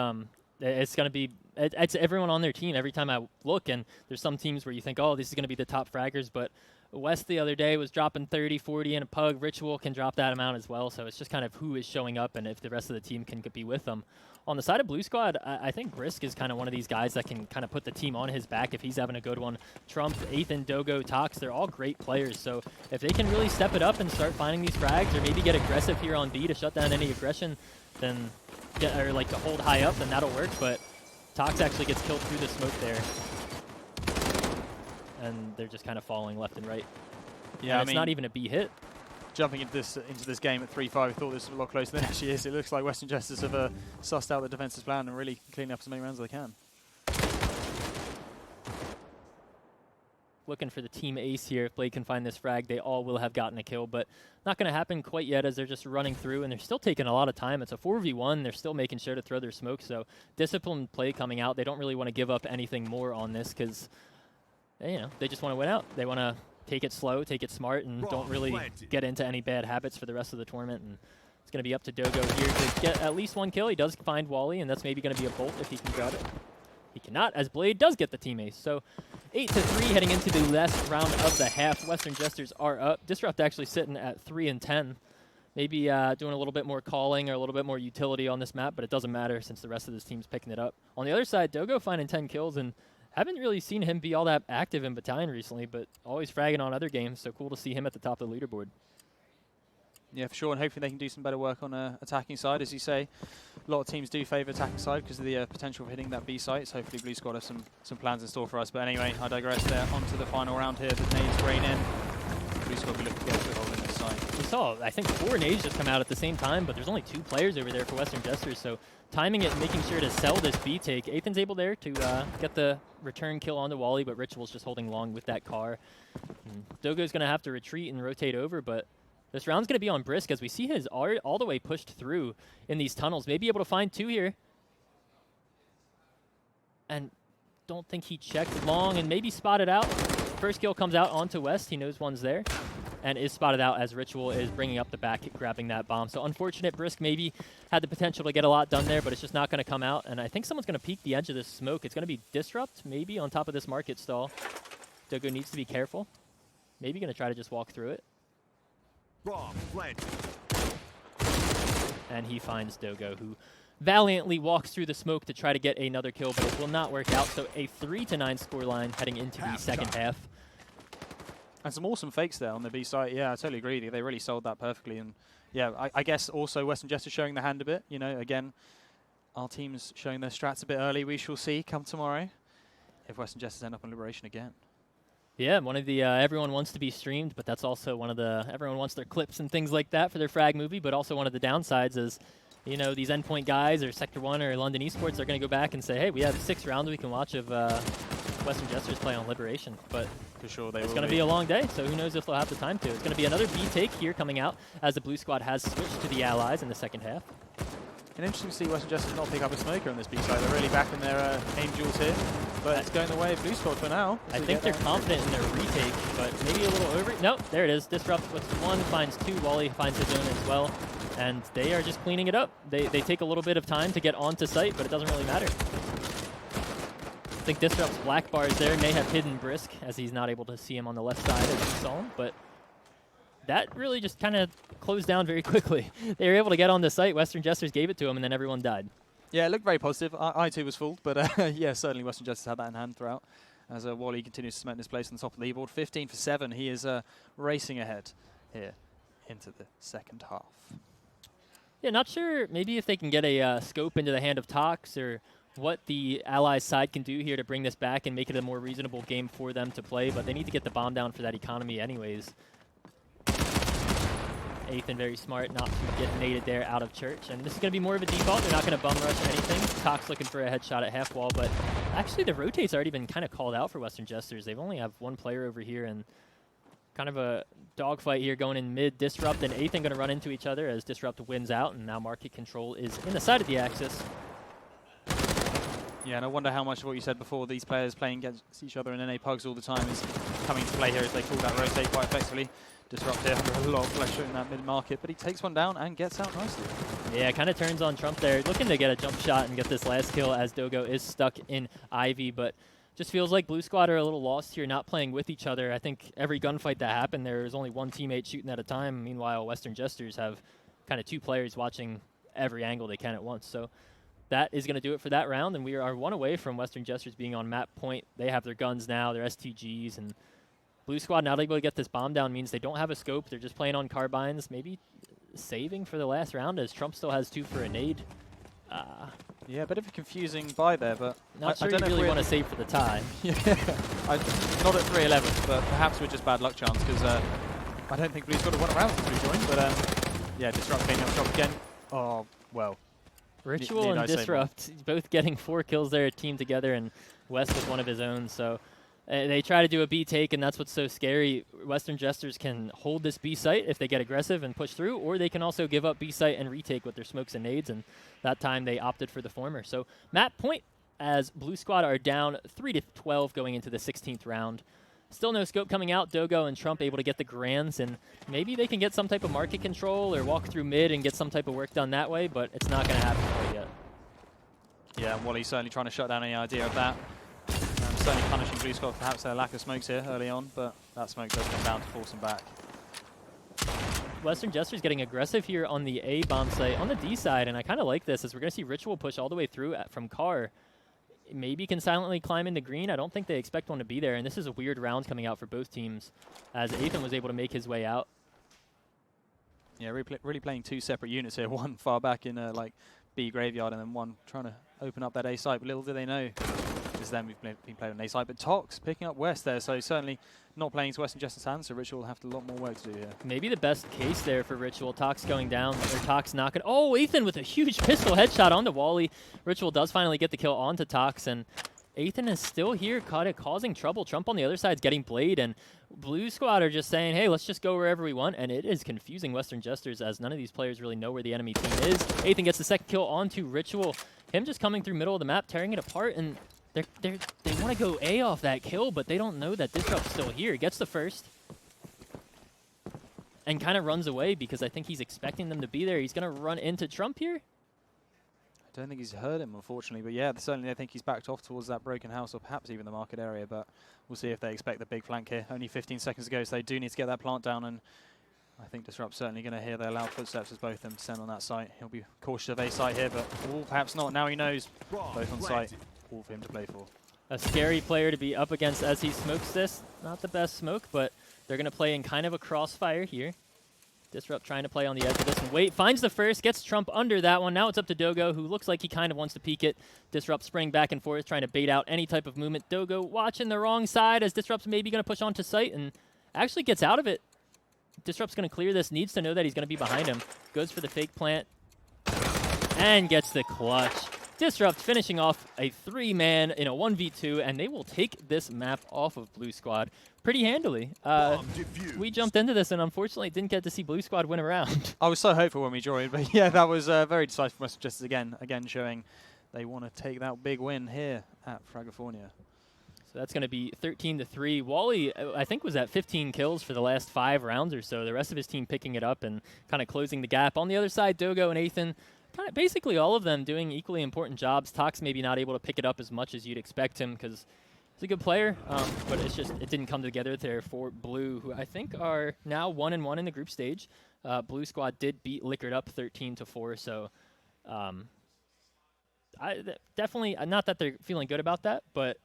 it's going to be, it's everyone on their team. Every time I look, and there's some teams where you think, oh, this is going to be the top fraggers, but West the other day was dropping 30, 40 in a pug. Ritual can drop that amount as well, so it's just kind of who is showing up and if the rest of the team can be with them. On the side of Blue Squad, I think Brisk is kind of one of these guys that can kind of put the team on his back if he's having a good one. Trump, Ethan, Dogo, Tox, they're all great players, so if they can really step it up and start finding these frags or maybe get aggressive here on B to shut down any aggression, then or like to hold high up, then that'll work, but Tox actually gets killed through the smoke there. And they're just kind of falling left and right. Yeah, and it's not even a B hit. Jumping into this game at 3-5, I thought this was a lot closer than it actually is. It looks like Western Jesters have sussed out the defensive plan and really cleaned up as many rounds as they can. Looking for the team ace here. If Blade can find this frag, they all will have gotten a kill, but not going to happen quite yet as they're just running through, and they're still taking a lot of time. It's a 4v1. They're still making sure to throw their smoke, so disciplined play coming out. They don't really want to give up anything more on this because they just want to win out. They want to take it slow, take it smart, and don't really get into any bad habits for the rest of the tournament. And it's going to be up to Dogo here to get at least one kill. He does find Wally, and that's maybe going to be a bolt if he can grab it. He cannot, as Blade does get the team ace. So 8-3 heading into the last round of the half. Western Jesters are up. Disrupt actually sitting at 3-10. Maybe doing a little bit more calling or a little bit more utility on this map, but it doesn't matter since the rest of this team's picking it up. On the other side, Dogo finding 10 kills, and haven't really seen him be all that active in Battalion recently, but always fragging on other games, so cool to see him at the top of the leaderboard. Yeah, for sure, and hopefully they can do some better work on attacking side. As you say, a lot of teams do favour attacking side because of the potential for hitting that B site, so hopefully Blue Squad have some plans in store for us. But anyway, I digress there. On to the final round here. The nades rain in. Blue Squad will be looking to get a foothold in this site. We saw, I think, 4 nades just come out at the same time, but there's only 2 players over there for Western Jesters, so timing it, making sure to sell this B take. Ethan's able there to get the return kill onto Wally, but Ritual's just holding long with that car. And Dogo's going to have to retreat and rotate over, but this round's going to be on Brisk as we see his all the way pushed through in these tunnels. Maybe able to find 2 here. And don't think he checked long and maybe spotted out. First kill comes out onto West. He knows one's there. and is spotted out as Ritual is bringing up the back, grabbing that bomb. So unfortunate. Brisk maybe had the potential to get a lot done there, but it's just not going to come out. And I think someone's going to peek the edge of this smoke. It's going to be Disrupt, maybe, on top of this market stall. Dogo needs to be careful. Maybe going to try to just walk through it. Bomb planted. And he finds Dogo, who valiantly walks through the smoke to try to get another kill, but it will not work out. So a 3-9 scoreline heading into the second half. And some awesome fakes there on the B side. Yeah, I totally agree with you. They really sold that perfectly. And yeah, I guess also Western Jesters showing the hand a bit. You know, again, our team's showing their strats a bit early. We shall see come tomorrow if Western Jesters end up on Liberation again. Yeah, one of the everyone wants to be streamed, but that's also one of the everyone wants their clips and things like that for their Frag movie. But also one of the downsides is, you know, these endpoint guys or Sector 1 or London Esports are going to go back and say, hey, we have 6 rounds we can watch of Western Jesters play on Liberation. But For sure, it's going to be a long day, so who knows if they'll have the time to. It's going to be another B take here coming out as the blue squad has switched to the allies in the second half. And interesting to see Western Jesters not pick up a smoker on this B side. They're really backing their aim duels here, but it's going the way of blue squad for now. I think they're confident in their retake, but maybe a little over. Nope, there it is. Disrupt with 1, finds 2. Wally finds his own as well. And they are just cleaning it up. They take a little bit of time to get onto site, but it doesn't really matter. I think Disrupt's black bars there may have hidden Brisk, as he's not able to see him on the left side as we saw him, but that really just kind of closed down very quickly. They were able to get on the site, Western Jesters gave it to him, and then everyone died. Yeah, it looked very positive. I too was fooled, but yeah, certainly Western Jesters had that in hand throughout. As Wally continues to cement his place on the top of the leaderboard. 15 for 7, he is racing ahead here into the second half. Yeah, not sure maybe if they can get a scope into the hand of Tox or what the Allies side can do here to bring this back and make it a more reasonable game for them to play, but they need to get the bomb down for that economy anyways. Ethan very smart not to get naded there out of church, and this is going to be more of a default. They're not going to bum rush or anything. Tox looking for a headshot at half wall, but actually the rotate's already been kind of called out for Western Jesters. They've only have 1 player over here, and kind of a dogfight here going in mid. Disrupt and Ethan going to run into each other as Disrupt wins out, and now market control is in the side of the axis. Yeah, and I wonder how much of what you said before, these players playing against each other in NA pugs all the time, is coming to play here as they call that rotate quite effectively. Disrupt here under a lot of pressure in that mid-market, but he takes one down and gets out nicely. Yeah, kind of turns on Trump there, looking to get a jump shot and get this last kill as Dogo is stuck in Ivy, but just feels like Blue Squad are a little lost here, not playing with each other. I think every gunfight that happened, there was only 1 teammate shooting at a time. Meanwhile, Western Jesters have kind of 2 players watching every angle they can at once. So that is going to do it for that round, and we are 1 away from Western Jesters being on map point. They have their guns now, their STGs, and Blue Squad not able to get this bomb down means they don't have a scope. They're just playing on carbines, maybe saving for the last round as Trump still has 2 for a nade. Yeah, a bit of a confusing buy there, but Not sure I don't you know really if want to save for the tie. Yeah, not at 3-11, but perhaps with just bad luck chance, because I don't think Blue Squad have won a round since we joined, but yeah, Disrupt getting up top again. Oh, well. Ritual and Disrupt both getting 4 kills there, a team together, and West with one of his own. So they try to do a B take, and that's what's so scary. Western Jesters can hold this B site if they get aggressive and push through, or they can also give up B site and retake with their smokes and nades, and that time they opted for the former. So map point as Blue Squad are down 3-12 going into the 16th round. Still no scope coming out. Dogo and Trump able to get the grands, and maybe they can get some type of market control or walk through mid and get some type of work done that way, but it's not going to happen quite yet. Yeah, and Wally's certainly trying to shut down any idea of that. Certainly punishing Blue Squad for perhaps their lack of smokes here early on, but that smoke does come down to force them back. Western Jesters getting aggressive here on the A bomb site. On the D side, and I kind of like this, as we're going to see Ritual push all the way through from Car. Maybe can silently climb into green. I don't think they expect one to be there, and this is a weird round coming out for both teams, as Ethan was able to make his way out. Yeah, really playing 2 separate units here. One far back in like B graveyard, and then one trying to open up that A site. But little do they know, it's them who've been playing on A side. But Tox picking up West there, so certainly not playing to Western Jesters' hands. So Ritual will have a lot more work to do here. Maybe the best case there for Ritual. Tox going down, or Tox knocking. Oh, Ethan with a huge pistol headshot onto Wally. Ritual does finally get the kill onto Tox, and Ethan is still here, causing trouble. Trump on the other side is getting Blade, and Blue Squad are just saying, hey, let's just go wherever we want, and it is confusing Western Jesters as none of these players really know where the enemy team is. Ethan gets the second kill onto Ritual. Him just coming through middle of the map, tearing it apart, and they want to go A off that kill, but they don't know that Disrupt's still here. Gets the first. and kind of runs away because I think he's expecting them to be there. He's going to run into Trump here. I don't think he's heard him, unfortunately. But yeah, certainly I think he's backed off towards that broken house or perhaps even the market area. But we'll see if they expect the big flank here. Only 15 seconds to go, so they do need to get that plant down. And I think Disrupt's certainly going to hear their loud footsteps as both of them descend on that site. He'll be cautious of A site here, but perhaps not. Now he knows both on site. All for him to play for. A scary player to be up against as he smokes this. Not the best smoke, but they're going to play in kind of a crossfire here. Disrupt trying to play on the edge of this and wait. Finds the first, gets Trump under that one. Now it's up to Dogo, who looks like he kind of wants to peek it. Disrupt spraying back and forth, trying to bait out any type of movement. Dogo watching the wrong side as Disrupt's maybe going to push onto site and actually gets out of it. Disrupt's going to clear this, needs to know that he's going to be behind him. Goes for the fake plant and gets the clutch. Disrupt finishing off a 3-man in a 1v2, and they will take this map off of Blue Squad pretty handily. We jumped into this and unfortunately didn't get to see Blue Squad win a round. I was so hopeful when we joined, but yeah, that was very decisive from us, just again showing they want to take that big win here at Fragadelphia. So that's going to be 13-3. Wally, I think, was at 15 kills for the last 5 rounds or so. The rest of his team picking it up and kind of closing the gap. On the other side, Dogo and Ethan, kind of basically all of them doing equally important jobs. Tox maybe not able to pick it up as much as you'd expect him because he's a good player, but it's just it didn't come together there for Blue, who I think are now 1-1 in the group stage. Blue Squad did beat Liquored Up 13-4, so definitely not that they're feeling good about that, but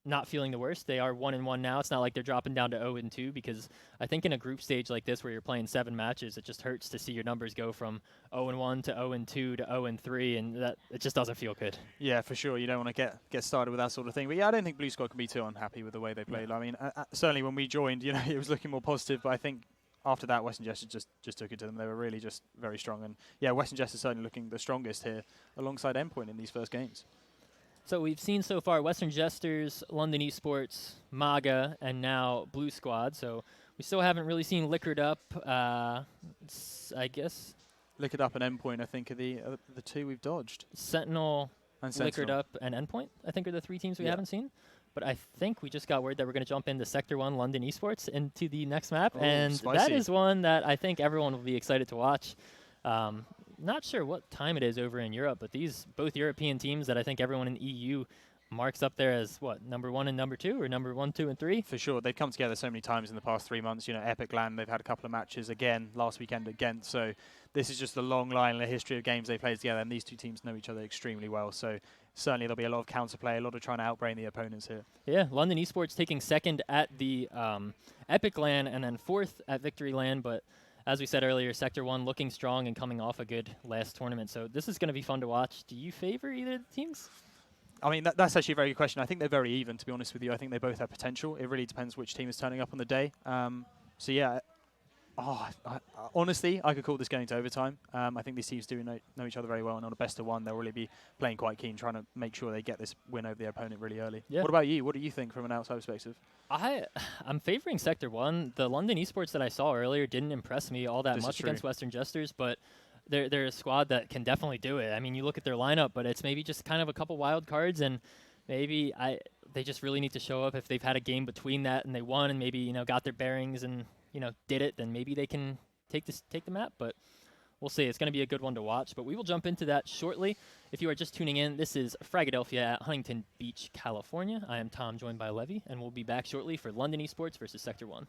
not feeling the worst. They are 1-1 now. It's not like they're dropping down to 0-2 because I think in a group stage like this where you're playing 7 matches, it just hurts to see your numbers go from 0-1 to 0-2 to 0-3, and that it just doesn't feel good. Yeah, for sure. You don't want to get started with that sort of thing. But yeah, I don't think Blue Squad can be too unhappy with the way they played. I mean, certainly when we joined, it was looking more positive, but I think after that, Western Jesters just took it to them. They were really just very strong. And yeah, Western Jesters certainly looking the strongest here alongside Endpoint in these first games. So we've seen so far Western Jesters, London Esports, MAGA, and now Blue Squad. So we still haven't really seen Liquored Up, I guess. Liquored Up and Endpoint, I think, are the 2 we've dodged. Sentinel, And Liquored Up, and Endpoint, I think, are the 3 teams we haven't seen. But I think we just got word that we're going to jump into Sector 1 London Esports into the next map. And spicy. That is one that I think everyone will be excited to watch. Not sure what time it is over in Europe, but these both European teams that I think everyone in EU marks up there as, what, number 1 and number 2, or number 1, 2, and 3? For sure. They've come together so many times in the past 3 months. Epic Land, they've had a couple of matches again last weekend again. So this is just a long line in the history of games they played together, and these 2 teams know each other extremely well. So certainly there'll be a lot of counterplay, a lot of trying to outbrain the opponents here. Yeah, London Esports taking 2nd at the Epic Land and then 4th at Victory Land, but as we said earlier, Sector 1 looking strong and coming off a good last tournament. So this is going to be fun to watch. Do you favor either of the teams? I mean, that's actually a very good question. I think they're very even, to be honest with you. I think they both have potential. It really depends which team is turning up on the day. So yeah, honestly, I could call this going to overtime. I think these teams do know each other very well, and on a best of 1, they'll really be playing quite keen, trying to make sure they get this win over their opponent really early. Yeah. What about you? What do you think from an outside perspective? I'm favoring Sector 1. The London Esports that I saw earlier didn't impress me all that much against Western Jesters, but they're a squad that can definitely do it. I mean, you look at their lineup, but it's maybe just kind of a couple wild cards, and maybe they just really need to show up. If they've had a game between that and they won and maybe got their bearings and did it, then maybe they can take the map, but we'll see. It's going to be a good one to watch, but we will jump into that shortly. If you are just tuning in, this is Fragadelphia at Huntington Beach, California. I am Tom, joined by Levy, and we'll be back shortly for London Esports versus Sector 1.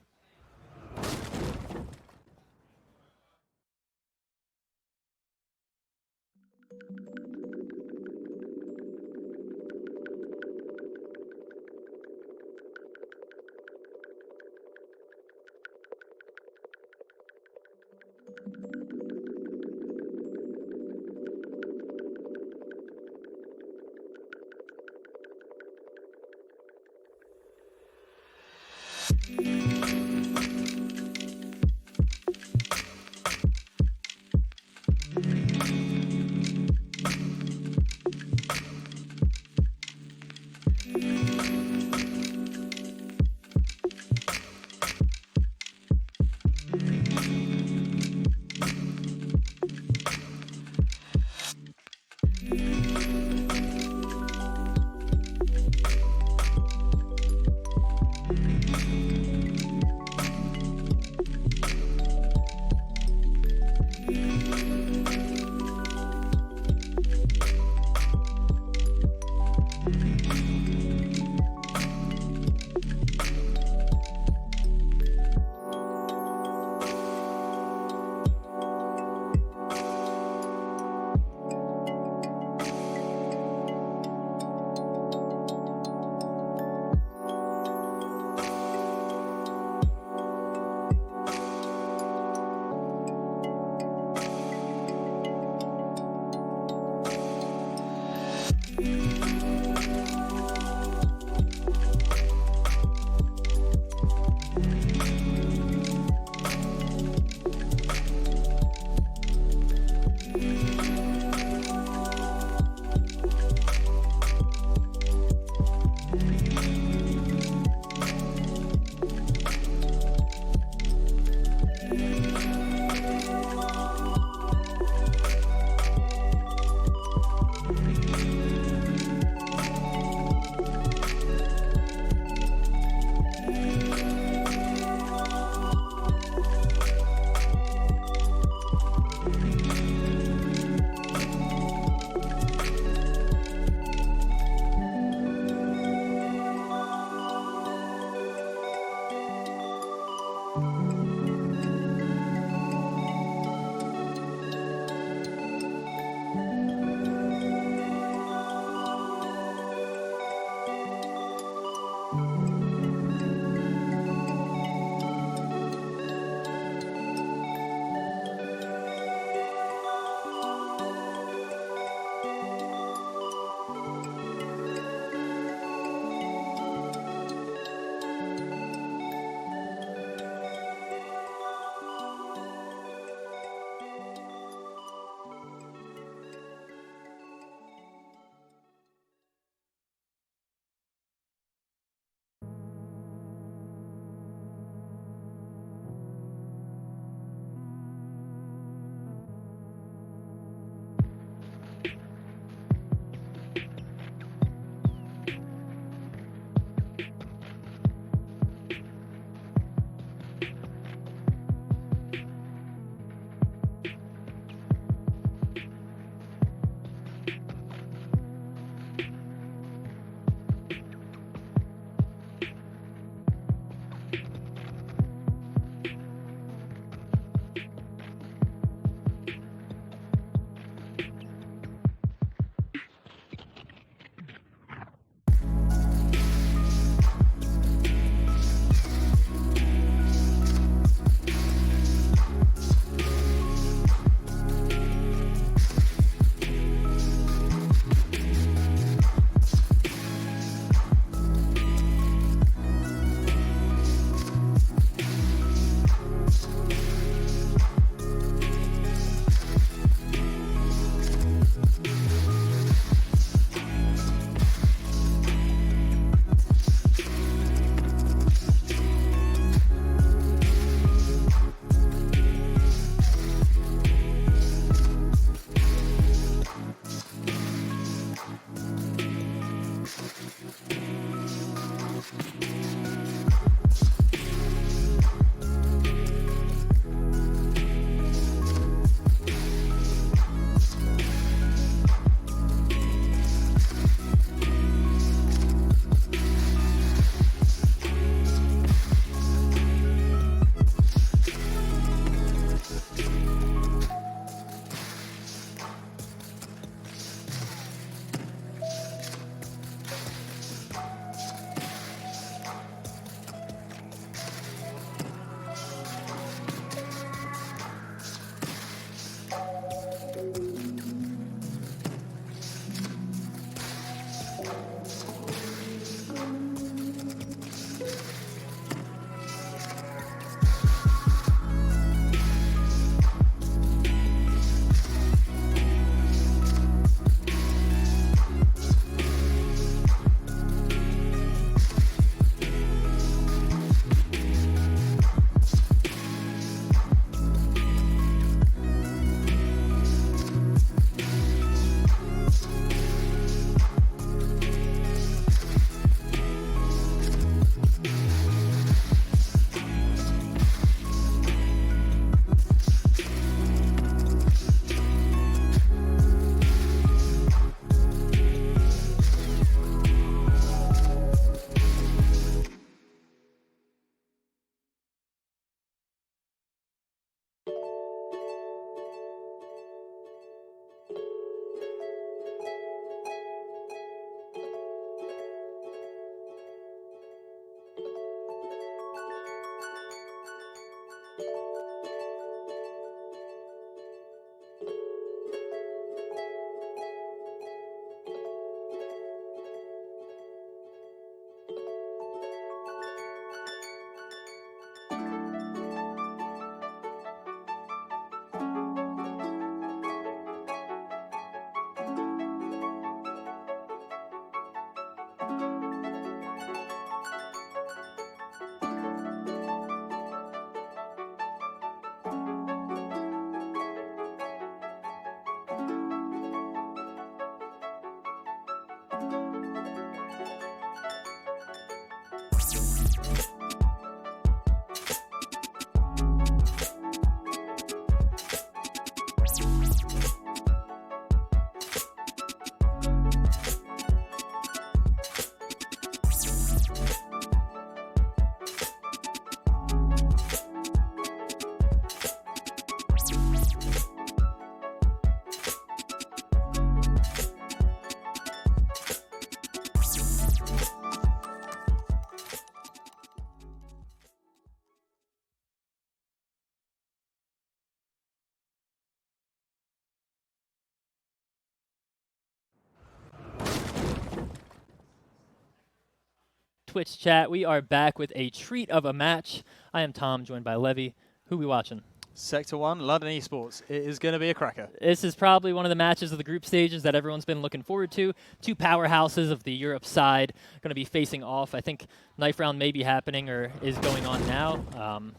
Twitch chat. We are back with a treat of a match. I am Tom, joined by Levy. Who we watching? Sector 1, London Esports. It is going to be a cracker. This is probably one of the matches of the group stages that everyone's been looking forward to. Two powerhouses of the Europe side going to be facing off. I think knife round may be happening or is going on now.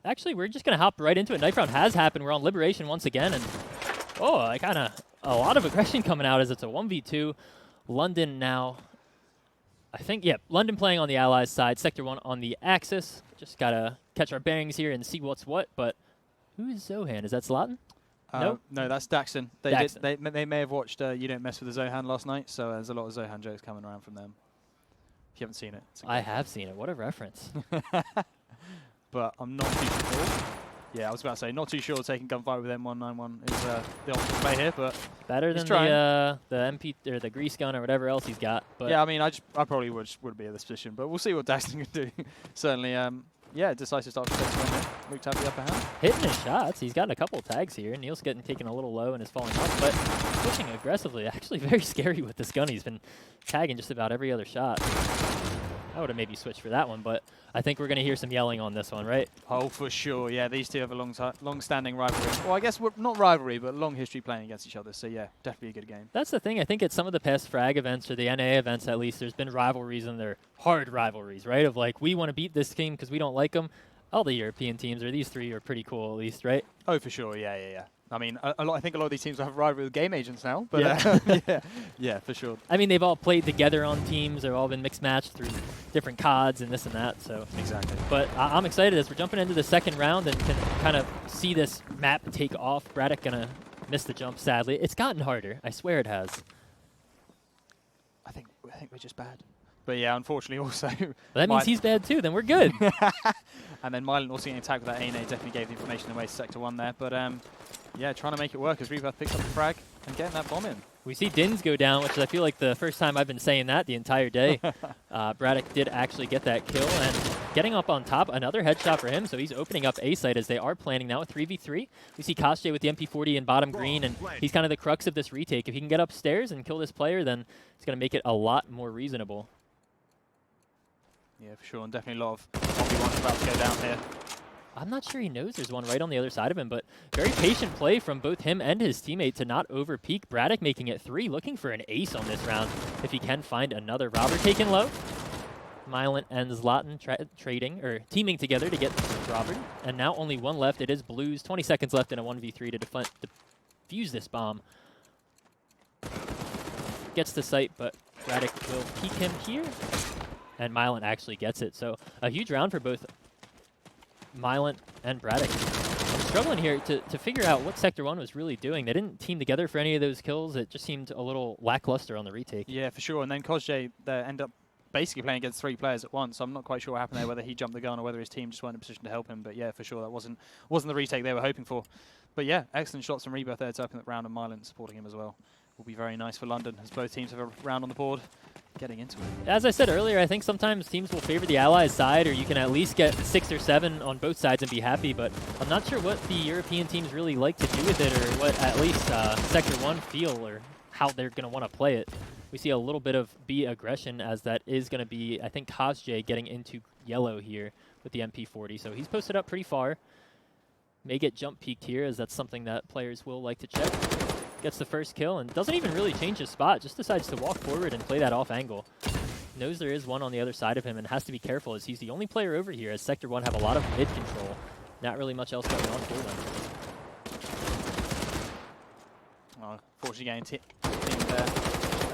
Actually, we're just going to hop right into it. Knife round has happened. We're on Liberation once again. And a lot of aggression coming out as it's a 1v2. London now, I think, London playing on the Allies side, Sector 1 on the Axis. Just got to catch our bearings here and see what's what, but who is Zohan? Is that Zlatan? No, that's Daxton. They may have watched You Don't Mess with the Zohan last night, so there's a lot of Zohan jokes coming around from them. If you haven't seen it. I have seen it. What a reference. But I'm not too sure. Yeah, I was about to say, not too sure taking gunfight with M191 is the optimal play here, but better than the MP or the grease gun or whatever else he's got. But yeah, I mean, I probably would be in this position, but we'll see what Daxton can do. Certainly, decisive start to Luke to have the upper hand. Hitting his shots. He's gotten a couple of tags here. Neil's getting taken a little low and is falling off, but pushing aggressively. Actually very scary with this gun. He's been tagging just about every other shot. I would have maybe switched for that one, but I think we're going to hear some yelling on this one, right? Oh, for sure. Yeah, these two have a long-standing rivalry. Well, I guess not rivalry, but long history playing against each other. So, yeah, definitely a good game. That's the thing. I think at some of the past Frag events or the NA events, at least, there's been rivalries, and they're hard rivalries, right? Of like, we want to beat this team because we don't like them. All the European teams, or these three, are pretty cool at least, right? Oh, for sure. Yeah. I mean, I think a lot of these teams have rivalry with game agents now, but yeah, for sure. I mean, they've all played together on teams. They've all been mixed matched through different CODs and this and that. So exactly. But I'm excited as we're jumping into the second round and can kind of see this map take off. Braddock gonna miss the jump, sadly. It's gotten harder. I swear it has. I think we're just bad. But yeah, unfortunately also. Well, that means he's bad too, then we're good. And then Mylan also getting attacked with that A&A definitely gave the information away to Sector 1 there. But yeah, trying to make it work as Rebirth picks up the frag and getting that bomb in. We see Dins go down, which is, I feel like, the first time I've been saying that the entire day. Braddock did actually get that kill, and getting up on top, another headshot for him, so he's opening up A site as they are planning now a 3v3. We see Kosje with the MP40 in bottom green, and he's kind of the crux of this retake. If he can get upstairs and kill this player, then it's going to make it a lot more reasonable. Yeah, for sure, and definitely a lot of 1v1s about to go down here. I'm not sure he knows there's one right on the other side of him, but very patient play from both him and his teammate to not over-peek. Braddock making it 3, looking for an ace on this round if he can find another robber taken low. Mylan and Zlatan teaming together to get Robert, and now only one left. It is Blues. 20 seconds left in a 1v3 to defuse this bomb. Gets the site, but Braddock will peek him here, and Mylan actually gets it. So a huge round for both Mylan and Braddock. I'm struggling here to figure out what Sector 1 was really doing. They didn't team together for any of those kills. It just seemed a little lackluster on the retake. Yeah, for sure. And then Kosje end up basically playing against 3 players at once. I'm not quite sure what happened there, whether he jumped the gun or whether his team just weren't in a position to help him. But yeah, for sure, that wasn't the retake they were hoping for. But yeah, excellent shots from Rebirth there to open that round, and Mylan supporting him as well. Will be very nice for London as both teams have a round on the board. Getting into it. As I said earlier, I think sometimes teams will favor the Allies side, or you can at least get 6 or 7 on both sides and be happy, but I'm not sure what the European teams really like to do with it, or what at least Sector 1 feel, or how they're going to want to play it. We see a little bit of B aggression, as that is going to be, I think, Kosje getting into yellow here with the MP40, so he's posted up pretty far. May get jump peaked here, as that's something that players will like to check. Gets the first kill and doesn't even really change his spot, just decides to walk forward and play that off angle. Knows there is one on the other side of him and has to be careful, as he's the only player over here, as Sector 1 have a lot of mid control. Not really much else going on for them. Fortunately getting team there,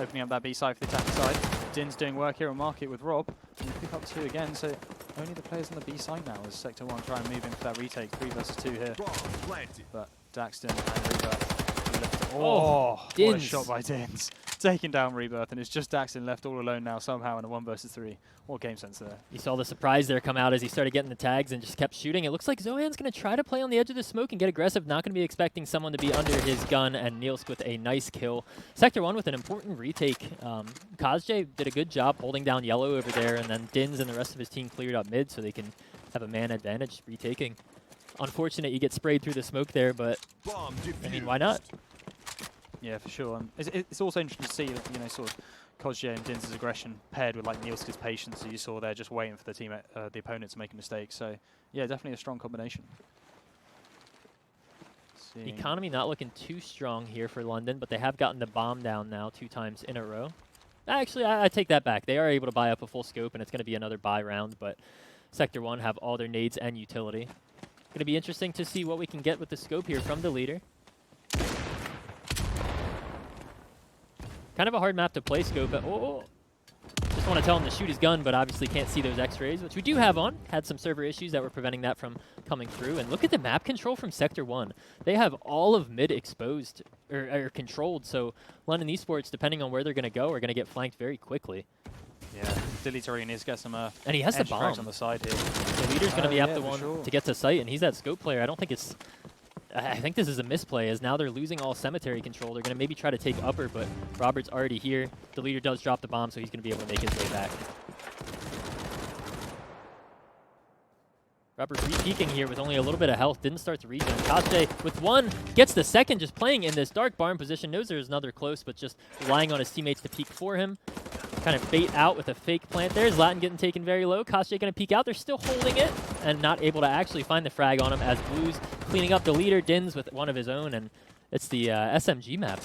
opening up that B side for the attacker side. Din's doing work here on Market with Rob. And we pick up 2 again, so only the players on the B side now as Sector 1 try and move in for that retake. 3 versus 2 here. But Daxton and Rebirth. Oh, what a shot by Dins. Taking down Rebirth, and it's just Daxton left all alone now somehow in a 1 versus 3. What game sense there. You saw the surprise there come out as he started getting the tags and just kept shooting. It looks like Zohan's going to try to play on the edge of the smoke and get aggressive. Not going to be expecting someone to be under his gun, and Nielsk with a nice kill. Sector 1 with an important retake. Kosje did a good job holding down yellow over there, and then Dins and the rest of his team cleared up mid so they can have a man advantage retaking. Unfortunate you get sprayed through the smoke there, but I mean, why not? Yeah, for sure. And it's also interesting to see, you know, sort of Kozje and Din's aggression paired with like Nielska's patience, so you saw there just waiting for the team, the opponent to make a mistake. So yeah, definitely a strong combination. Economy not looking too strong here for London, but they have gotten the bomb down now 2 times in a row. Actually, I take that back. They are able to buy up a full scope, and it's going to be another buy round, but Sector 1 have all their nades and utility. Going to be interesting to see what we can get with the scope here from the leader. Kind of a hard map to play scope, but just want to tell him to shoot his gun, but obviously can't see those X-rays, which we do have on. Had some server issues that were preventing that from coming through. And look at the map control from Sector 1. They have all of mid exposed or controlled, so London Esports, depending on where they're going to go, are going to get flanked very quickly. Yeah, Dilly's already needs to get some and he has the bomb on the side here. The leader's going to be up the one to get to site, and he's that scope player. I don't think it's... I think this is a misplay, as now they're losing all cemetery control. They're going to maybe try to take upper, but Robert's already here. The leader does drop the bomb, so he's going to be able to make his way back. Robert re-peeking here with only a little bit of health. Didn't start to regen. Kaste with 1, gets the second, just playing in this dark barn position. Knows there's another close, but just relying on his teammates to peek for him. Kind of bait out with a fake plant. There's Latin getting taken very low. Kaste going to peek out. They're still holding it and not able to actually find the frag on him, as Blues cleaning up the leader. Dins with one of his own, and it's the SMG map.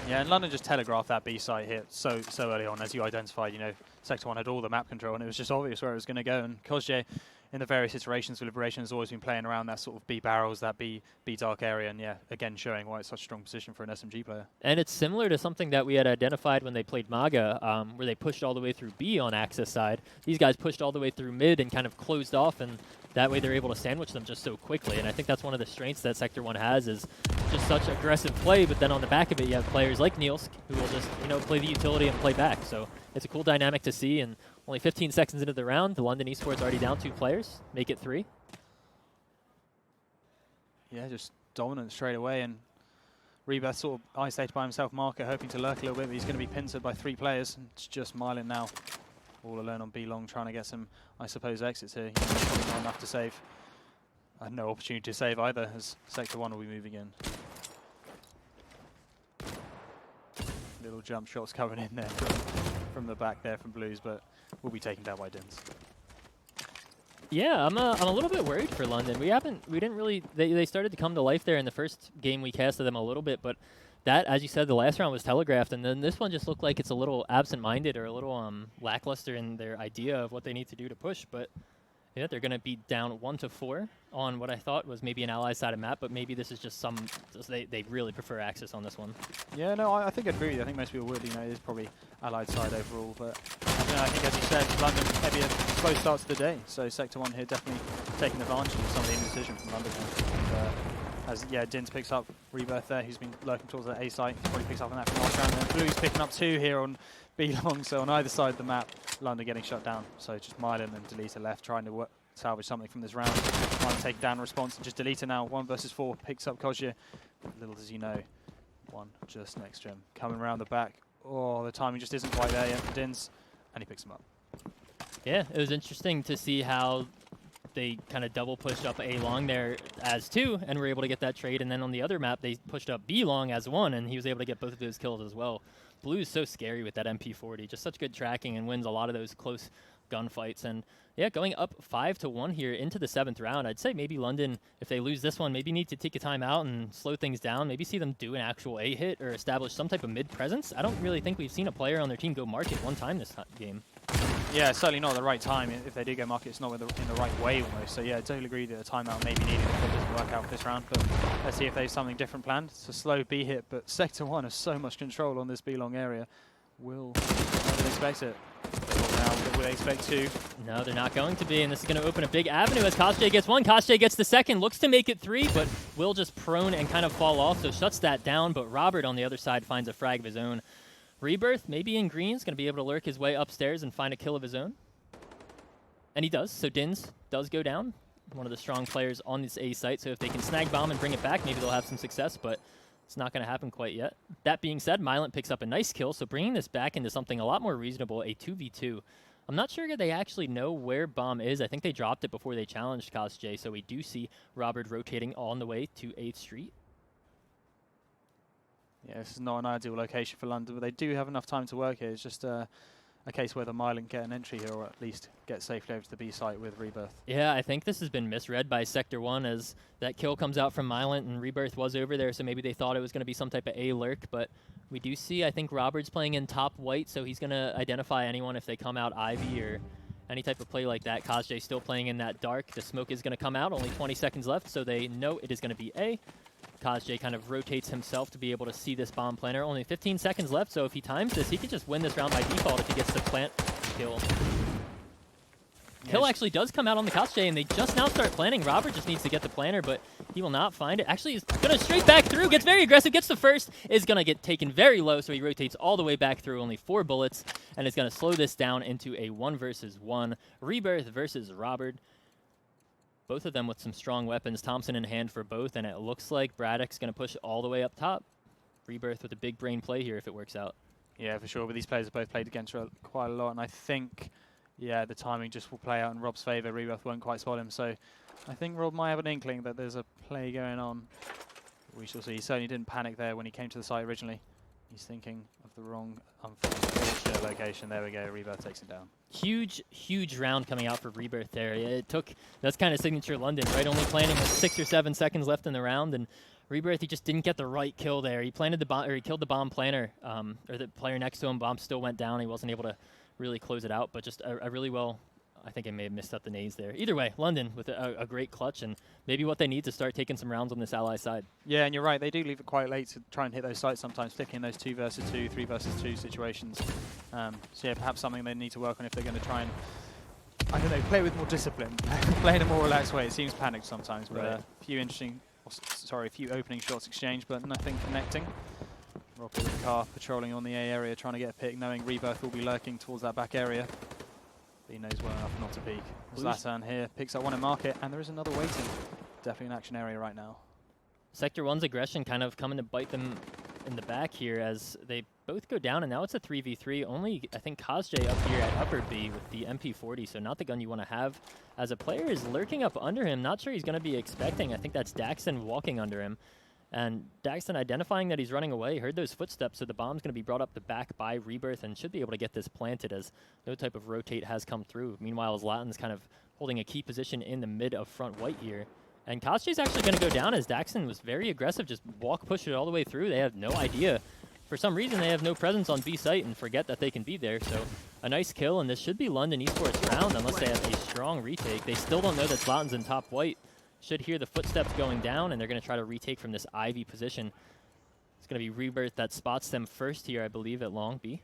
Yeah, and London just telegraphed that B site hit so early on, as you identified. You know, Sector 1 had all the map control, and it was just obvious where it was going to go. And Kozje, in the various iterations of Liberation, has always been playing around that sort of B barrels, that B dark area, and yeah, again showing why it's such a strong position for an SMG player. And it's similar to something that we had identified when they played MAGA, where they pushed all the way through B on Axis side. These guys pushed all the way through mid and kind of closed off, and that way they're able to sandwich them just so quickly. And I think that's one of the strengths that Sector 1 has, is just such aggressive play, but then on the back of it you have players like Nielsk who will just, you know, play the utility and play back. So it's a cool dynamic to see, and only 15 seconds into the round, the London Esports already down 2 players, make it 3. Yeah, just dominant straight away, and Rebirth sort of isolated by himself. Marker hoping to lurk a little bit, but he's going to be pincered by 3 players. It's just Mylin now, all alone on B long, trying to get some, I suppose, exits here. Probably not enough to save. No opportunity to save either, as Sector 1 will be moving in. Little jump shots coming in there from the back there from Blues, but will be taken down by Dins. Yeah, I'm a little bit worried for London. We didn't really, they started to come to life there in the first game. We casted them a little bit, but that, as you said, the last round was telegraphed, and then this one just looked like it's a little absent-minded or a little lackluster in their idea of what they need to do to push. But yeah, they're going to be down 1-4 on what I thought was maybe an ally-sided map, but maybe this is just they really prefer Axis on this one. Yeah, no, I think I'd agree with you. I think most people would. You know, it is probably allied side overall, but I think, as you said, London maybe a slow start to the day. So Sector 1 here definitely taking advantage of some of the indecision from London. And, as Dins picks up Rebirth there, who's been lurking towards that A site. He probably picks up on that from last round. And Blue's picking up 2 here on B long. So on either side of the map, London getting shut down. So just Mylin and Delita left, trying to salvage something from this round. Trying to take down response, and just Delita now 1 versus 4 picks up Kozje. Little does he know, 1 just next to him, coming around the back. Oh, the timing just isn't quite there yet for Dins, and he picks him up. Yeah, it was interesting to see how they kind of double pushed up A long there as 2 and were able to get that trade, and then on the other map they pushed up B long as 1, and he was able to get both of those kills as well. Blue is so scary with that MP40, just such good tracking, and wins a lot of those close gunfights. And yeah, going up 5-1 here into the 7th round, I'd say maybe London, if they lose this one, maybe need to take a timeout and slow things down, maybe see them do an actual A hit or establish some type of mid presence. I don't really think we've seen a player on their team go market 1 time this game. Yeah, certainly not at the right time. If they do go market, it's not in the right way almost. So yeah, I totally agree that a timeout may be needed if it doesn't work out this round. But let's see if there's something different planned. It's a slow B hit, but Sector 1 has so much control on this B long area. Will they expect it? Will they expect 2? No, they're not going to be, and this is going to open a big avenue as Kaste gets 1. Kaste gets the second, looks to make it 3, but will just prone and kind of fall off, so shuts that down. But Robert on the other side finds a frag of his own. Rebirth, maybe in green, is going to be able to lurk his way upstairs and find a kill of his own. And he does, so Dins does go down. One of the strong players on this A site, so if they can snag bomb and bring it back, maybe they'll have some success, but it's not going to happen quite yet. That being said, Mylin picks up a nice kill, so bringing this back into something a lot more reasonable, a 2v2. I'm not sure they actually know where bomb is. I think they dropped it before they challenged Kaste, so we do see Robert rotating on the way to 8th Street. Yeah, this is not an ideal location for London, but they do have enough time to work here. It's just a case whether Mylan get an entry here or at least get safely over to the B site with Rebirth. Yeah, I think this has been misread by Sector 1 as that kill comes out from Mylan and Rebirth was over there, so maybe they thought it was going to be some type of A lurk, but we do see, I think Robert's playing in top white, so he's going to identify anyone if they come out Ivy or any type of play like that. Kazj still playing in that dark. The smoke is going to come out, only 20 seconds left, so they know it is going to be A. Kazj kind of rotates himself to be able to see this bomb planter. Only 15 seconds left, so if he times this, he could just win this round by default if he gets the plant kill. Kill actually does come out on the Kazj, and they just now start planning. Robert just needs to get the planter, but he will not find it. Actually, he's going to straight back through, gets very aggressive, gets the first, is going to get taken very low, so he rotates all the way back through, only 4 bullets, and is going to slow this down into a 1 versus 1. Rebirth versus Robert. Both of them with some strong weapons, Thompson in hand for both, and it looks like Braddock's going to push all the way up top. Rebirth with a big brain play here if it works out. Yeah, for sure, but these players have both played against her quite a lot, and I think, yeah, the timing just will play out in Rob's favour. Rebirth won't quite spot him, so I think Rob might have an inkling that there's a play going on. We shall see. He certainly didn't panic there when he came to the site originally. He's thinking of the wrong, unfortunate location. There we go, Rebirth takes it down. Huge round coming out for Rebirth there. It took, that's kind of signature London, right? Only planning with 6 or 7 seconds left in the round, and Rebirth, he just didn't get the right kill there. He planted the bomb, or he killed the bomb planter, or the player next to him. Bomb still went down. He wasn't able to really close it out, but just a really well, I think I may have missed up the nades there. Either way, London with a great clutch, and maybe what they need to start taking some rounds on this ally side. Yeah, and you're right. They do leave it quite late to try and hit those sites sometimes, particularly in those 2 versus 2, 3 versus 2 situations. So yeah, perhaps something they need to work on if they're going to try and, I don't know, play with more discipline, play in a more relaxed way. It seems panicked sometimes, but a few opening shots exchanged, but nothing connecting. Rob with the car patrolling on the A area, trying to get a pick, knowing Rebirth will be lurking towards that back area. But he knows well enough not to peek. Zlatan here picks up one in market, and there is another waiting. Definitely an action area right now. Sector 1's aggression kind of coming to bite them in the back here as they both go down, and now it's a 3v3. Only, I think, Kazj up here at upper B with the MP40, so not the gun you want to have. As a player is lurking up under him, not sure he's going to be expecting. I think that's Daxon walking under him. And Daxon identifying that he's running away, heard those footsteps, so the bomb's going to be brought up the back by Rebirth and should be able to get this planted as no type of rotate has come through. Meanwhile, Zlatan's kind of holding a key position in the mid of front white here. And Kazj's actually going to go down as Daxon was very aggressive, just push it all the way through. They have no idea. For some reason, they have no presence on B site and forget that they can be there. So a nice kill, and this should be London Esports round unless they have a strong retake. They still don't know that Zlatan's in top white. Should hear the footsteps going down, and they're going to try to retake from this Ivy position. It's going to be Rebirth that spots them first here, I believe, at long B.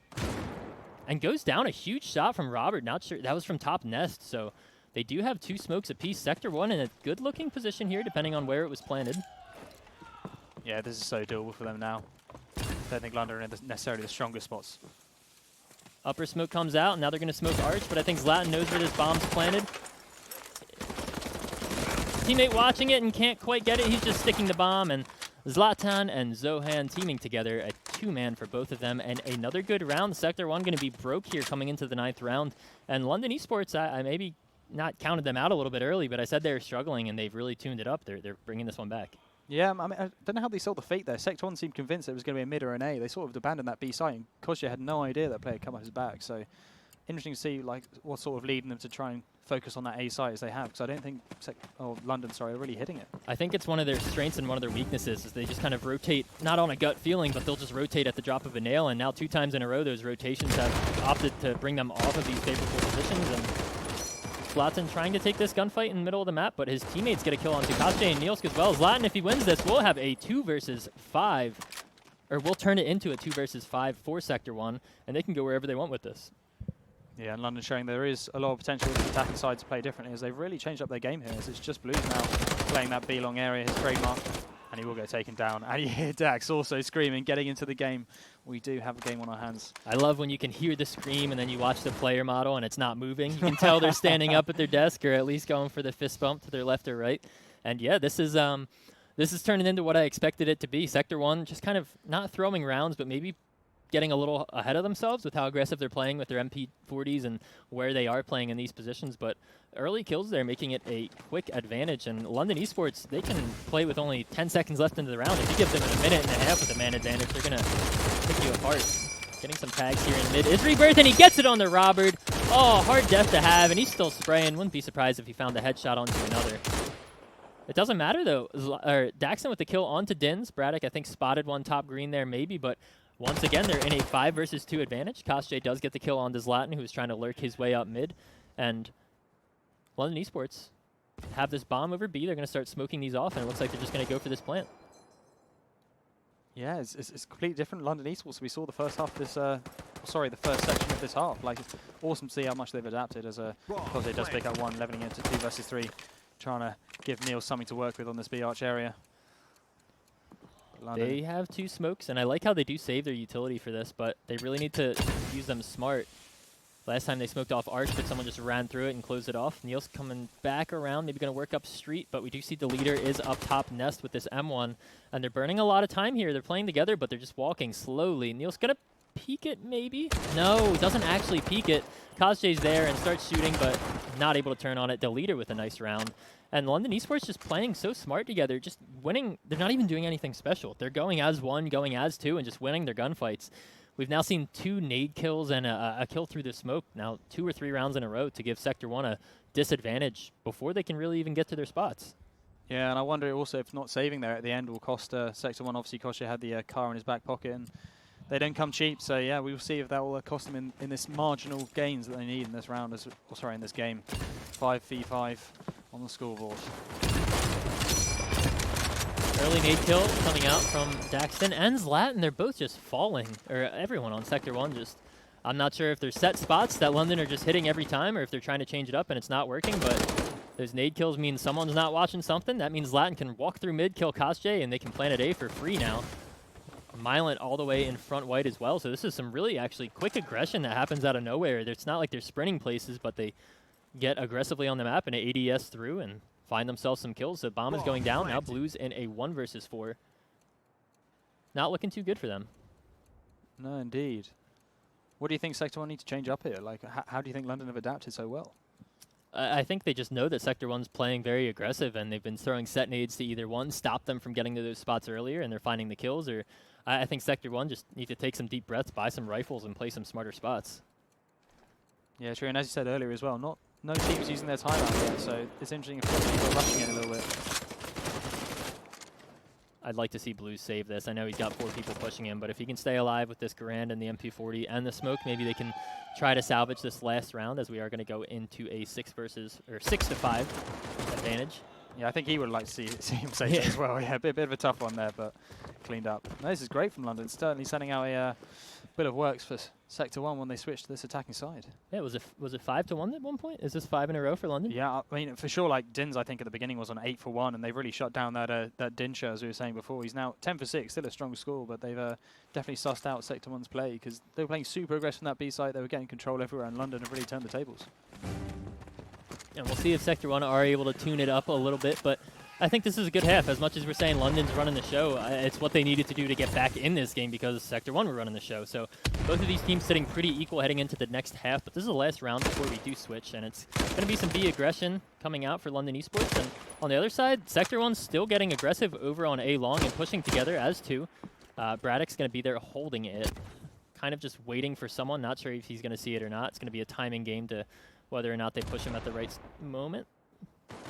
And goes down a huge shot from Robert. Not sure. That was from top nest, so they do have 2 smokes apiece. Sector 1 in a good-looking position here, depending on where it was planted. Yeah, this is so doable for them now. Don't think London are in necessarily the strongest spots. Upper smoke comes out, and now they're going to smoke Arch, but I think Zlatan knows where this bomb's planted. Teammate watching it and can't quite get it. He's just sticking the bomb, and Zlatan and Zohan teaming together, a 2-man for both of them, and another good round. Sector 1 going to be broke here coming into the 9th round. And London Esports, I maybe not counted them out a little bit early, but I said they were struggling, and they've really tuned it up. They're bringing this one back. Yeah, I mean, I don't know how they sold the fate there. Sector 1 seemed convinced it was going to be a mid or an A. They sort of abandoned that B site, and Kazj had no idea that player had come up his back. So interesting to see like what sort of leading them to try and focus on that A site as they have, because I don't think London, are really hitting it. I think it's one of their strengths and one of their weaknesses is they just kind of rotate, not on a gut feeling, but they'll just rotate at the drop of a nail, and now 2 times in a row those rotations have opted to bring them off of these favorable positions. And Zlatan trying to take this gunfight in the middle of the map, but his teammates get a kill onto Kazj and Nielsk as well. Zlatan, if he wins this, will have a 2 versus 5, or we'll turn it into a 2 versus 5 for Sector 1, and they can go wherever they want with this. Yeah, and London showing there is a lot of potential for the attacking side to play differently, as they've really changed up their game here, as it's just Blues now playing that B long area, his trademark, and he will get taken down. And you hear Dax also screaming, getting into the game. We do have a game on our hands. I love when you can hear the scream and then you watch the player model and it's not moving. You can tell they're standing up at their desk or at least going for the fist bump to their left or right. And yeah, this is turning into what I expected it to be. Sector 1 just kind of not throwing rounds, but maybe getting a little ahead of themselves with how aggressive they're playing with their MP40s and where they are playing in these positions. But early kills there, making it a quick advantage. And London Esports, they can play with only 10 seconds left into the round. If you give them a minute and a half with a man advantage, they're going to pick you apart. Getting some tags here in mid is Rebirth, and he gets it on the Robert. Oh, hard death to have, and he's still spraying. Wouldn't be surprised if he found a headshot onto another. It doesn't matter, though. Daxon with the kill onto Dins. Braddock, I think, spotted one top green there, maybe, but once again, they're in a 5 versus 2 advantage. Kosjay does get the kill on Zlatan, who's trying to lurk his way up mid, and London Esports have this bomb over B. They're going to start smoking these off, and it looks like they're just going to go for this plant. Yeah, it's completely different. London Esports, we saw the first half of this, the first section of this half. Like, it's awesome to see how much they've adapted as Kosjay does pick up one, leveling into 2 versus 3, trying to give Neil something to work with on this B arch area. London. They have 2 smokes, and I like how they do save their utility for this, but they really need to use them smart. Last time they smoked off arch, but someone just ran through it and closed it off. Neil's coming back around, maybe going to work up street, but we do see the leader is up top nest with this M1, and they're burning a lot of time here. They're playing together, but they're just walking slowly. Neil's going to peek it, maybe? No, doesn't actually peek it. Kosjay's there and starts shooting, but not able to turn on it. The leader with a nice round. And London Esports just playing so smart together, just winning. They're not even doing anything special. They're going as 1, going as 2, and just winning their gunfights. We've now seen 2 nade kills and a kill through the smoke, now 2 or 3 rounds in a row to give Sector 1 a disadvantage before they can really even get to their spots. Yeah, and I wonder also if not saving there at the end will cost Sector 1. Obviously, Kosjay had the car in his back pocket, and they don't come cheap. So yeah, we will see if that will cost them in this marginal gains that they need in this round, in this game. 5v5 on the scoreboard. Early nade kill coming out from Daxton and Zlatan. They're both just falling, or everyone on Sector 1 just, I'm not sure if they're set spots that London are just hitting every time or if they're trying to change it up and it's not working, but those nade kills mean someone's not watching something. That means Zlatan can walk through mid, kill Kosjay, and they can plant at A for free now. Mylent all the way in front white as well, so this is some really actually quick aggression that happens out of nowhere. It's not like they're sprinting places, but they get aggressively on the map and ADS through and find themselves some kills. The bomb is going down. Now Blues in a 1 versus 4. Not looking too good for them. No, indeed. What do you think Sector 1 needs to change up here? Like, how do you think London have adapted so well? I think they just know that Sector 1's playing very aggressive, and they've been throwing set nades to either one, stop them from getting to those spots earlier, and they're finding the kills, or I think Sector 1 just need to take some deep breaths, buy some rifles, and play some smarter spots. Yeah, true. And as you said earlier as well, no teams using their time out yet, so it's interesting if people are rushing it a little bit. I'd like to see Blues save this. I know he's got 4 people pushing him, but if he can stay alive with this Garand and the MP40 and the smoke, maybe they can try to salvage this last round, as we are going to go into a 6 to 5 advantage. Yeah, I think he would like to see him save it as well. Yeah, a bit of a tough one there, but cleaned up. No, this is great from London. Certainly sending out a bit of works for Sector 1 when they switched to this attacking side. Yeah, was it 5 to 1 at one point? Is this 5 in a row for London? Yeah, I mean, for sure, like Dins, I think at the beginning was on 8 for 1, and they've really shut down that Dinsha, as we were saying before. He's now 10 for 6, still a strong score, but they've definitely sussed out Sector 1's play, because they were playing super aggressive from that B side. They were getting control everywhere, and London have really turned the tables. And we'll see if Sector 1 are able to tune it up a little bit, but I think this is a good half. As much as we're saying London's running the show, it's what they needed to do to get back in this game, because Sector 1 were running the show. So both of these teams sitting pretty equal heading into the next half, but this is the last round before we do switch, and it's going to be some B aggression coming out for London Esports. And on the other side, Sector 1's still getting aggressive over on A long and pushing together as 2. Braddock's going to be there holding it, kind of just waiting for someone. Not sure if he's going to see it or not. It's going to be a timing game to whether or not they push him at the right moment.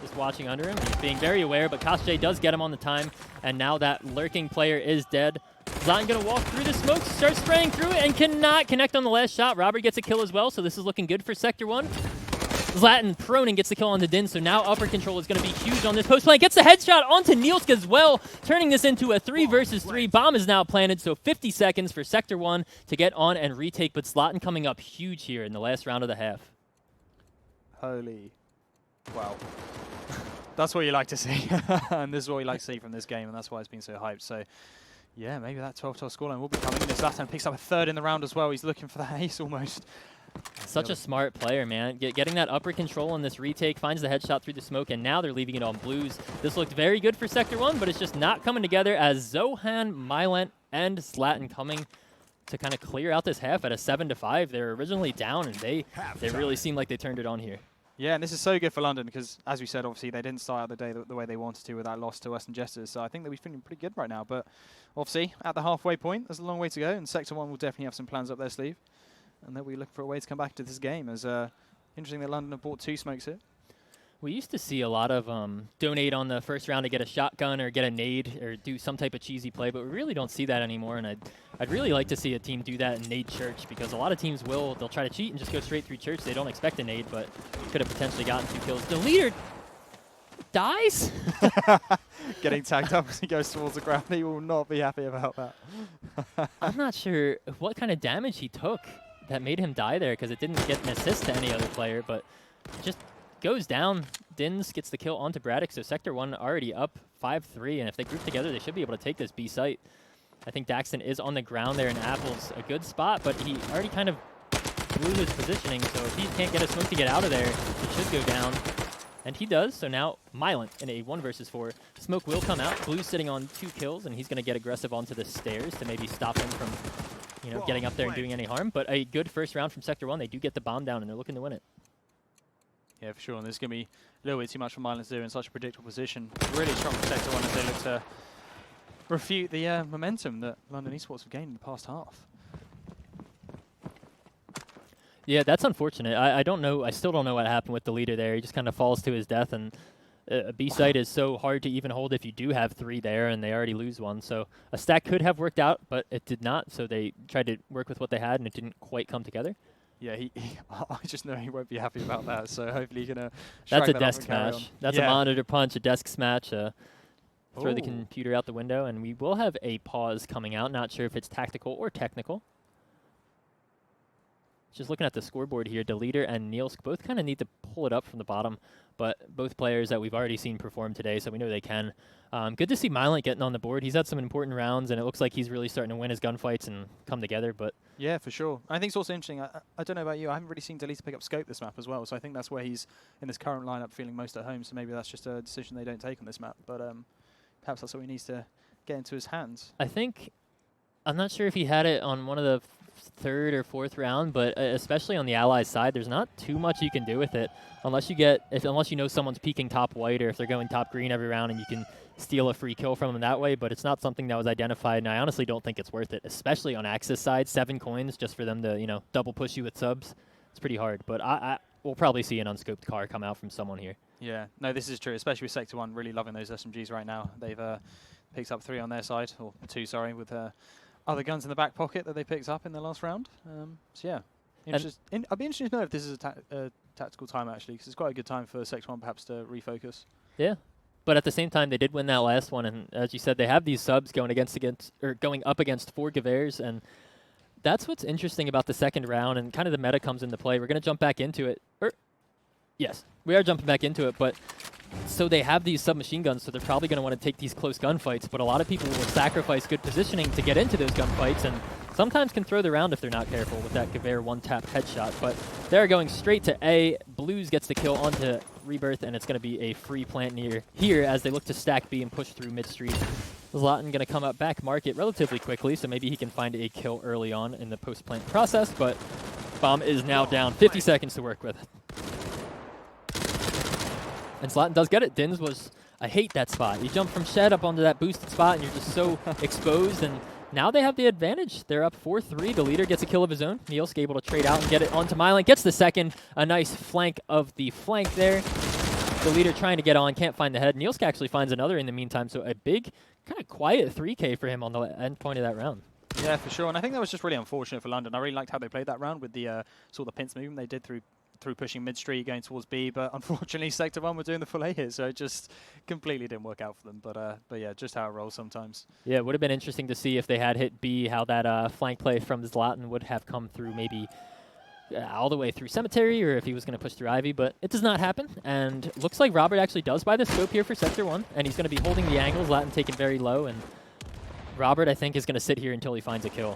Just watching under him. He's being very aware, but Kosjay does get him on the time, and now that lurking player is dead. Zlatan going to walk through the smoke, start spraying through it, and cannot connect on the last shot. Robert gets a kill as well, so this is looking good for Sector 1. Zlatan proning gets the kill on the Din, so now upper control is going to be huge on this post plant. Gets the headshot onto Nielsk as well, turning this into a 3 versus 3. Bomb is now planted, so 50 seconds for Sector 1 to get on and retake, but Zlatan coming up huge here in the last round of the half. Holy. Wow. That's what you like to see. And this is what you like to see from this game, and that's why it's been so hyped. So, yeah, maybe that 12-12 scoreline will be coming in. Zlatan picks up a 3rd in the round as well. He's looking for that ace almost. Such a smart player, man. Getting that upper control on this retake, finds the headshot through the smoke, and now they're leaving it on Blues. This looked very good for Sector 1, but it's just not coming together as Zohan, Mylent, and Zlatan coming to kind of clear out this half at a 7-5. They were originally down, and they really seemed like they turned it on here. Yeah, and this is so good for London because, as we said, obviously they didn't start out the day the way they wanted to with that loss to Western Jesters. So I think they'll be feeling pretty good right now. But obviously, at the halfway point, there's a long way to go, and Sector 1 will definitely have some plans up their sleeve. And then we look for a way to come back to this game. As interesting that London have bought 2 smokes here. We used to see a lot of donate on the first round to get a shotgun or get a nade or do some type of cheesy play, but we really don't see that anymore. And I'd really like to see a team do that in nade church, because a lot of teams they'll try to cheat and just go straight through church. They don't expect a nade, but could have potentially gotten 2 kills. The leader dies? Getting tagged up as he goes towards the ground. He will not be happy about that. I'm not sure what kind of damage he took that made him die there, because it didn't get an assist to any other player, but just goes down. Dins gets the kill onto Braddock, so Sector 1 already up 5-3, and if they group together, they should be able to take this B site. I think Daxton is on the ground there, and Apple's a good spot, but he already kind of blew his positioning, so if he can't get a smoke to get out of there, he should go down. And he does, so now Mylant in a 1 versus 4. Smoke will come out. Blue's sitting on 2 kills, and he's going to get aggressive onto the stairs to maybe stop him from, getting up there and doing any harm. But a good first round from Sector 1. They do get the bomb down, and they're looking to win it. Yeah, for sure. And this is going to be a little bit too much for Mylant to do in such a predictable position. Really strong for Sector 1 as they look to refute the momentum that London Esports have gained in the past half. Yeah, that's unfortunate. I don't know. I still don't know what happened with the leader there. He just kind of falls to his death, and a B site is so hard to even hold if you do have 3 there, and they already lose 1. So a stack could have worked out, but it did not. So they tried to work with what they had, and it didn't quite come together. Yeah, I just know he won't be happy about that. So hopefully he's going to. That's a desk smash. That's a monitor punch, a desk smash. Throw the Ooh. computer out the window, and we will have a pause coming out. Not sure if it's tactical or technical. Just looking at the scoreboard here, Deleter and Nielsk both kind of need to pull it up from the bottom, but both players that we've already seen perform today, so we know they can. Good to see Mylant getting on the board. He's had some important rounds, and it looks like he's really starting to win his gunfights and come together. But yeah, for sure. I think it's also interesting. I don't know about you. I haven't really seen Deleter pick up scope this map as well, so I think that's where he's in this current lineup feeling most at home. So maybe that's just a decision they don't take on this map. But perhaps that's what he needs to get into his hands. I'm not sure if he had it on one of the 3rd or 4th round, but especially on the Allies side, there's not too much you can do with it unless you know someone's peeking top white, or if they're going top green every round and you can steal a free kill from them that way. But it's not something that was identified, and I honestly don't think it's worth it, especially on Axis side. 7 coins just for them to double push you with subs. It's pretty hard, but we'll probably see an unscoped car come out from someone here. Yeah, no, this is true, especially with Sector 1 really loving those SMGs right now. They've picked up 3 on their side, or 2, sorry, with other guns in the back pocket that they picked up in the last round. So yeah, I'd be interested to know if this is a tactical time actually, because it's quite a good time for Sector 1 perhaps to refocus. Yeah, but at the same time they did win that last one, and as you said, they have these subs going up against 4 Gavairs, and that's what's interesting about the second round, and kind of the meta comes into play. We're going to jump back into it. Yes, we are jumping back into it, but so they have these submachine guns, so they're probably going to want to take these close gunfights, but a lot of people will sacrifice good positioning to get into those gunfights, and sometimes can throw the round if they're not careful with that Gavair 1-tap headshot. But they're going straight to A. Blues gets the kill onto Rebirth, and it's going to be a free plant near here as they look to stack B and push through mid-street. Zlatan going to come up back market relatively quickly, so maybe he can find a kill early on in the post-plant process, but bomb is now down. 50 seconds to work with. And Zlatan does get it. Dins I hate that spot. You jump from shed up onto that boosted spot, and you're just so exposed, and now they have the advantage. They're up 4-3. The leader gets a kill of his own. Nielsk able to trade out and get it onto Mylant. Gets the second. A nice flank of the flank there. The leader trying to get on, can't find the head. Nielsk actually finds another in the meantime, so a big, kind of quiet 3K for him on the end point of that round. Yeah, for sure. And I think that was just really unfortunate for London. I really liked how they played that round with the sort of the pinch movement they did through pushing mid-street, going towards B, but unfortunately Sector 1 were doing the full A hit, so it just completely didn't work out for them. But yeah, just how it rolls sometimes. Yeah, it would have been interesting to see if they had hit B, how that flank play from Zlatan would have come through maybe all the way through Cemetery, or if he was going to push through Ivy, but it does not happen. And looks like Robert actually does buy the scope here for Sector 1, and he's going to be holding the angle. Zlatan taken very low, and Robert, I think, is going to sit here until he finds a kill.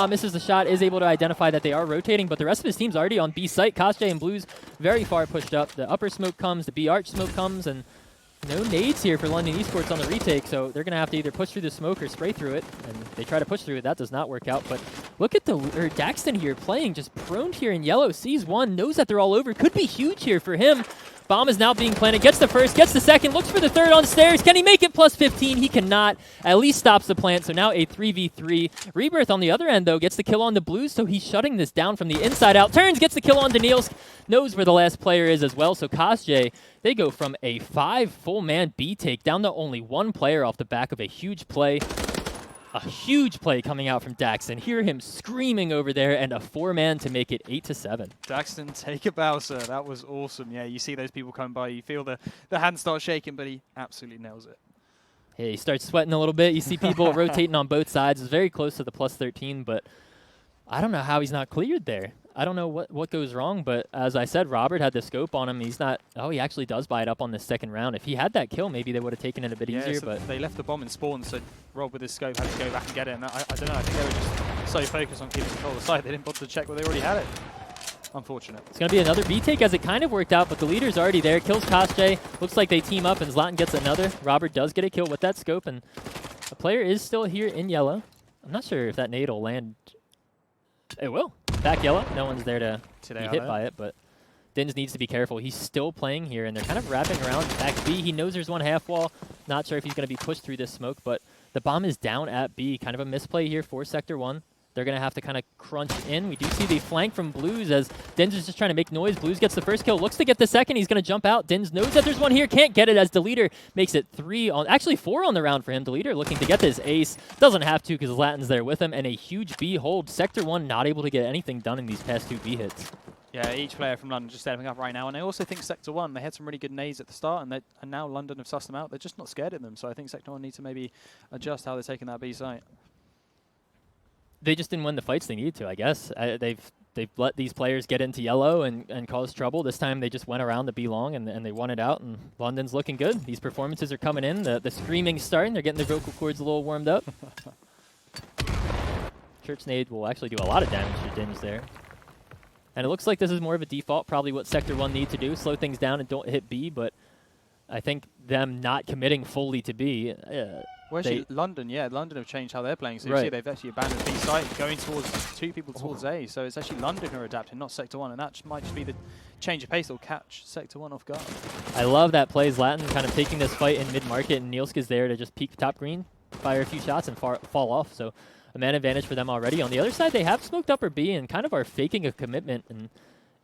Misses the shot, is able to identify that they are rotating, but the rest of his team's already on B site. Kosjay and Blues very far pushed up. The upper smoke comes, the B arch smoke comes, and No nades here for London Esports on the retake, so they're going to have to either push through the smoke or spray through it, and they try to push through it. That does not work out, but look at Daxton here playing just prone here in yellow. Sees one, knows that they're all over. Could be huge here for him. Bomb is now being planted. Gets the first, gets the second, looks for the third on stairs. Can he make it plus 15? He cannot. At least stops the plant, so now a 3v3. Rebirth on the other end, though, gets the kill on the Blues, so he's shutting this down from the inside out. Turns, gets the kill on Daniilsk. Knows where the last player is as well, so Kosjay, they go from a 5 full-man B take down to only 1 player off the back of a huge play. A huge play coming out from Daxton. Hear him screaming over there, and a 4-man to make it 8-7. Daxton, take a bow, sir. That was awesome. Yeah, you see those people come by, you feel the hand start shaking, but he absolutely nails it. Hey, he starts sweating a little bit. You see people rotating on both sides. It's very close to the plus 13, but I don't know how he's not cleared there. I don't know what goes wrong, but as I said, Robert had the scope on him. He's not... Oh, he actually does buy it up on the second round. If he had that kill, maybe they would have taken it a bit easier, so but... They left the bomb in spawn, so Rob with his scope had to go back and get it. And I don't know, I think they were just so focused on keeping control of the site, they didn't bother to check where they already had it. Unfortunate. It's going to be another B take as it kind of worked out, but the leader's already there. Kills Kosjay. Looks like they team up, and Zlatan gets another. Robert does get a kill with that scope, and the player is still here in yellow. I'm not sure if that nade will land... It will. Back yellow. No one's there to be hit by it, but Dins needs to be careful. He's still playing here, and they're kind of wrapping around back B. He knows there's one half wall. Not sure if he's going to be pushed through this smoke, but the bomb is down at B. Kind of a misplay here for Sector 1. They're going to have to kind of crunch in. We do see the flank from Blues as Dins is just trying to make noise. Blues gets the first kill, looks to get the second. He's going to jump out. Dins knows that there's one here, can't get it as Deleter makes it 4 on the round for him. Deleter looking to get this ace. Doesn't have to because Latin's there with him, and a huge B hold. Sector 1 not able to get anything done in these past 2 B hits. Yeah, each player from London just stepping up right now. And I also think Sector 1, they had some really good nades at the start, and now London have sussed them out. They're just not scared of them. So I think Sector 1 needs to maybe adjust how they're taking that B site. They just didn't win the fights they needed to, I guess. They've let these players get into yellow and cause trouble. This time they just went around to be long and they won it out, and London's looking good. These performances are coming in. The screaming's starting. They're getting their vocal cords a little warmed up. Church Nade will actually do a lot of damage to Dins there. And it looks like this is more of a default, probably what Sector 1 need to do, slow things down and don't hit B, but I think them not committing fully to B... Well, actually, London have changed how they're playing. So you see they've actually abandoned B site, going towards 2 people towards A. So it's actually London who are adapting, not Sector 1. And that might just be the change of pace that will catch Sector 1 off guard. I love that plays Latin kind of taking this fight in mid-market, and Nielsk is there to just peek top green, fire a few shots, and fall off. So a man advantage for them already. On the other side, they have smoked upper B and kind of are faking a commitment. And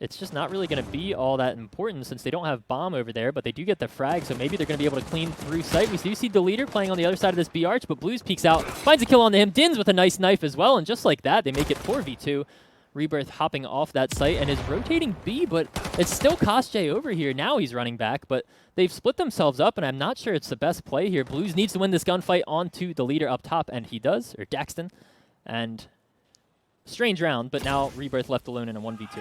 it's just not really going to be all that important since they don't have bomb over there, but they do get the frag, so maybe they're going to be able to clean through sight. We do see Deleter playing on the other side of this B arch, but Blues peeks out, finds a kill on him. Dins with a nice knife as well, and just like that, they make it 4v2. Rebirth hopping off that site and is rotating B, but it's still Kosjay over here. Now he's running back, but they've split themselves up, and I'm not sure it's the best play here. Blues needs to win this gunfight onto Deleter up top, and he does, or Daxton. And strange round, but now Rebirth left alone in a 1v2.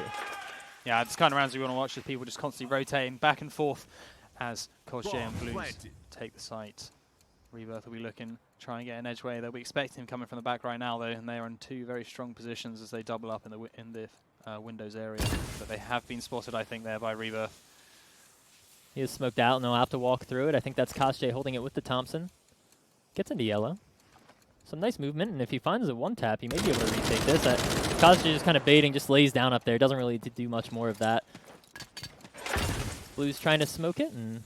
Yeah, it's kind of rounds we want to watch, as people just constantly rotating back and forth as Kosjay and Blues take the site. Rebirth will be looking, try and get an edgeway. They'll be expecting him coming from the back right now, though, and they are in 2 very strong positions as they double up in the windows area. But they have been spotted, I think, there by Rebirth. He is smoked out, and they'll have to walk through it. I think that's Kosjay holding it with the Thompson. Gets into yellow. Some nice movement, and if he finds a one-tap, he may be able to retake this. Kosjay is kind of baiting, just lays down up there. Doesn't really do much more of that. Blues trying to smoke it, and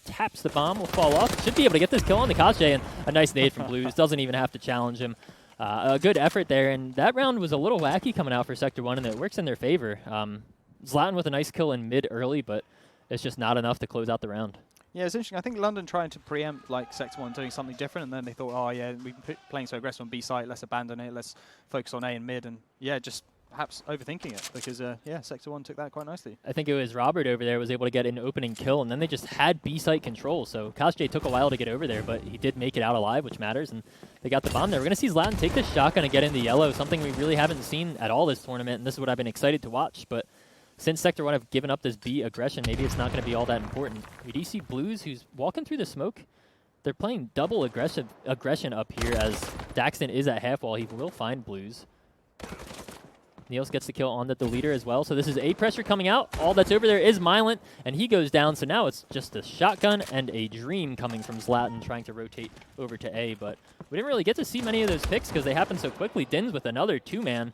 taps the bomb, will fall off. Should be able to get this kill on the Kosjay, and a nice nade from Blues. Doesn't even have to challenge him. A good effort there, and that round was a little wacky coming out for Sector 1, and it works in their favor. Zlatan with a nice kill in mid early, but it's just not enough to close out the round. Yeah, it's interesting. I think London trying to preempt like Sector 1 doing something different, and then they thought, oh yeah, we've been playing so aggressive on B site, let's abandon it, let's focus on A and mid, and yeah, just perhaps overthinking it, because yeah, Sector 1 took that quite nicely. I think it was Robert over there was able to get an opening kill, and then they just had B site control, so Kosjay took a while to get over there, but he did make it out alive, which matters, and they got the bomb there. We're going to see Zlatan take this shotgun and get into yellow, something we really haven't seen at all this tournament, and this is what I've been excited to watch, but since Sector 1 have given up this B aggression, maybe it's not going to be all that important. We do see Blues, who's walking through the smoke. They're playing double aggression up here as Daxton is at half wall. He will find Blues. Niels gets the kill on the deleter as well. So this is A pressure coming out. All that's over there is Mylant, and he goes down. So now it's just a shotgun and a dream coming from Zlatan trying to rotate over to A. But we didn't really get to see many of those picks because they happened so quickly. Dins with another 2-man.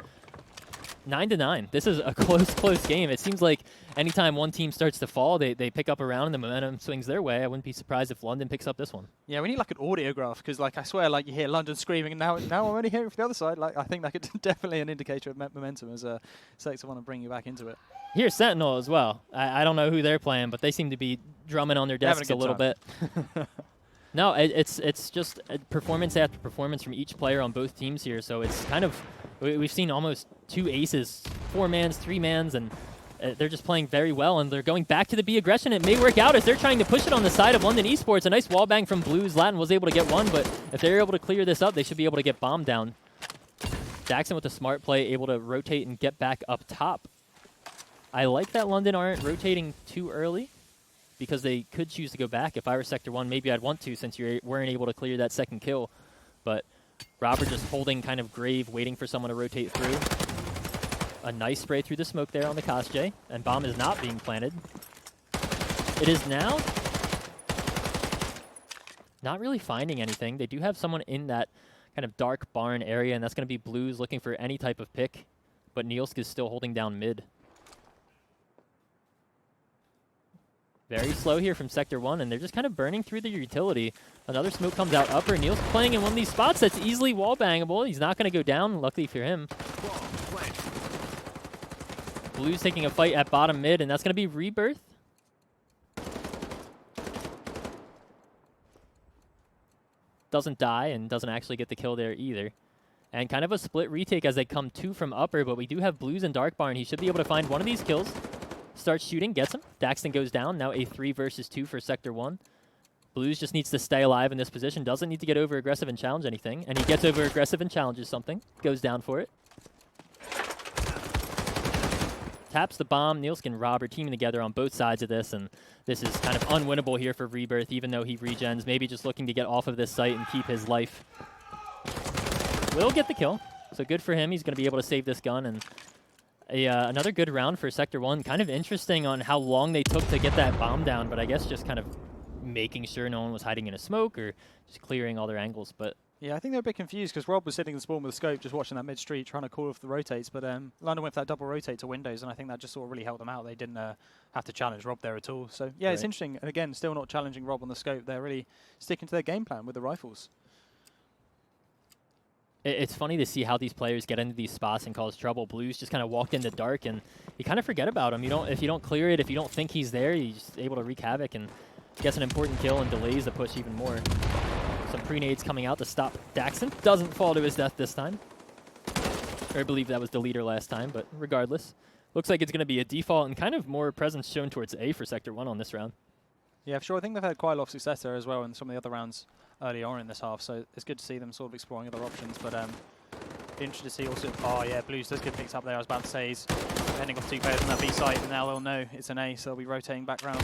9-9. This is a close game. It seems like anytime one team starts to fall, they pick up a round and the momentum swings their way. I wouldn't be surprised if London picks up this one. Yeah, we need like an audio graph because like I swear like you hear London screaming and now I'm only hearing from the other side. Like I think that could definitely an indicator of momentum as Sector want to bring you back into it. Here's Sentinel as well. I don't know who they're playing, but they seem to be drumming on their desks a little bit. No, it's just performance after performance from each player on both teams here. So it's kind of, we've seen almost 2 aces, 4-mans, 3-mans, and they're just playing very well. And they're going back to the B aggression. It may work out as they're trying to push it on the side of London Esports. A nice wall bang from Blues. Latin was able to get one, but if they're able to clear this up, they should be able to get bombed down. Daxon with a smart play, able to rotate and get back up top. I like that London aren't rotating too early, because they could choose to go back. If I were Sector 1, maybe I'd want to since you weren't able to clear that second kill. But Robert just holding kind of grave, waiting for someone to rotate through. A nice spray through the smoke there on the Kosjay, and bomb is not being planted. It is now not really finding anything. They do have someone in that kind of dark barn area, and that's going to be Blues looking for any type of pick. But Nielsk is still holding down mid. Very slow here from Sector 1, and they're just kind of burning through the utility. Another smoke comes out upper. Niels playing in one of these spots that's easily wall-bangable. He's not going to go down, luckily for him. Blues taking a fight at bottom mid, and that's going to be Rebirth. Doesn't die and doesn't actually get the kill there either. And kind of a split retake as they come 2 from upper, but we do have Blues and Dark Barn. He should be able to find one of these kills. Starts shooting, gets him. Daxton goes down. Now a 3 versus 2 for Sector 1. Blues just needs to stay alive in this position. Doesn't need to get over aggressive and challenge anything. And he gets over aggressive and challenges something. Goes down for it. Taps the bomb. Nielsk and Rob are teaming together on both sides of this. And this is kind of unwinnable here for Rebirth, even though he regens. Maybe just looking to get off of this site and keep his life. Will get the kill. So good for him. He's going to be able to save this gun. And another good round for Sector 1. Kind of interesting on how long they took to get that bomb down, but I guess just kind of making sure no one was hiding in a smoke or just clearing all their angles. But yeah, I think they're a bit confused because Rob was sitting in the spawn with a scope just watching that mid-street trying to call off the rotates, but London went for that double rotate to windows, and I think that just sort of really helped them out. They didn't have to challenge Rob there at all. So yeah, It's interesting. And again, still not challenging Rob on the scope. They're really sticking to their game plan with the rifles. It's funny to see how these players get into these spots and cause trouble. Blues just kind of walked in the dark, and you kind of forget about him. If you don't clear it, if you don't think he's there, he's just able to wreak havoc and gets an important kill and delays the push even more. Some pre-nades coming out to stop Daxon. Doesn't fall to his death this time. Or I believe that was the leader last time, but regardless. Looks like it's going to be a default and kind of more presence shown towards A for Sector 1 on this round. Yeah, for sure. I think they've had quite a lot of success there as well in some of the other rounds early on in this half, so it's good to see them sort of exploring other options, but interested to see also, oh yeah, Blues does get picked up there. I was about to say he's ending off 2 players on that B site, and now they'll know it's an A, so they'll be rotating back round.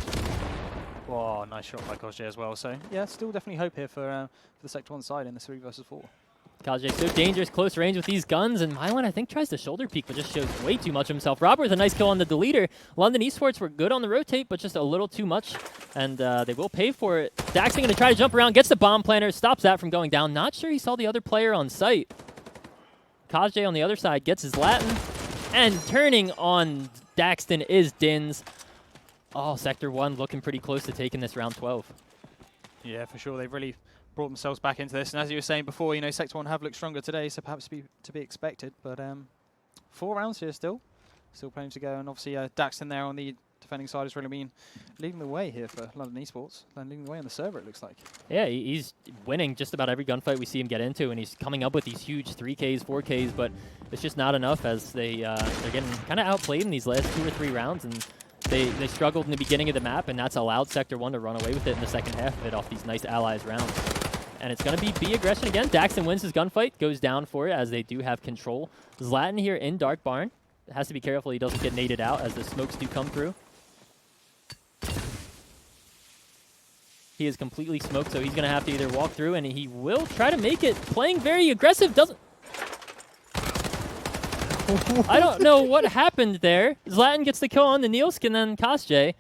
Whoa, nice shot by Kosjay as well, so yeah, still definitely hope here for the Sector 1 side in the 3 versus 4. Kosjay so dangerous, close range with these guns, and Mylan, I think, tries to shoulder peek, but just shows way too much of himself. Robert with a nice kill on the deleter. London Esports were good on the rotate, but just a little too much, and they will pay for it. Daxton going to try to jump around, gets the bomb planter, stops that from going down. Not sure he saw the other player on site. Kosjay on the other side gets his Latin, and turning on Daxton is Dins. Oh, Sector 1 looking pretty close to taking this round 12. Yeah, for sure. They've really brought themselves back into this, and as you were saying before, you know, Sector 1 have looked stronger today, so perhaps to be expected, but 4 rounds here still plenty to go, and obviously Daxton there on the defending side has really been leading the way here for London Esports, and leading the way on the server, it looks like. Yeah, he's winning just about every gunfight we see him get into, and he's coming up with these huge 3Ks, 4Ks, but it's just not enough as they're getting kind of outplayed in these last 2 or 3 rounds, and they struggled in the beginning of the map, and that's allowed Sector 1 to run away with it in the second half of it off these nice allies rounds. And it's going to be B aggression again. Daxton wins his gunfight, goes down for it as they do have control. Zlatan here in Dark Barn. Has to be careful he doesn't get naded out as the smokes do come through. He is completely smoked, so he's going to have to either walk through, and he will try to make it. Playing very aggressive, doesn't... I don't know what happened there. Zlatan gets the kill on the Nielsk and then Kosjay. I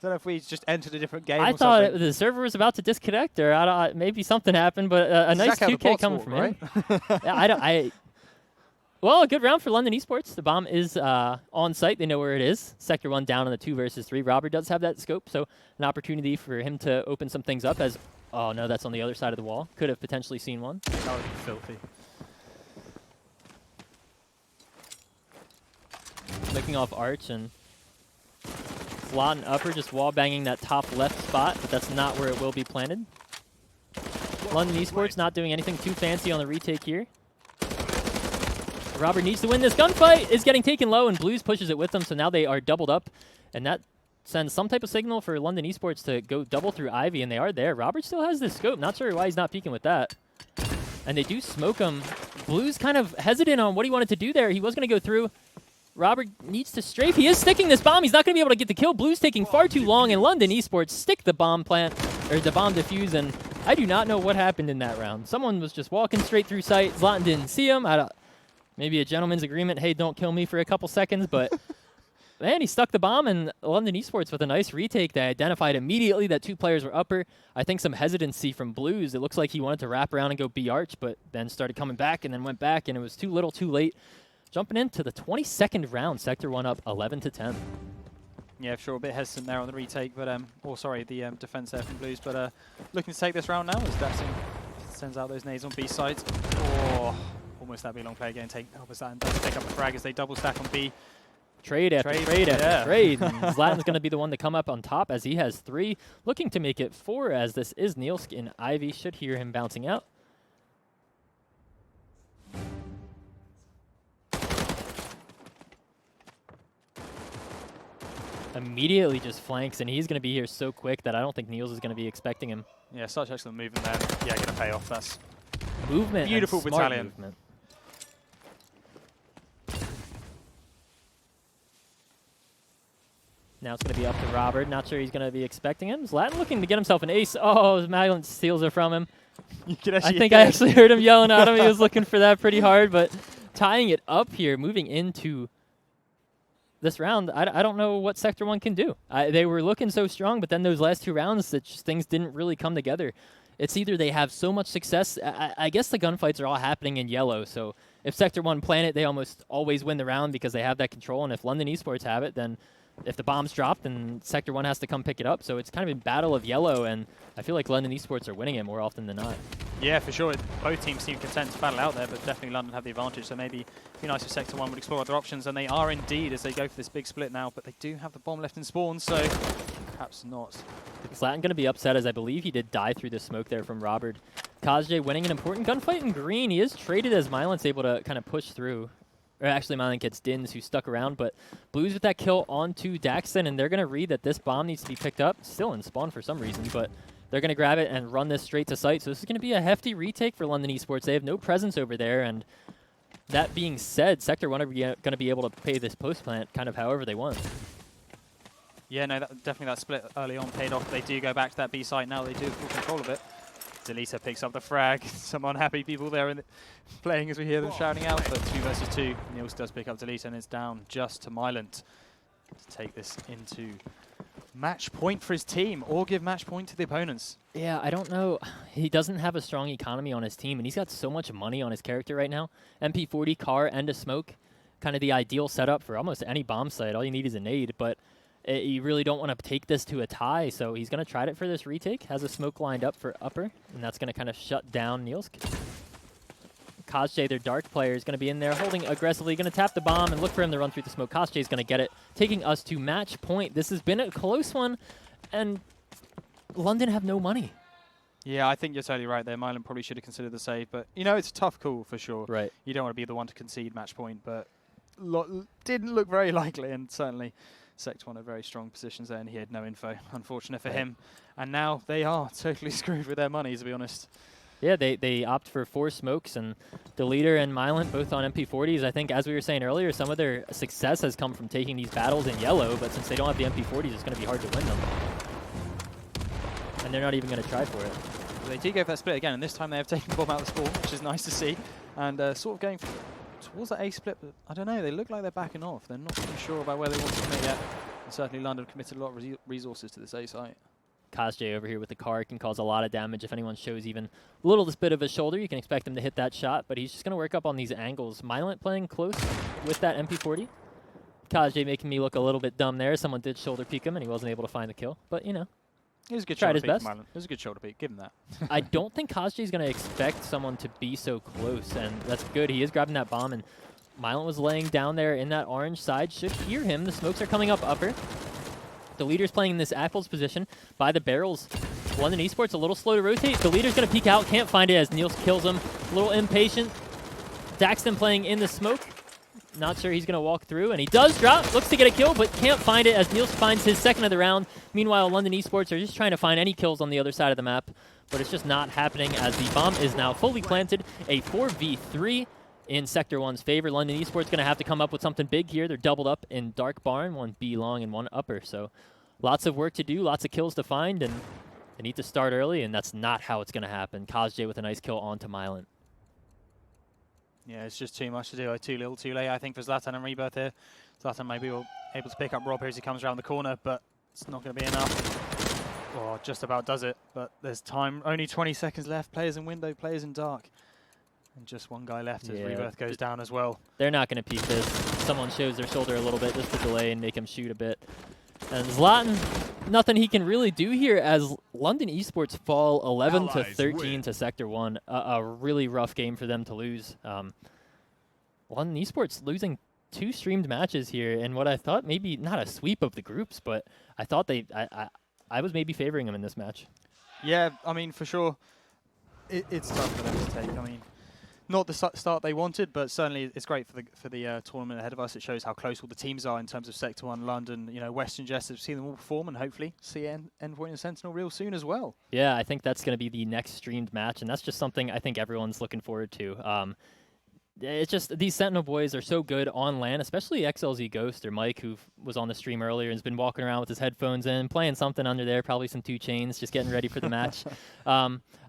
don't know if we just entered a different game. I or thought something. the server was about to disconnect, or maybe something happened. But a nice Exactly how the 2K bots coming work, from right? him. Yeah, well, a good round for London Esports. The bomb is on site. They know where it is. Sector 1 down on the 2 versus 3. Robert does have that scope, so an opportunity for him to open some things up as... Oh, no, that's on the other side of the wall. Could have potentially seen one. That would be filthy. Looking off Arch and Zlatan upper, just wall banging that top left spot, but that's not where it will be planted. London Esports not doing anything too fancy on the retake here. Robert needs to win this. Gunfight is getting taken low, and Blues pushes it with them, so now they are doubled up, and that sends some type of signal for London Esports to go double through Ivy, and they are there. Robert still has this scope. Not sure why he's not peeking with that. And they do smoke him. Blues kind of hesitant on what he wanted to do there. He was going to go through. Robert needs to strafe. He is sticking this bomb. He's not going to be able to get the kill. Blues taking far too long, and London Esports stick the bomb plant, or the bomb defuse, and I do not know what happened in that round. Someone was just walking straight through sight. Zlatan didn't see him. Maybe a gentleman's agreement, hey, don't kill me for a couple seconds, but man, he stuck the bomb, and London Esports with a nice retake. They identified immediately that 2 players were upper. I think some hesitancy from Blues. It looks like he wanted to wrap around and go B Arch, but then started coming back and then went back, and it was too little too late. Jumping into the 22nd round, Sector 1 up 11-10. Yeah, sure, a bit hesitant there on the retake, but the defense there from Blues, but looking to take this round now as Daxing sends out those nades on B sides. Oh, almost that be a long play again. Zlatan does take up the frag as they double stack on B. Trade after trade after trade. And Zlatan's going to be the one to come up on top as he has 3, looking to make it 4 as this is Nielsk, and Ivy should hear him bouncing out. Immediately just flanks, and he's going to be here so quick that I don't think Niels is going to be expecting him. Yeah, such excellent movement there. Yeah, going to pay off. That's movement. Beautiful and smart battalion. Movement. Now it's going to be up to Robert. Not sure he's going to be expecting him. Zlatan looking to get himself an ace. Oh, Maglin steals it from him. I think I actually heard him yelling at him. He was looking for that pretty hard, but tying it up here, moving into this round, I don't know what Sector 1 can do. They were looking so strong, but then those last 2 rounds, things didn't really come together. It's either they have so much success. I guess the gunfights are all happening in yellow, so if Sector 1 plan it, they almost always win the round because they have that control, and if London Esports have it, then if the bomb's dropped, then Sector 1 has to come pick it up. So it's kind of a battle of yellow, and I feel like London Esports are winning it more often than not. Yeah, for sure. Both teams seem content to battle out there, but definitely London have the advantage. So maybe it'd be nice if Sector 1 would explore other options, and they are indeed as they go for this big split now. But they do have the bomb left in spawn, so perhaps not. Zlatan going to be upset as I believe he did die through the smoke there from Robert. Kosjay winning an important gunfight in green. He is traded as Mylant's able to kind of push through. Or actually, Mylant gets Dins, who stuck around, but Blues with that kill onto Daxton, and they're going to read that this bomb needs to be picked up. Still in spawn for some reason, but they're going to grab it and run this straight to site. So this is going to be a hefty retake for London Esports. They have no presence over there, and that being said, Sector 1 are going to be able to pay this post plant kind of however they want. Yeah, no, definitely that split early on paid off. They do go back to that B site now. They do have full control of it. Delita picks up the frag. Some unhappy people there playing as we hear them shouting out, but 2 versus 2. Niels does pick up Delita and it's down just to Mylant to take this into match point for his team, or give match point to the opponents. Yeah, I don't know. He doesn't have a strong economy on his team, and he's got so much money on his character right now. MP40, car, and a smoke. Kind of the ideal setup for almost any bomb site. All you need is a nade, but you really don't want to take this to a tie, so he's going to try it for this retake. Has a smoke lined up for upper, and that's going to kind of shut down Niels. Kosjay, their dark player, is going to be in there holding aggressively, going to tap the bomb and look for him to run through the smoke. Kosjay is going to get it, taking us to match point. This has been a close one, and London have no money. Yeah, I think you're totally right there. Mylan probably should have considered the save, but, you know, it's a tough call for sure. Right. You don't want to be the one to concede match point, but didn't look very likely, and certainly Sector 1 had very strong positions there, and he had no info, unfortunate for him. And now they are totally screwed with their money, to be honest. Yeah, they opt for 4 smokes, and the leader and Mylant both on MP40s. I think, as we were saying earlier, some of their success has come from taking these battles in yellow, but since they don't have the MP40s, it's going to be hard to win them. And they're not even going to try for it. They do go for that split again, and this time they have taken the bomb out of the spawn, which is nice to see, and sort of going towards that A split, but I don't know. They look like they're backing off. They're not too sure about where they want to commit yet. And certainly London committed a lot of resources to this A site. Kazj over here with the car can cause a lot of damage. If anyone shows even a little bit of a shoulder, you can expect him to hit that shot, but he's just going to work up on these angles. Mylent playing close with that MP40. Kazj making me look a little bit dumb there. Someone did shoulder peek him, and he wasn't able to find the kill. But, you know, It was a good tried shoulder his peek best. from Mylent. It was a good shoulder peek. Give him that. I don't think Kazj is going to expect someone to be so close, and that's good. He is grabbing that bomb, and Mylent was laying down there in that orange side. Should hear him. The smokes are coming up upper. The leader's playing in this Apples position by the barrels. London Esports a little slow to rotate. The leader's going to peek out. Can't find it as Niels kills him. A little impatient. Daxton playing in the smoke. Not sure he's going to walk through, and he does drop. Looks to get a kill, but can't find it as Niels finds his second of the round. Meanwhile, London Esports are just trying to find any kills on the other side of the map, but it's just not happening as the bomb is now fully planted. A 4v3 in Sector 1's favor. London Esports going to have to come up with something big here. They're doubled up in Dark Barn, one B long and one upper. So lots of work to do, lots of kills to find, and they need to start early, and that's not how it's going to happen. Kazj with a nice kill onto Mylent. Yeah, it's just too much to do. Too little, too late, I think, for Zlatan and Rebirth here. Zlatan maybe will able to pick up Rob here as he comes around the corner, but it's not going to be enough. Oh, just about does it, but there's time. Only 20 seconds left. Players in window, players in dark. And just one guy left as Rebirth goes down as well. They're not going to peek this. Someone shows their shoulder a little bit just to delay and make him shoot a bit. And Zlatan, nothing he can really do here as London Esports fall 11 to 13 to Sector 1. A really rough game for them to lose. London Esports losing 2 streamed matches here, and what I thought maybe not a sweep of the groups, but I thought I was maybe favoring them in this match. Yeah, I mean, for sure, it's tough for them to take. I mean, not the start they wanted, but certainly it's great for the tournament ahead of us. It shows how close all the teams are in terms of Sector 1, London, you know, Western Jesters. See them all perform and hopefully see Endpoint and Sentinel real soon as well. Yeah, I think that's going to be the next streamed match, and that's just something I think everyone's looking forward to. It's just these Sentinel boys are so good on LAN, especially XLZ Ghost or Mike, who was on the stream earlier and has been walking around with his headphones in, playing something under there, probably some 2 Chains, just getting ready for the match.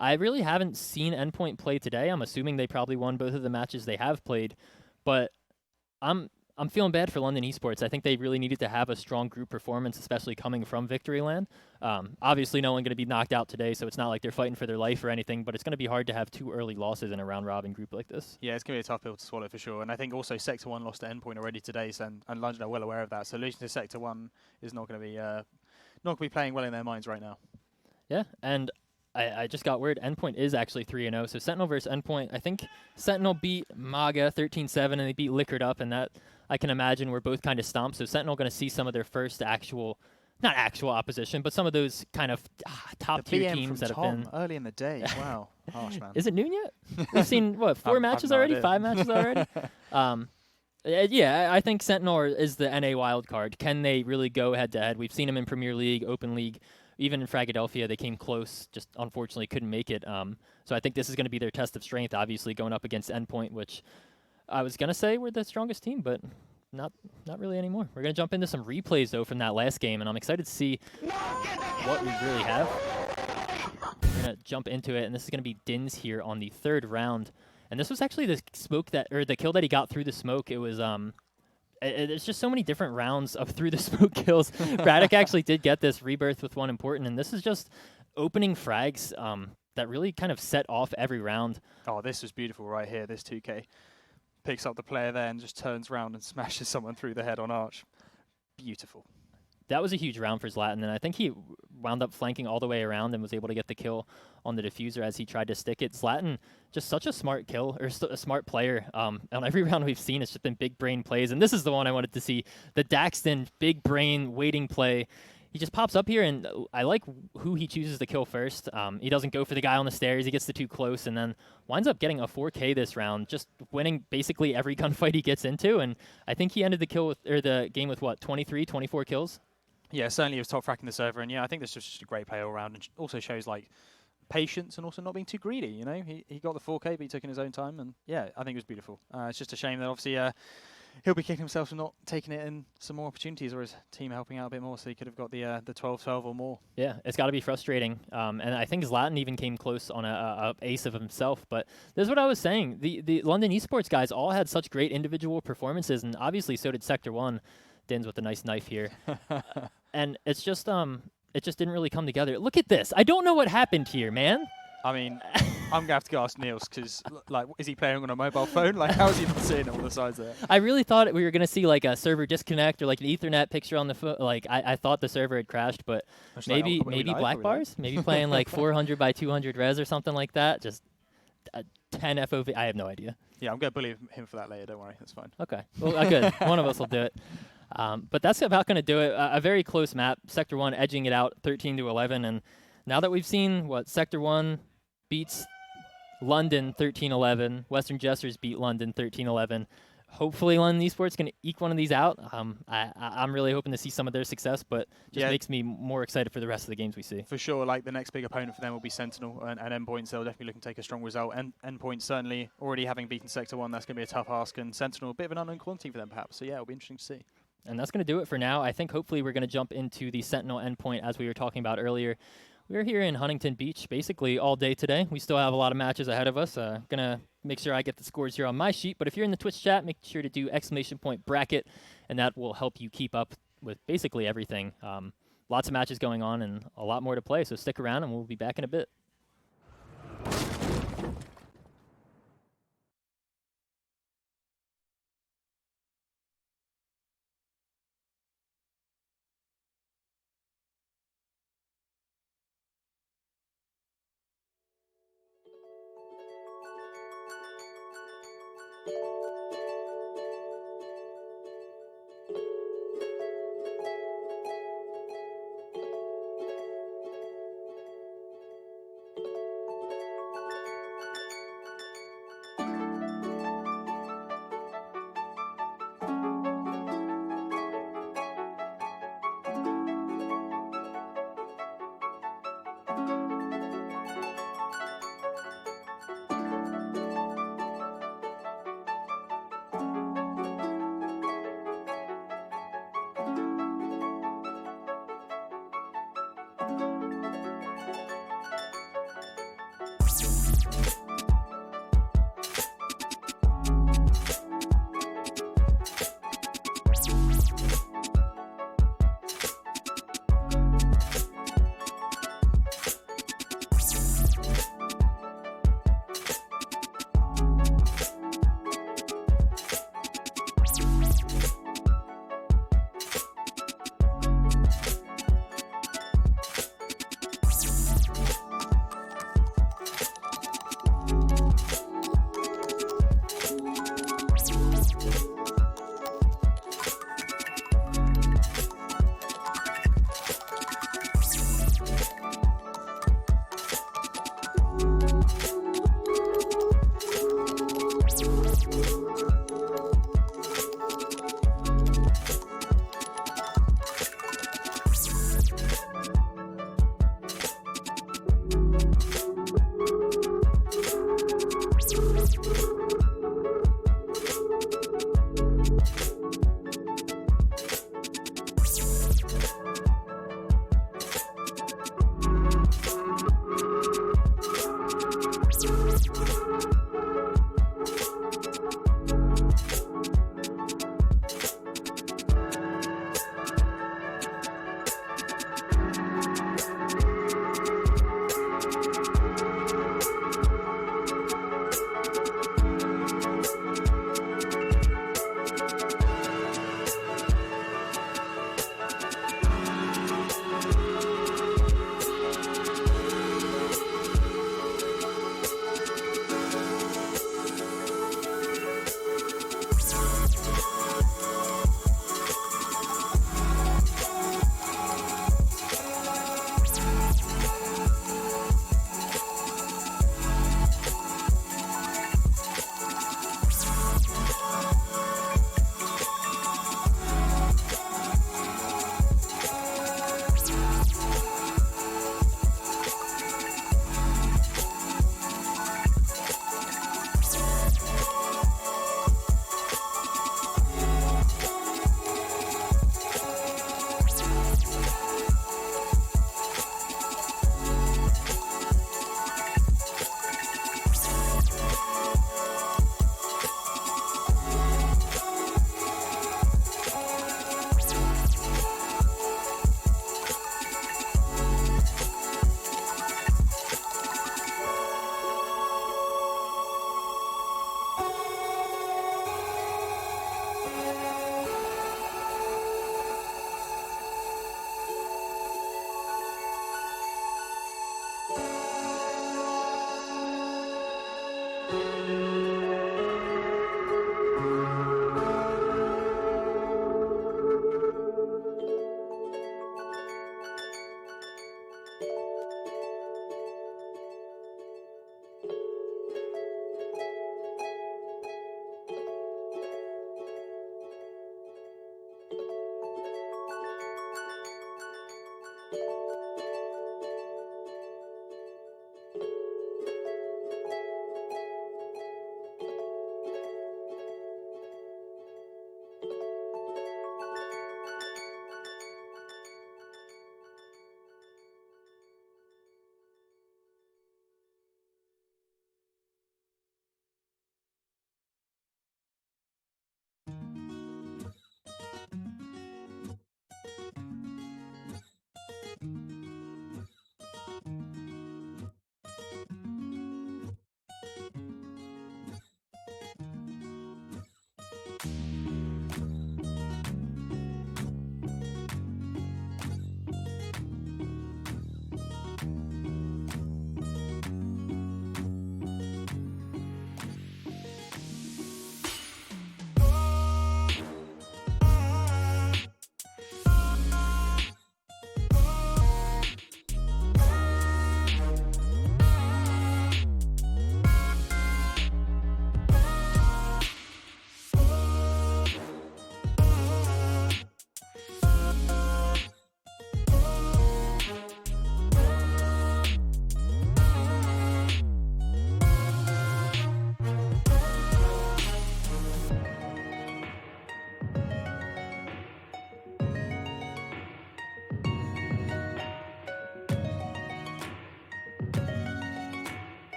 I really haven't seen Endpoint play today. I'm assuming they probably won both of the matches they have played, but I'm feeling bad for London Esports. I think they really needed to have a strong group performance, especially coming from Victory Land. Obviously, no one going to be knocked out today, so it's not like they're fighting for their life or anything, but it's going to be hard to have 2 early losses in a round-robin group like this. Yeah, it's going to be a tough pill to swallow for sure. And I think also Sector 1 lost to Endpoint already today, so, and London are well aware of that. So losing to Sector 1 is not going to be playing well in their minds right now. Yeah, and I just got word Endpoint is actually 3-0. So Sentinel versus Endpoint, I think Sentinel beat MAGA 13-7, and they beat Liquored Up, and that I can imagine were both kind of stomps. So Sentinel going to see some of their first not actual opposition, but some of those kind of top-tier teams that have been early in the day. Wow, harsh, man. Is it noon yet? We've seen what 4 matches already, idea. 5 matches already. Yeah, I think Sentinel is the NA wild card. Can they really go head-to-head? We've seen them in Premier League, Open League. Even in Fragadelphia, they came close, just unfortunately couldn't make it. So I think this is going to be their test of strength, obviously, going up against Endpoint, which I was going to say we're the strongest team, but not really anymore. We're going to jump into some replays, though, from that last game, and I'm excited to see what we really have. We're going to jump into it, and this is going to be Dins here on the 3rd round. And this was actually the the kill that he got through the smoke. It was there's just so many different rounds of through the smoke kills. Braddock actually did get this Rebirth with one important, and this is just opening frags that really kind of set off every round. Oh, this was beautiful right here. This 2K picks up the player there and just turns around and smashes someone through the head on Arch. Beautiful. That was a huge round for Zlatan, and I think he wound up flanking all the way around and was able to get the kill on the diffuser as he tried to stick it. Zlatan, just such a smart kill, or a smart player. On every round we've seen, it's just been big brain plays, and this is the one I wanted to see. The Daxton big brain waiting play. He just pops up here, and I like who he chooses to kill first. He doesn't go for the guy on the stairs. He gets the too close, and then winds up getting a 4K this round, just winning basically every gunfight he gets into. And I think he ended the game with, what, 23, 24 kills? Yeah, certainly he was top fracking the server, and yeah, I think this was just a great play all around, and also shows like patience and also not being too greedy. You know, he got the 4K, but he took in his own time, and yeah, I think it was beautiful. It's just a shame that obviously he'll be kicking himself for not taking it in some more opportunities, or his team helping out a bit more, so he could have got the 12-12 or more. Yeah, it's got to be frustrating. And I think Zlatan even came close on a ace of himself. But this is what I was saying. The London Esports guys all had such great individual performances, and obviously so did Sector 1. Din's with a nice knife here. And it's just it just didn't really come together. Look at this. I don't know what happened here, man. I mean, I'm gonna have to go ask Niels, because like, is he playing on a mobile phone? Like, how is he not seeing all the sides there? I really thought we were gonna see like a server disconnect or like an Ethernet picture on the phone. Like I thought the server had crashed, but maybe black bars, maybe playing like 400 by 200 res or something like that. Just 10 FOV. I have no idea. Yeah, I'm gonna bully him for that later. Don't worry, that's fine. Okay, well, good. One of us will do it. But that's about going to do it. A very close map. Sector 1 edging it out 13-11. And now that we've seen what Sector 1 beats London 13-11, Western Jesters beat London 13-11. Hopefully London Esports can eke one of these out. I'm really hoping to see some of their success, but just makes me more excited for the rest of the games we see. For sure, like the next big opponent for them will be Sentinel and Endpoints. They'll definitely looking to take a strong result. And Endpoints certainly already having beaten Sector 1, that's going to be a tough ask. And Sentinel, a bit of an unknown quantity for them perhaps. So yeah, it'll be interesting to see. And that's going to do it for now. I think hopefully we're going to jump into the Sentinel endpoint as we were talking about earlier. We're here in Huntington Beach basically all day today. We still have a lot of matches ahead of us. Going to make sure I get the scores here on my sheet. But if you're in the Twitch chat, make sure to do !bracket, and that will help you keep up with basically everything. Lots of matches going on and a lot more to play. So stick around and we'll be back in a bit.